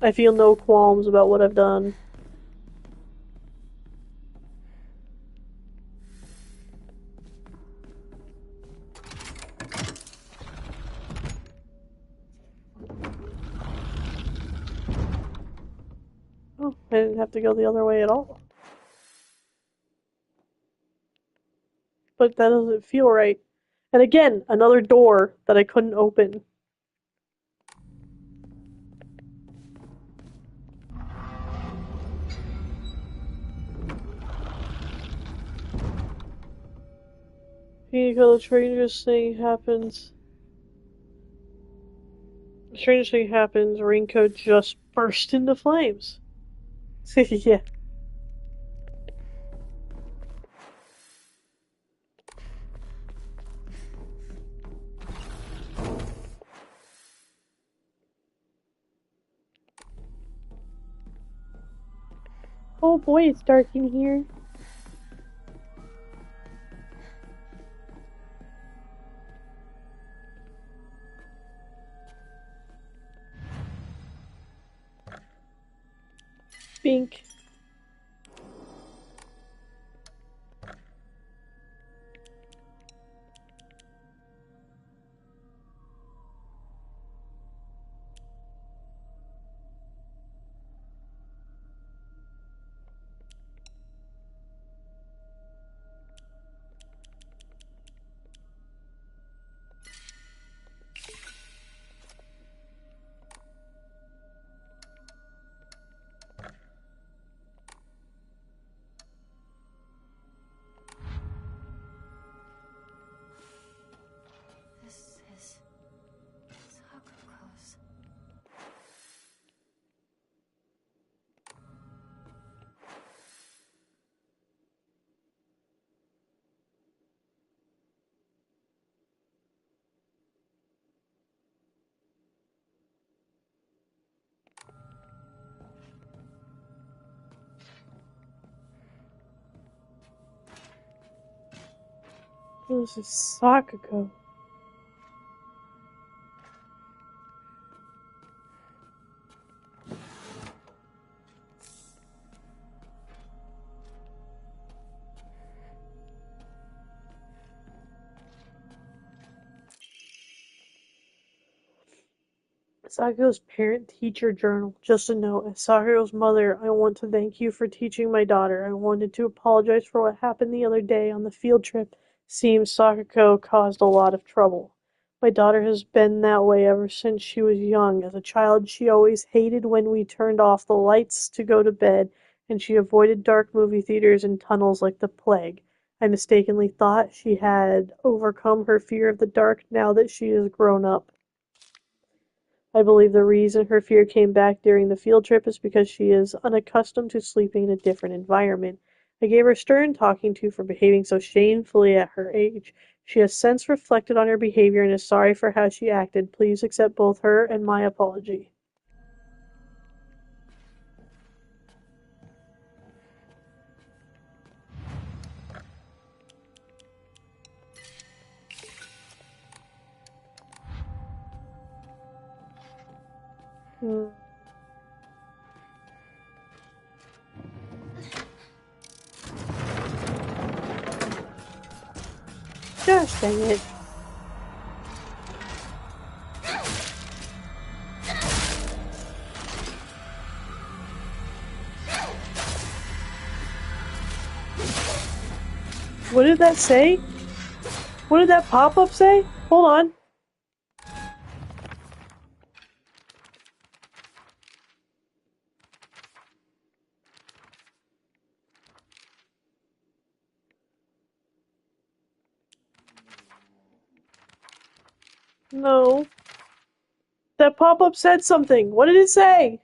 I feel no qualms about what I've done. Oh, I didn't have to go the other way at all. but that doesn't feel right. And again, another door that I couldn't open. The strangest thing happens. The strangest thing happens. Raincoat just burst into flames. Yeah. Oh boy, it's dark in here. Bink. This is Sakuko's. This is Sakuko. Saku's parent-teacher journal. Just a note. As Saku's mother, I want to thank you for teaching my daughter. I wanted to apologize for what happened the other day on the field trip. Seems Sakuko caused a lot of trouble. My daughter has been that way ever since she was young. As a child, she always hated when we turned off the lights to go to bed, and she avoided dark movie theaters and tunnels like the plague. I mistakenly thought she had overcome her fear of the dark now that she is grown up. I believe the reason her fear came back during the field trip is because she is unaccustomed to sleeping in a different environment. I gave her stern talking to for behaving so shamefully at her age. She has since reflected on her behavior and is sorry for how she acted. Please accept both her and my apology. Gosh dang it. What did that say? What did that pop-up say? Hold on. No. That pop-up said something. What did it say?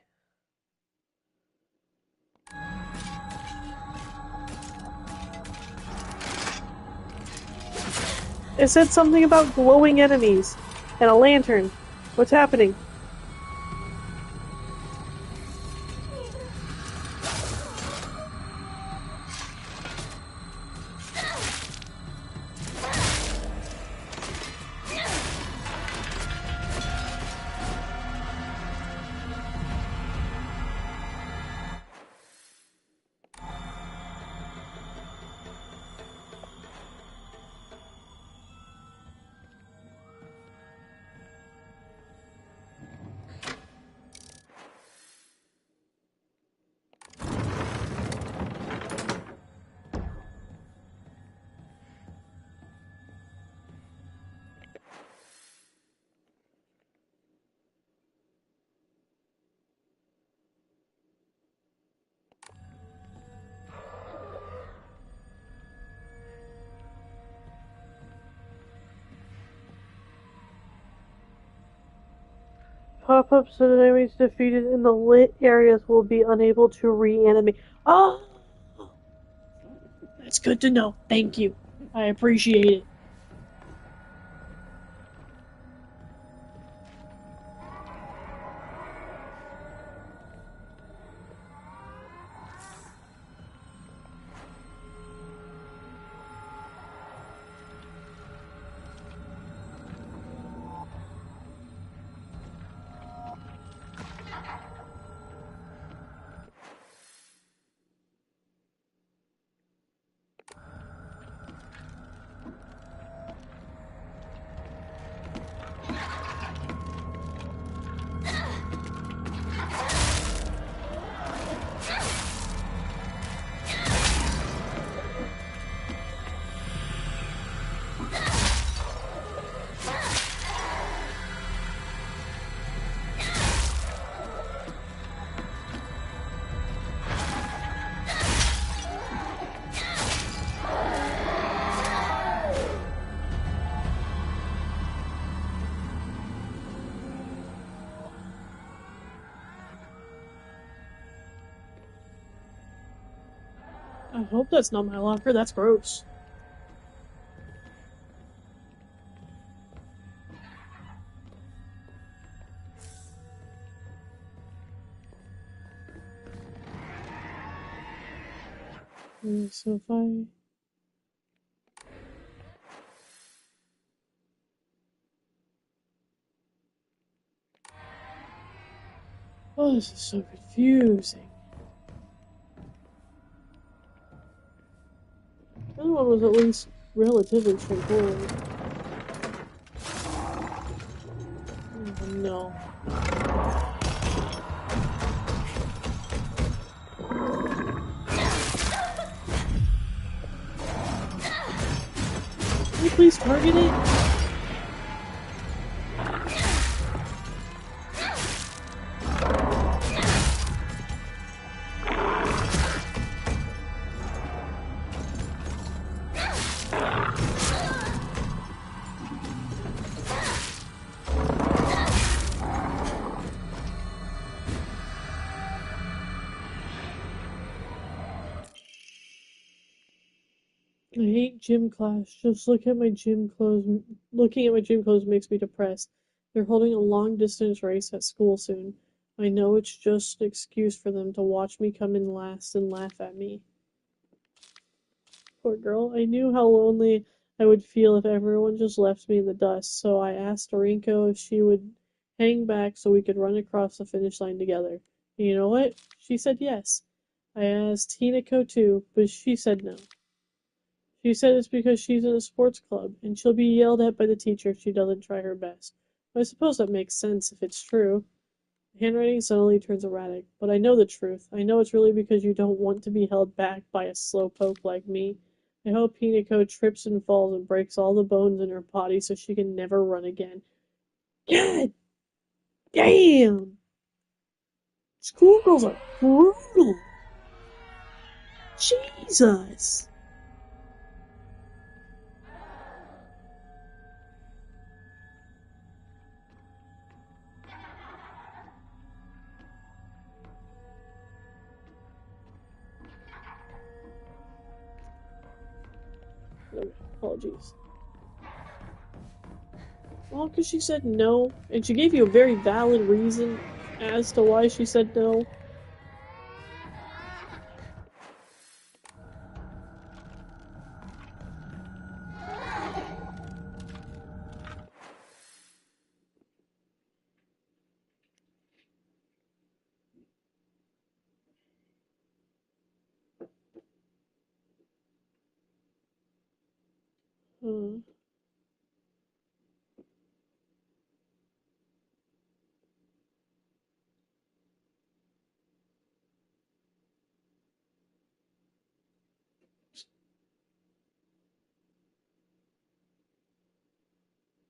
It said something about glowing enemies and a lantern. What's happening? pop-ups that enemies defeated in the lit areas will be unable to reanimate. Oh! That's good to know. Thank you. I appreciate it. I hope that's not my locker. That's gross. So if I... Oh, this is so confusing. The other one was at least relatively straightforward. Oh, no. Can you please target it? I hate gym class. Just looking at my gym clothes makes me depressed. They're holding a long distance race at school soon. I know it's just an excuse for them to watch me come in last and laugh at me. Poor girl. I knew how lonely I would feel if everyone just left me in the dust, so I asked Rinko if she would hang back so we could run across the finish line together. And you know what? She said yes. I asked Hinako too, but she said no. She said it's because she's in a sports club, and she'll be yelled at by the teacher if she doesn't try her best. But I suppose that makes sense if it's true. The handwriting suddenly turns erratic, but I know the truth. I know it's really because you don't want to be held back by a slowpoke like me. I hope Hinako trips and falls and breaks all the bones in her body so she can never run again. God damn! Schoolgirls are brutal! Jesus! Apologies. Well, because she said no, and she gave you a very valid reason as to why she said no. Hmm.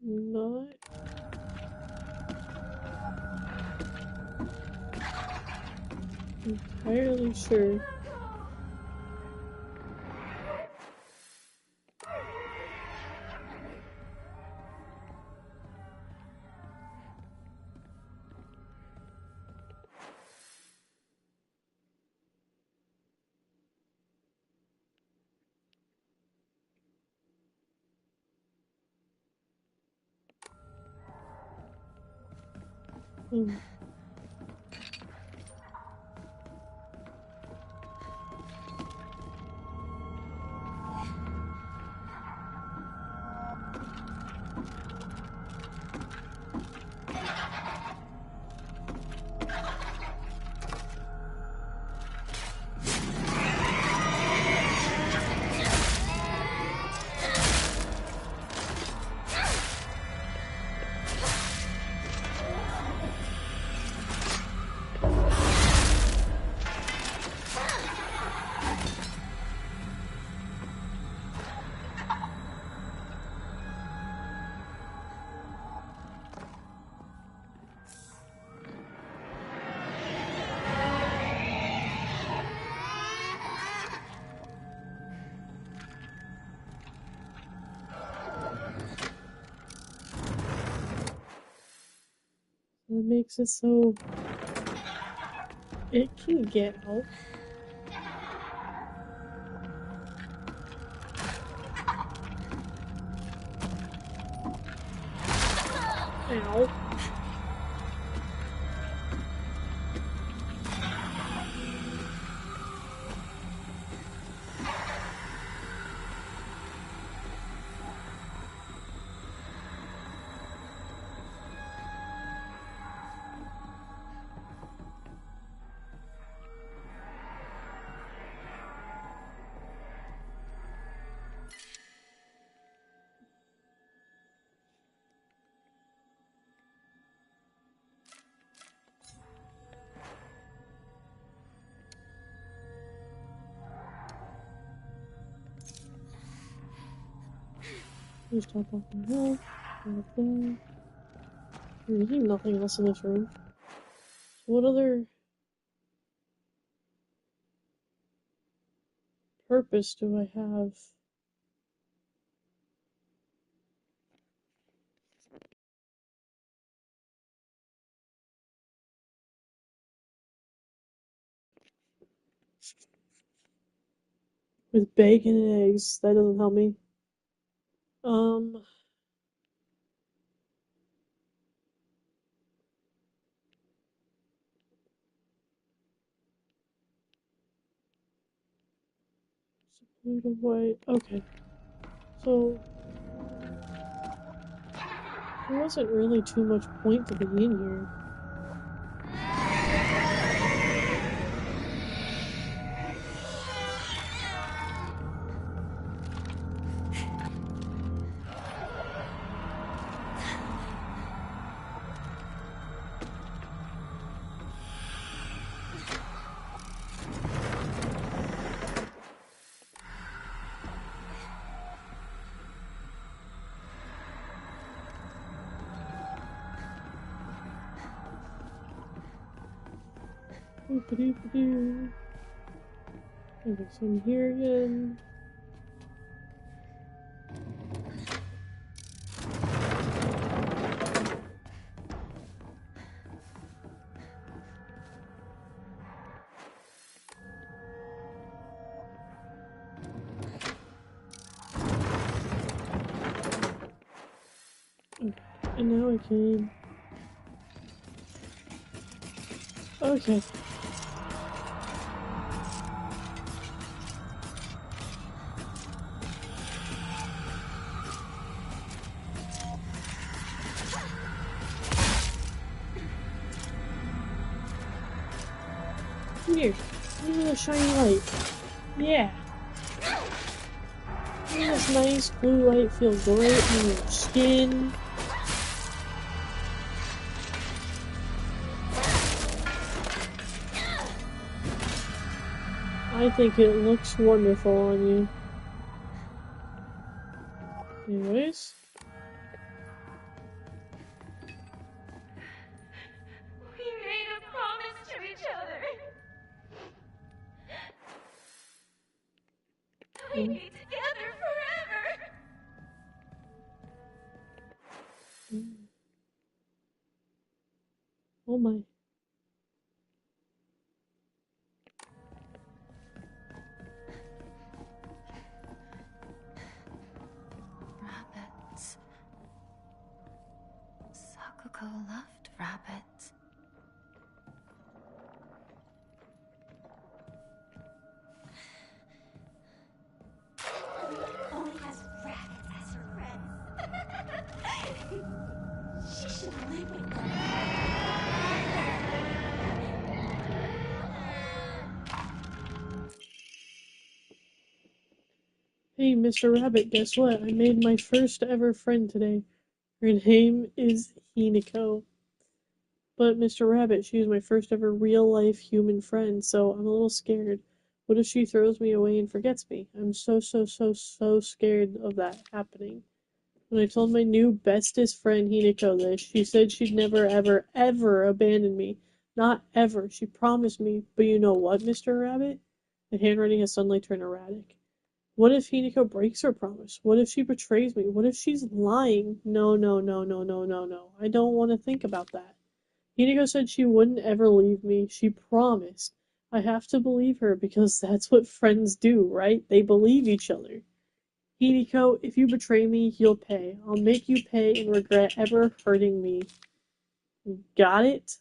Not entirely sure. Hmm. That makes it so it can get out. Ow. Just top off my health. Right there. There's even nothing else in this room. So what other purpose do I have? With bacon and eggs, that doesn't help me. Little white. Okay. So there wasn't really too much point to be in here. Boop-a-doop-a-doo. Okay, so I'm here again. Okay, and now I can. Okay. Here, give me the shiny light. Yeah. This nice blue light feels great on your skin. I think it looks wonderful on you. Anyways. We made a promise to each other. We'd be together forever. Oh my. Rabbits. Sakuko left rabbits. Only has rabbits as her friends. She should live with them. Hey, Mr. Rabbit, guess what? I made my first ever friend today. Her name is Hinako. But Mr. Rabbit, she is my first ever real-life human friend, so I'm a little scared. What if she throws me away and forgets me? I'm so scared of that happening. When I told my new bestest friend Hinako this, she said she'd never ever abandon me. Not ever. She promised me. But you know what, Mr. Rabbit? The handwriting has suddenly turned erratic. What if Hinako breaks her promise? What if she betrays me? What if she's lying? No. I don't want to think about that. Hinako said she wouldn't ever leave me. She promised. I have to believe her because that's what friends do, right? They believe each other. Hinako, if you betray me, you'll pay. I'll make you pay and regret ever hurting me. Got it?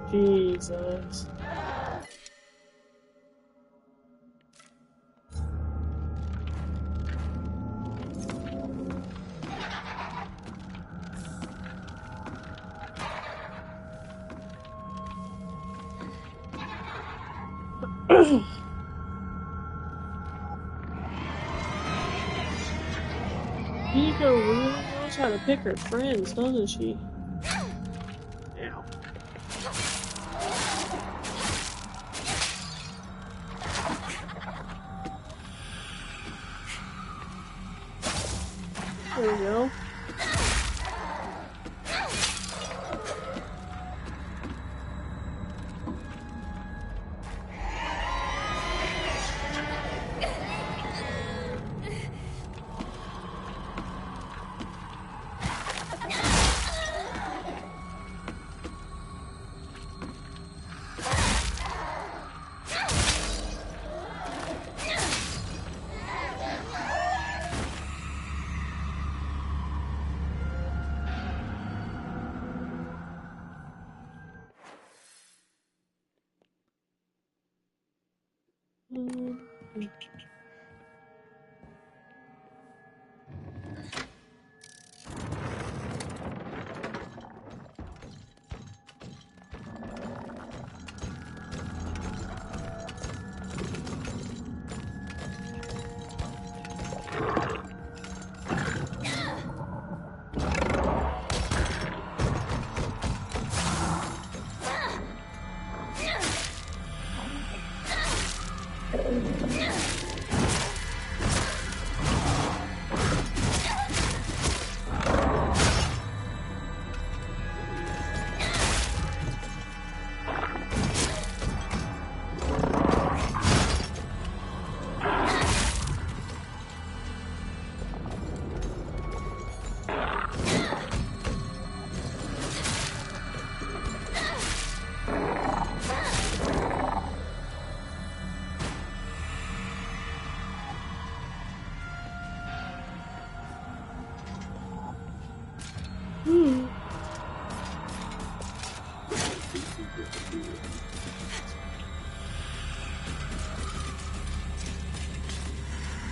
Jesus. Hinako really knows how to pick her friends, doesn't she? Ow. There we go.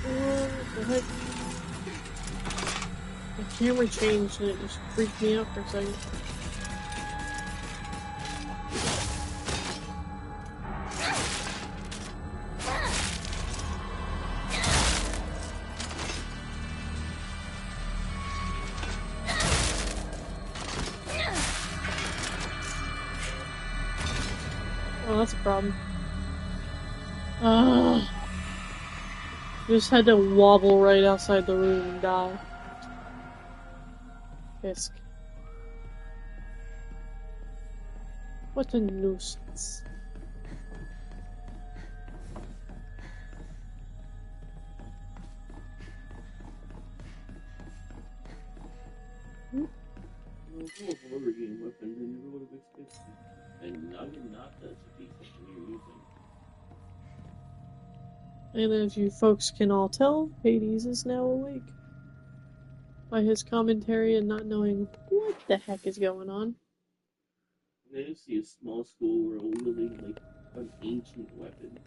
What the heck? The camera changed and it just freaked me out for a second. Oh, that's a problem. Just had to wobble right outside the room and die. Fisk. What a nuisance. And as you folks can all tell, Hades is now awake. by his commentary and not knowing what the heck is going on. I see a small schoolgirl wielding like an ancient weapon.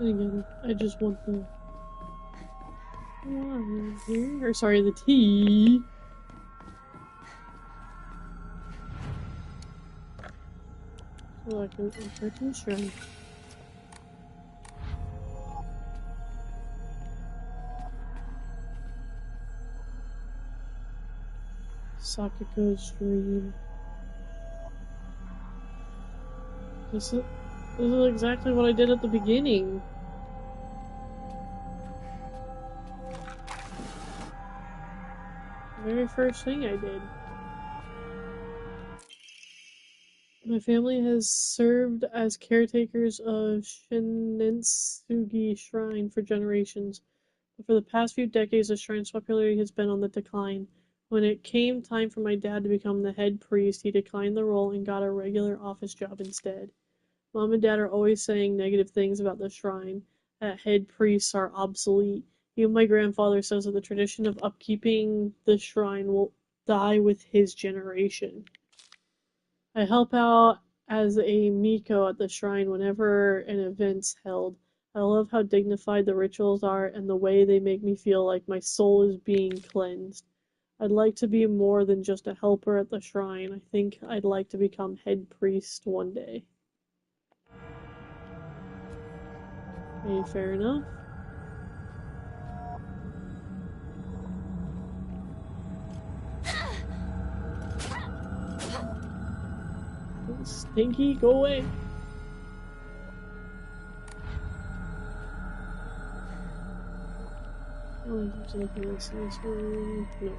And again, I just want the wine here, or sorry, the tea. So I can offer to the shrine. Sakiko's dream. This is exactly what I did at the beginning. The very first thing I did. My family has served as caretakers of Shinetsugi Shrine for generations, but for the past few decades the shrine's popularity has been on the decline. When it came time for my dad to become the head priest, he declined the role and got a regular office job instead. Mom and Dad are always saying negative things about the shrine, that head priests are obsolete. Even my grandfather says that the tradition of upkeeping the shrine will die with his generation. I help out as a Miko at the shrine whenever an event's held. I love how dignified the rituals are and the way they make me feel like my soul is being cleansed. I'd like to be more than just a helper at the shrine. I think I'd like to become head priest one day. Okay, fair enough. Stinky, go away. Oh, there's anything else in this one? No.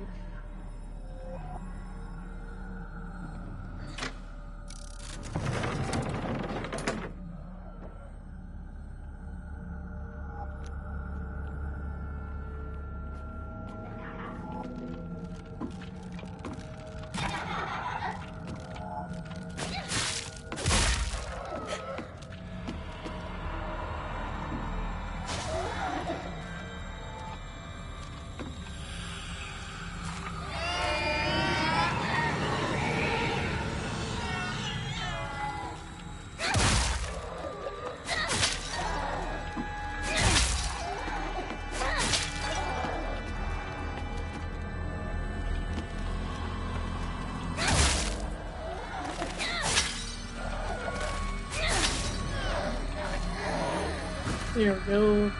There we go.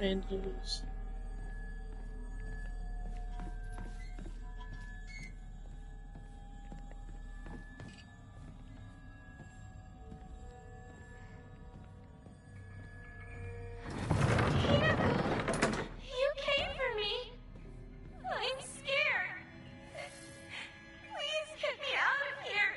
And use. You came for me. I'm scared. Please get me out of here.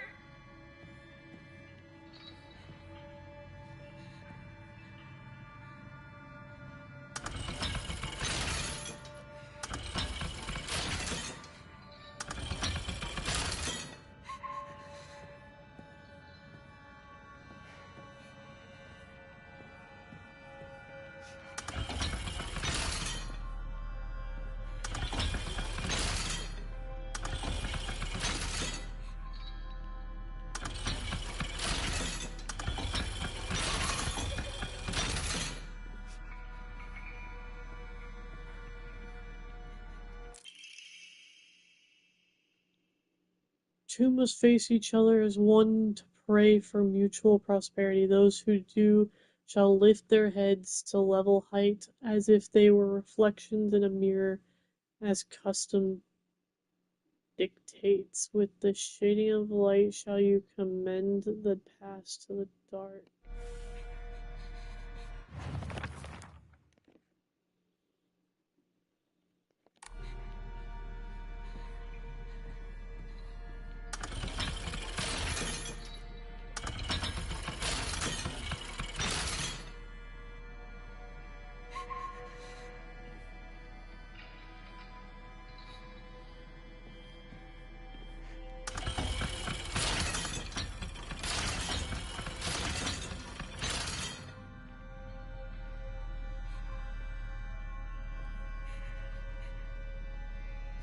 Two must face each other as one to pray for mutual prosperity. Those who do shall lift their heads to level height, as if they were reflections in a mirror, as custom dictates. With the shading of light shall you commend the past to the dark.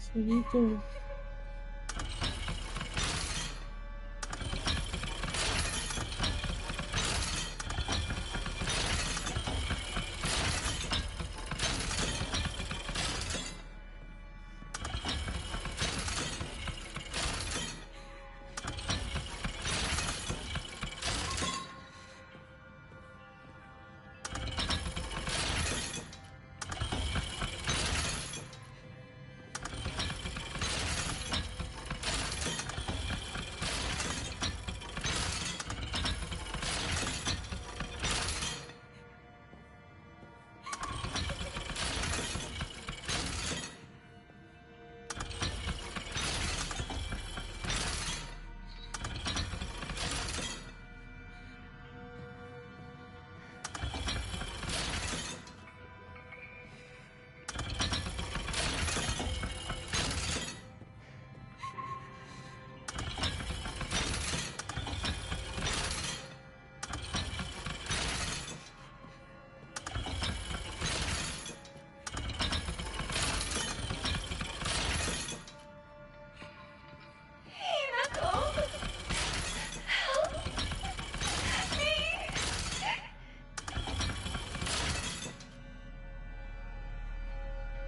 So you do.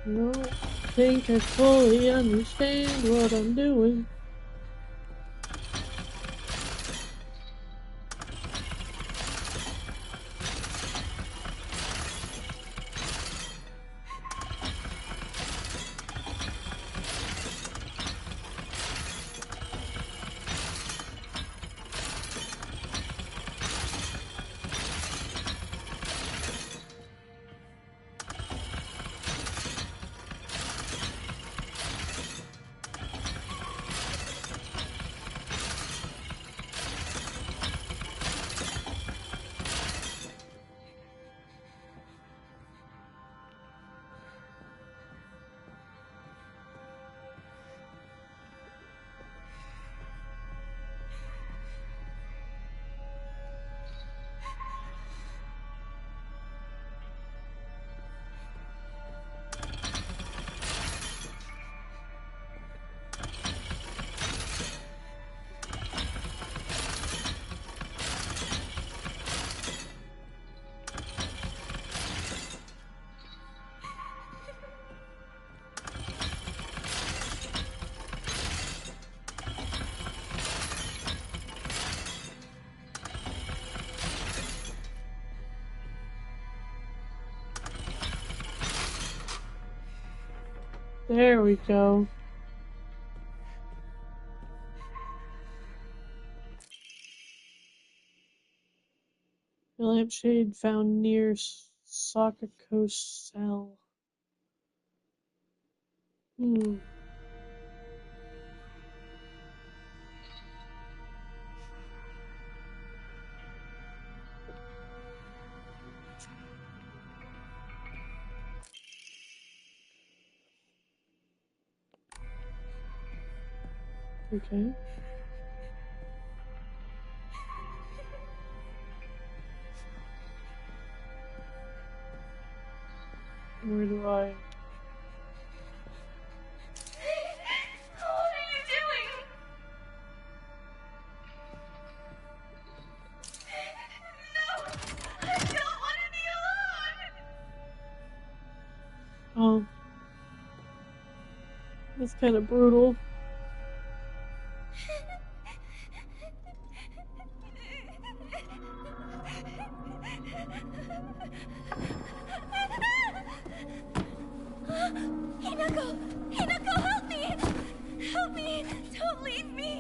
I don't think I fully understand what I'm doing. There we go. The lampshade found near Sakako's cell. Okay. Where do I... What are you doing? No! I don't want to be alone! Oh. That's kind of brutal. Hinako! Hinako, help me! Help me! Don't leave me!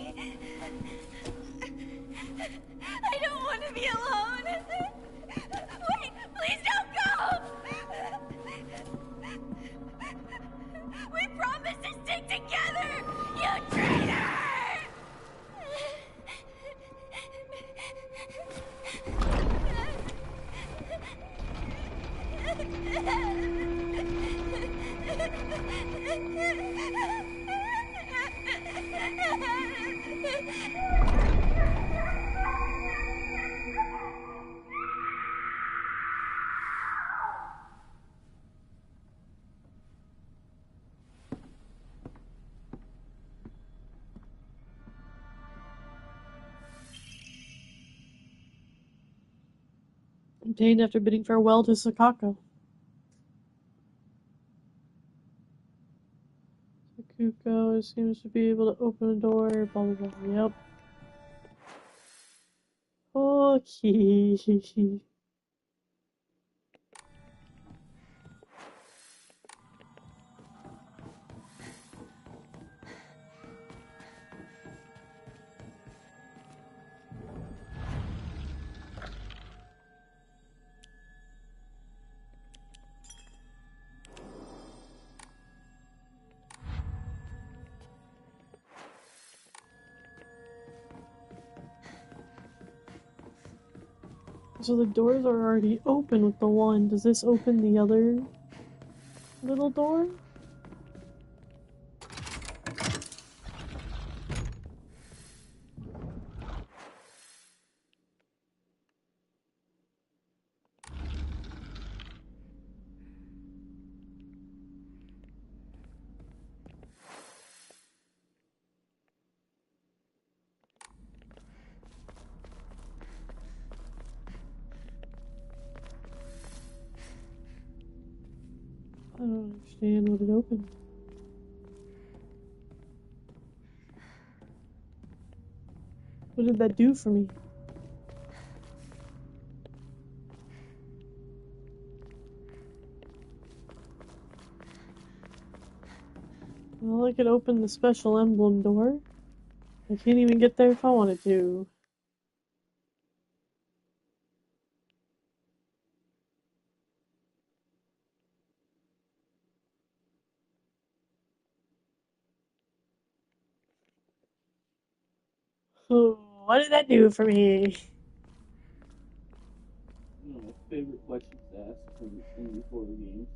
I don't want to be alone! Wait! Please don't go! We promised to stick together! Obtained after bidding farewell to Sakako. Sakuko seems to be able to open a door, blah blah blah. Yep. Okay. So the doors are already open with the one. Does this open the other little door? I don't understand what it opened. What did that do for me? Well, I could open the special emblem door. I can't even get there if I wanted to. Oh, what did that do for me? One of my favorite questions to ask in these horror games.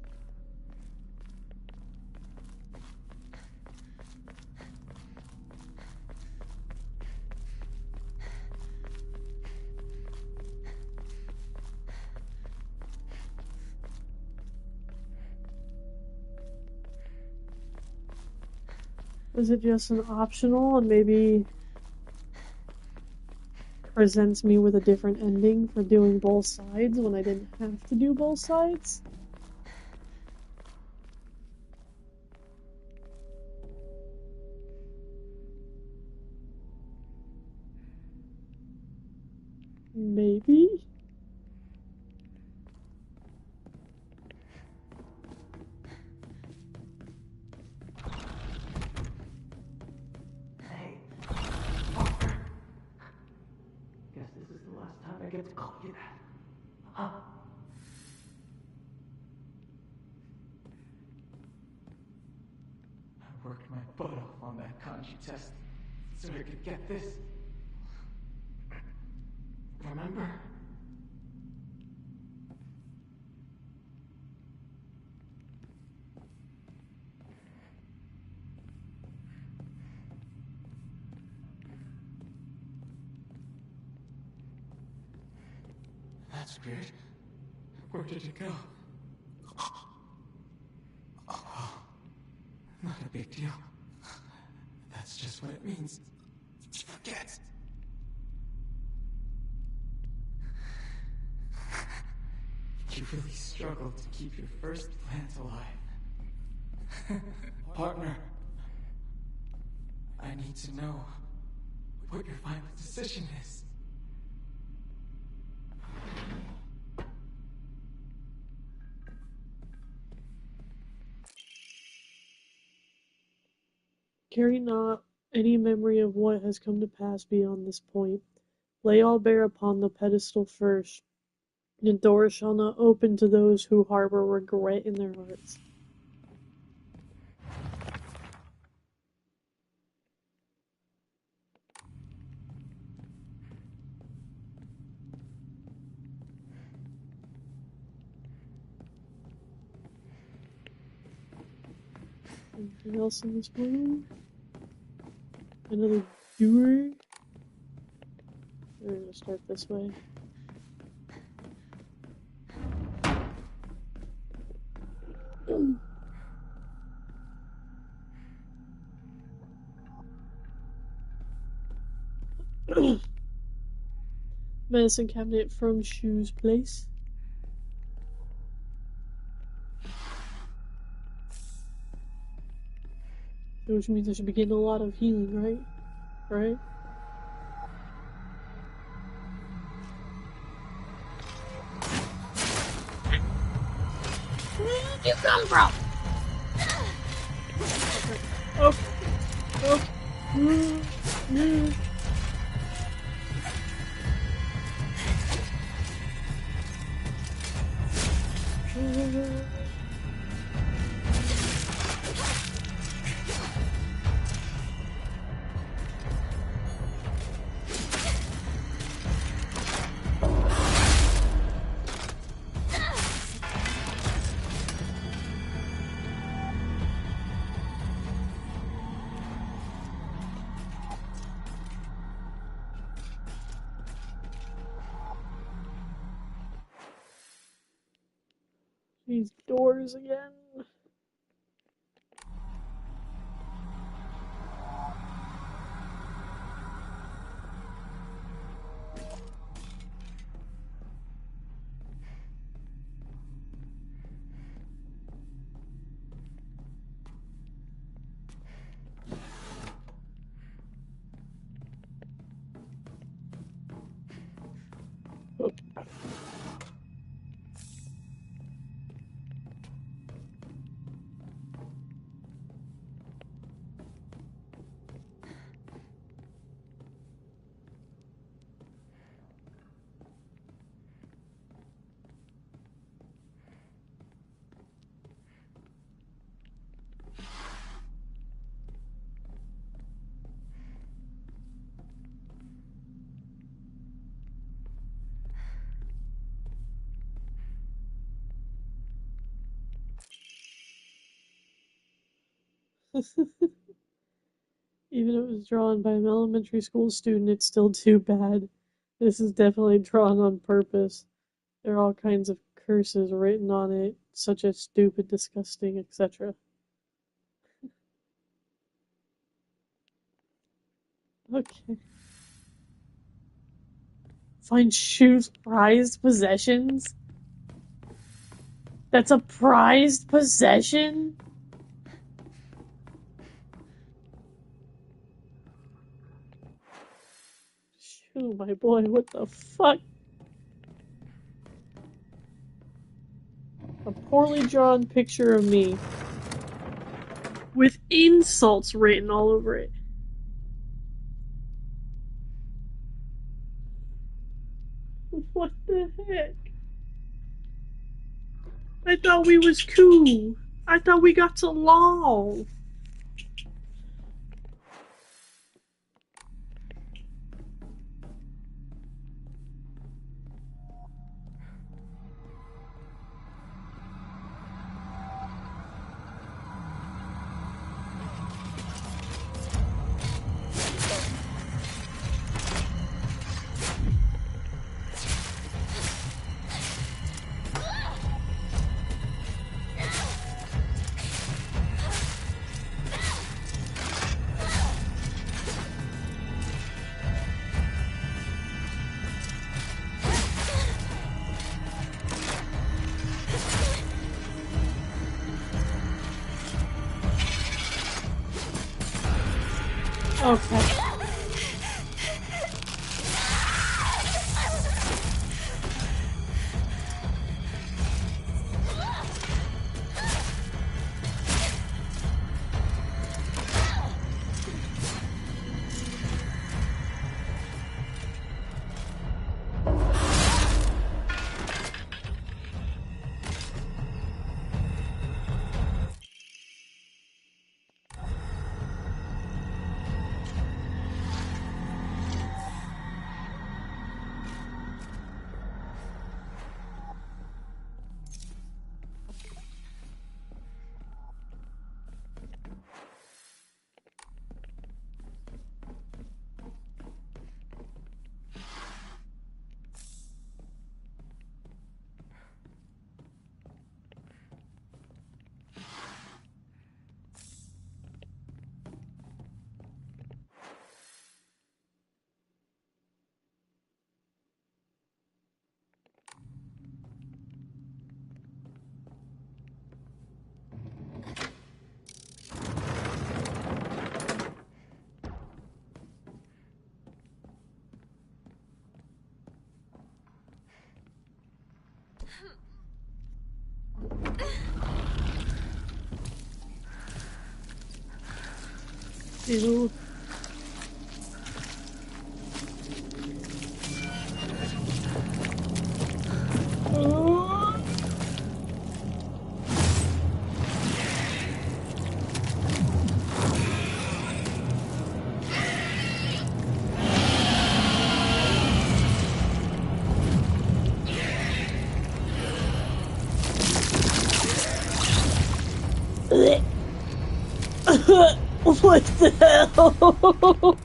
Was it just an optional and maybe presents me with a different ending for doing both sides when I didn't have to do both sides? Maybe? Hey, Walker. Guess this is the last time I get to call you that. Huh? I worked my butt off on that kanji test so I could get this. Remember? That's weird. Where did it go? Oh, not a big deal. That's just what it means. Forget. You really struggled to keep your first plant alive. Partner, I need to know what your final decision is. Carry not any memory of what has come to pass beyond this point. Lay all bare upon the pedestal first. The door shall not open to those who harbor regret in their hearts. Anything else in this room? Another door? We're gonna start this way. Medicine cabinet from Shu's place. Which means I should be getting a lot of healing, right? Right? Where did you come from? Oh. Oh. Mm. Mm. These doors again. Even if it was drawn by an elementary school student, it's still too bad. This is definitely drawn on purpose. There are all kinds of curses written on it, such as stupid, disgusting, etc. Okay. Find Shu's prized possessions? That's a prized possession? Shu, my boy, what the fuck? A poorly drawn picture of me. With insults written all over it. What the heck? I thought we was cool. I thought we got along. Okay. Ew. What the hell?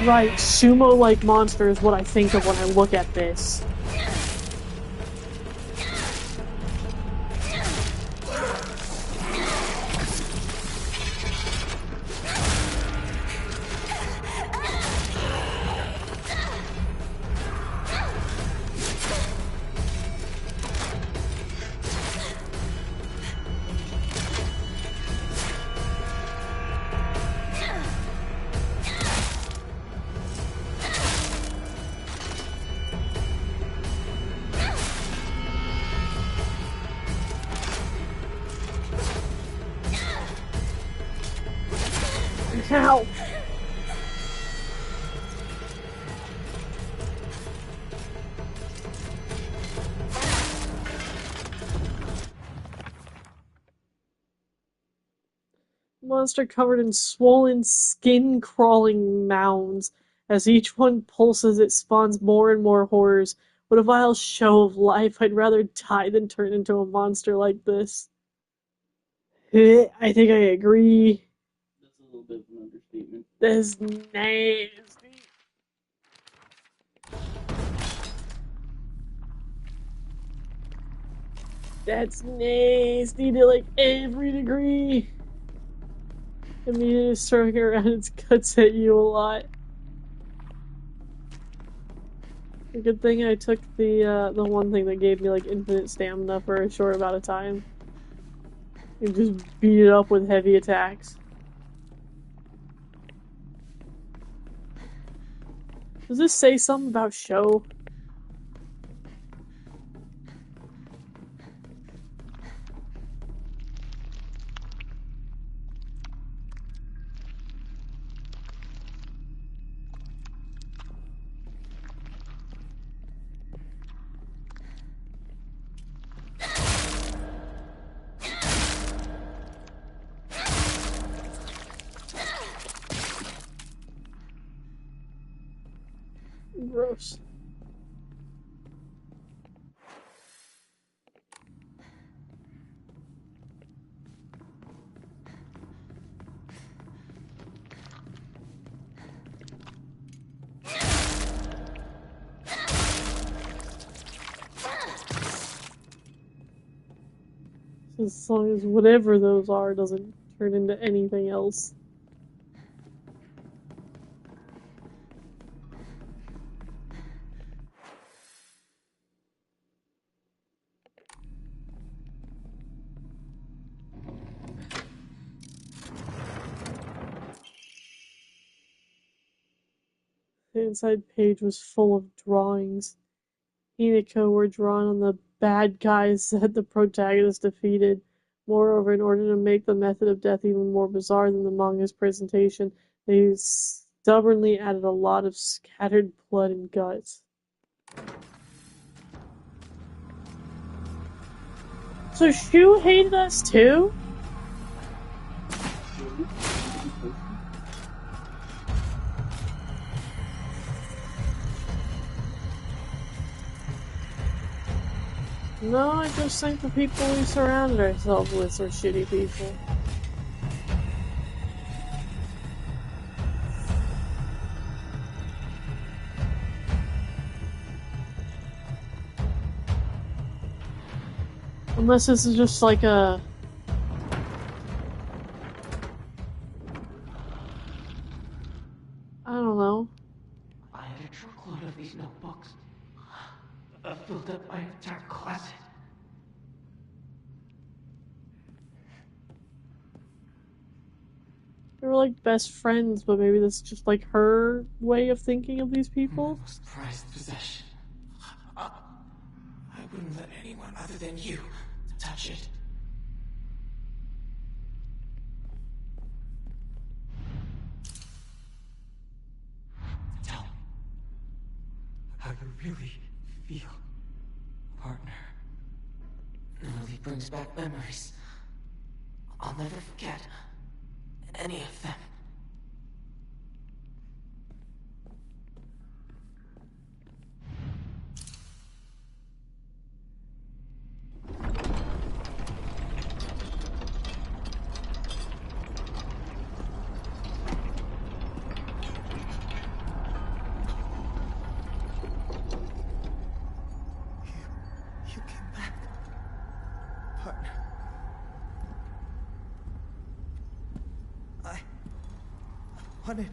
Right, sumo-like monster is what I think of when I look at this. Ow! Monster covered in swollen, skin-crawling mounds. As each one pulses, it spawns more and more horrors. What a vile show of life. I'd rather die than turn into a monster like this. I think I agree. That's a little bit of an understatement. That's nasty. That's nasty to like every degree. Immediately throwing around its guts at you a lot. A good thing I took the one thing that gave me like infinite stamina for a short amount of time. You just beat it up with heavy attacks. Does this say something about show? Gross. As long as whatever those are doesn't turn into anything else. The inside page was full of drawings. Hinako were drawn on the bad guys that the protagonist defeated. Moreover, in order to make the method of death even more bizarre than the manga's presentation, they stubbornly added a lot of scattered blood and guts. So Shu hated us too? No, I just think the people we surrounded ourselves with are shitty people. Unless this is just like a... I don't know. I had a truckload of these notebooks. I filled up my entire closet. They were like best friends, but maybe that's just like her way of thinking of these people. Most prized possession. I wouldn't let anyone other than you touch it. Tell me how you really feel, partner. It really brings back memories. I'll never forget any of them. You came back, partner. I wanted...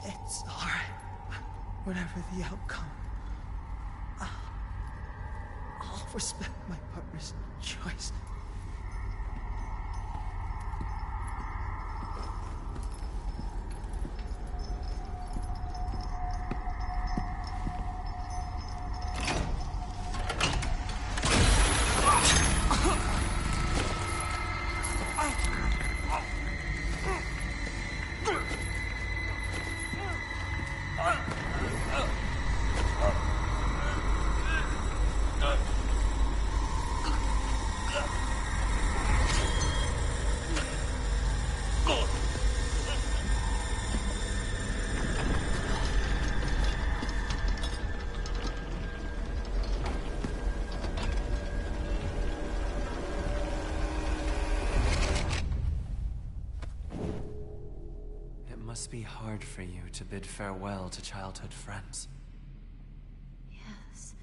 It's alright. Whatever the outcome, I'll respect my partner's choice. It must be hard for you to bid farewell to childhood friends. Yes.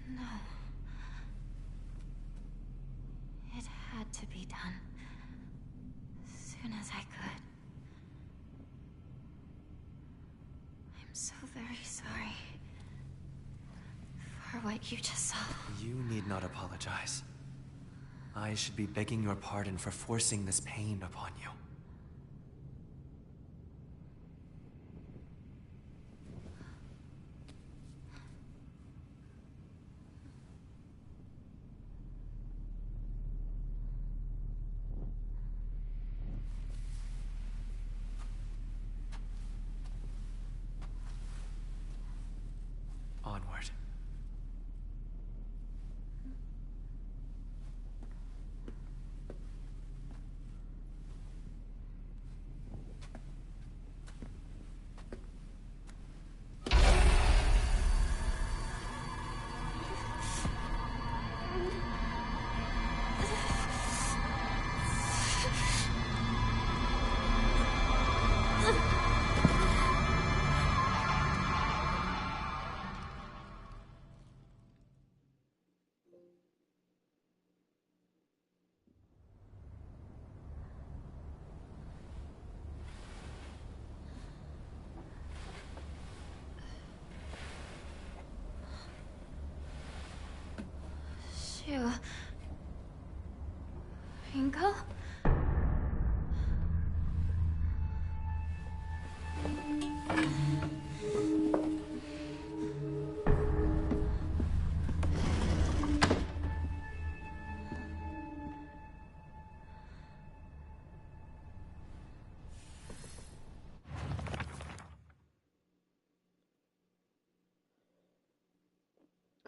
No. It had to be done. As soon as I could. I'm so very sorry for what you just saw. You need not apologize. I should be begging your pardon for forcing this pain upon you. Onward. Shu. Ringo?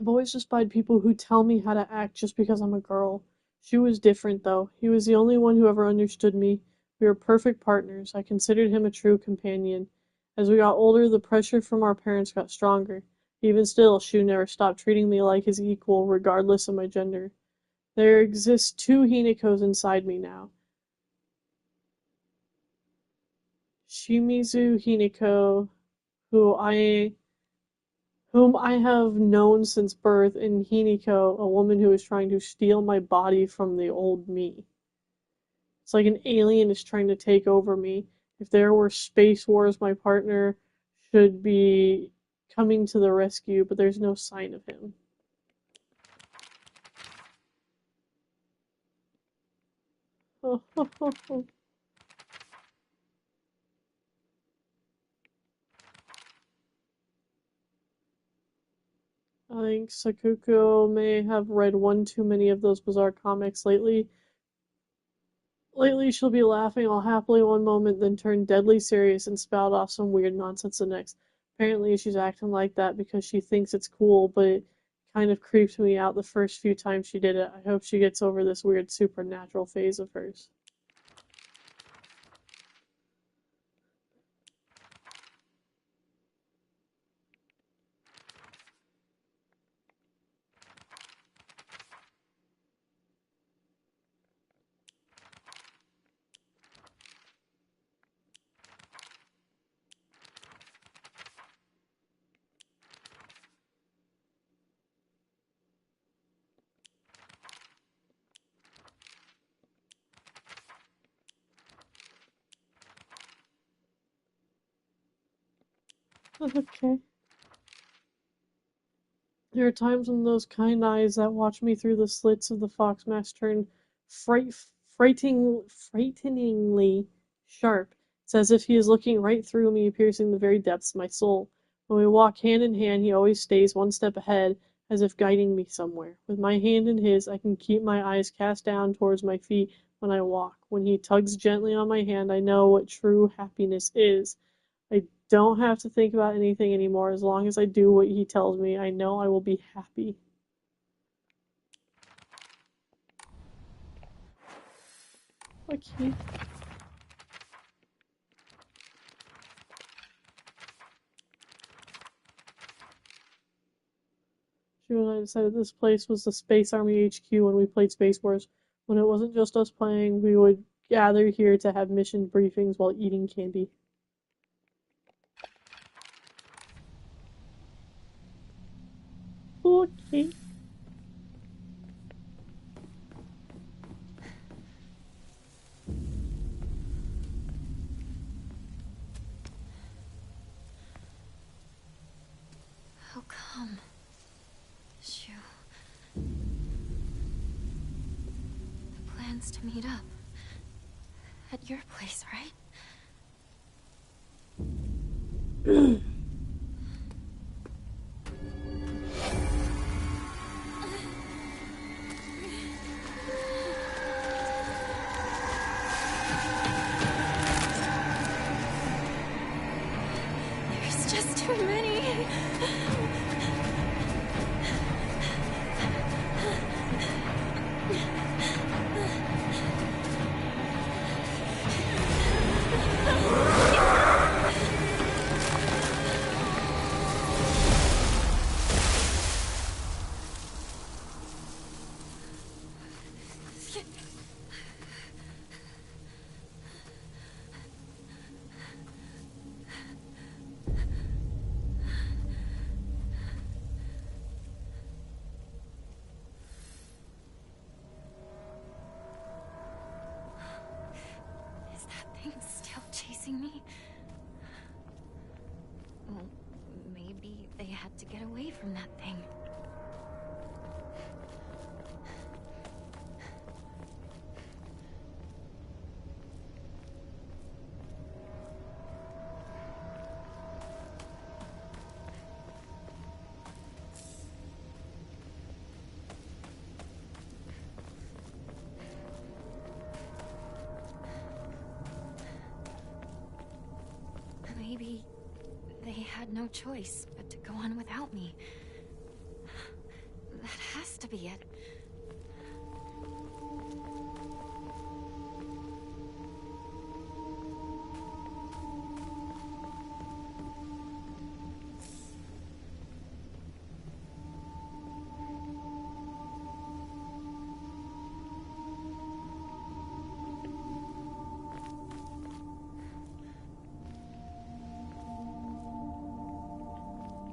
I've always despised people who tell me how to act just because I'm a girl. She was different, though. He was the only one who ever understood me. We were perfect partners. I considered him a true companion. As we got older, the pressure from our parents got stronger. Even still, Shu never stopped treating me like his equal, regardless of my gender. There exist two Hinekos inside me now. Shimizu Hineko, whom I have known since birth, and Hineko, a woman who is trying to steal my body from the old me. It's like an alien is trying to take over me. If there were space wars, my partner should be coming to the rescue, but there's no sign of him. I think Sakuko may have read one too many of those bizarre comics lately. Lately, she'll be laughing all happily one moment, then turn deadly serious and spout off some weird nonsense the next. Apparently, she's acting like that because she thinks it's cool, but it kind of creeped me out the first few times she did it. I hope she gets over this weird supernatural phase of hers. Okay. There are times when those kind eyes that watch me through the slits of the fox mask turn frighteningly sharp. It's as if he is looking right through me, piercing the very depths of my soul. When we walk hand in hand, he always stays one step ahead, as if guiding me somewhere. With my hand in his, I can keep my eyes cast down towards my feet when I walk. When he tugs gently on my hand, I know what true happiness is. I don't have to think about anything anymore. As long as I do what he tells me, I know I will be happy. Okay. She and I decided this place was the Space Army HQ when we played Space Wars. When it wasn't just us playing, we would gather here to have mission briefings while eating candy. Okay. How come? Shu. The plan's to meet up. At your place, right? There's just too many. Is that thing still chasing me? Well, maybe they had to get away from that thing. Maybe they had no choice but to go on without me. to be it.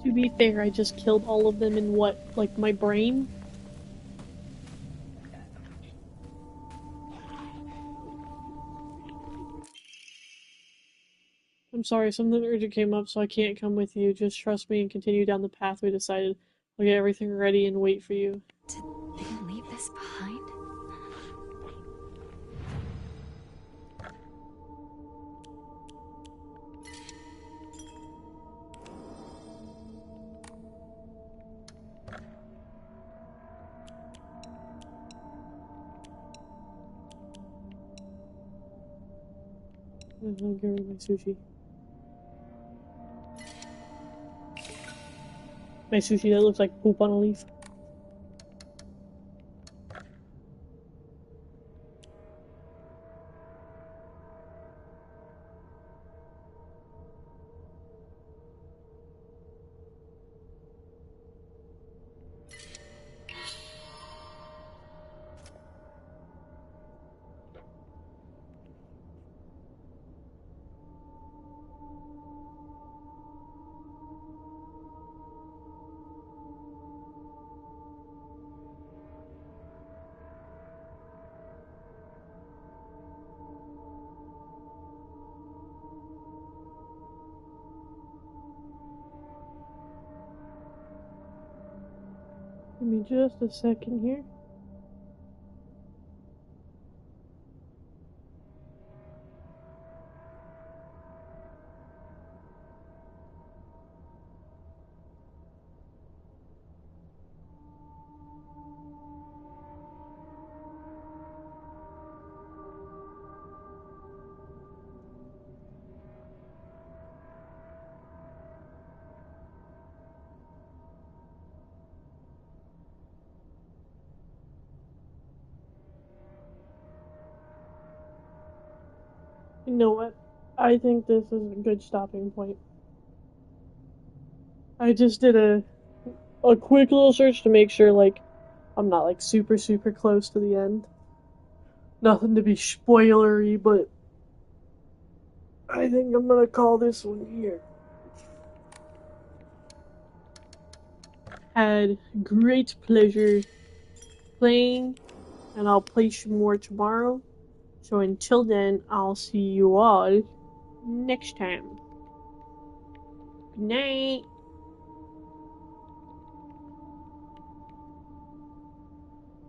To be fair, I just killed all of them in what, like my brain? I'm sorry, something urgent came up, so I can't come with you. Just trust me and continue down the path we decided. I'll get everything ready and wait for you. Did they leave this behind? I'm hungry with my sushi. My sushi that looks like poop on a leaf. Give me just a second here. You know what? I think this is a good stopping point. I just did a quick little search to make sure, like, I'm not, like, super close to the end. Nothing to be spoilery, but I think I'm gonna call this one here. Had great pleasure playing, and I'll play some more tomorrow. So until then, I'll see you all next time. Good night.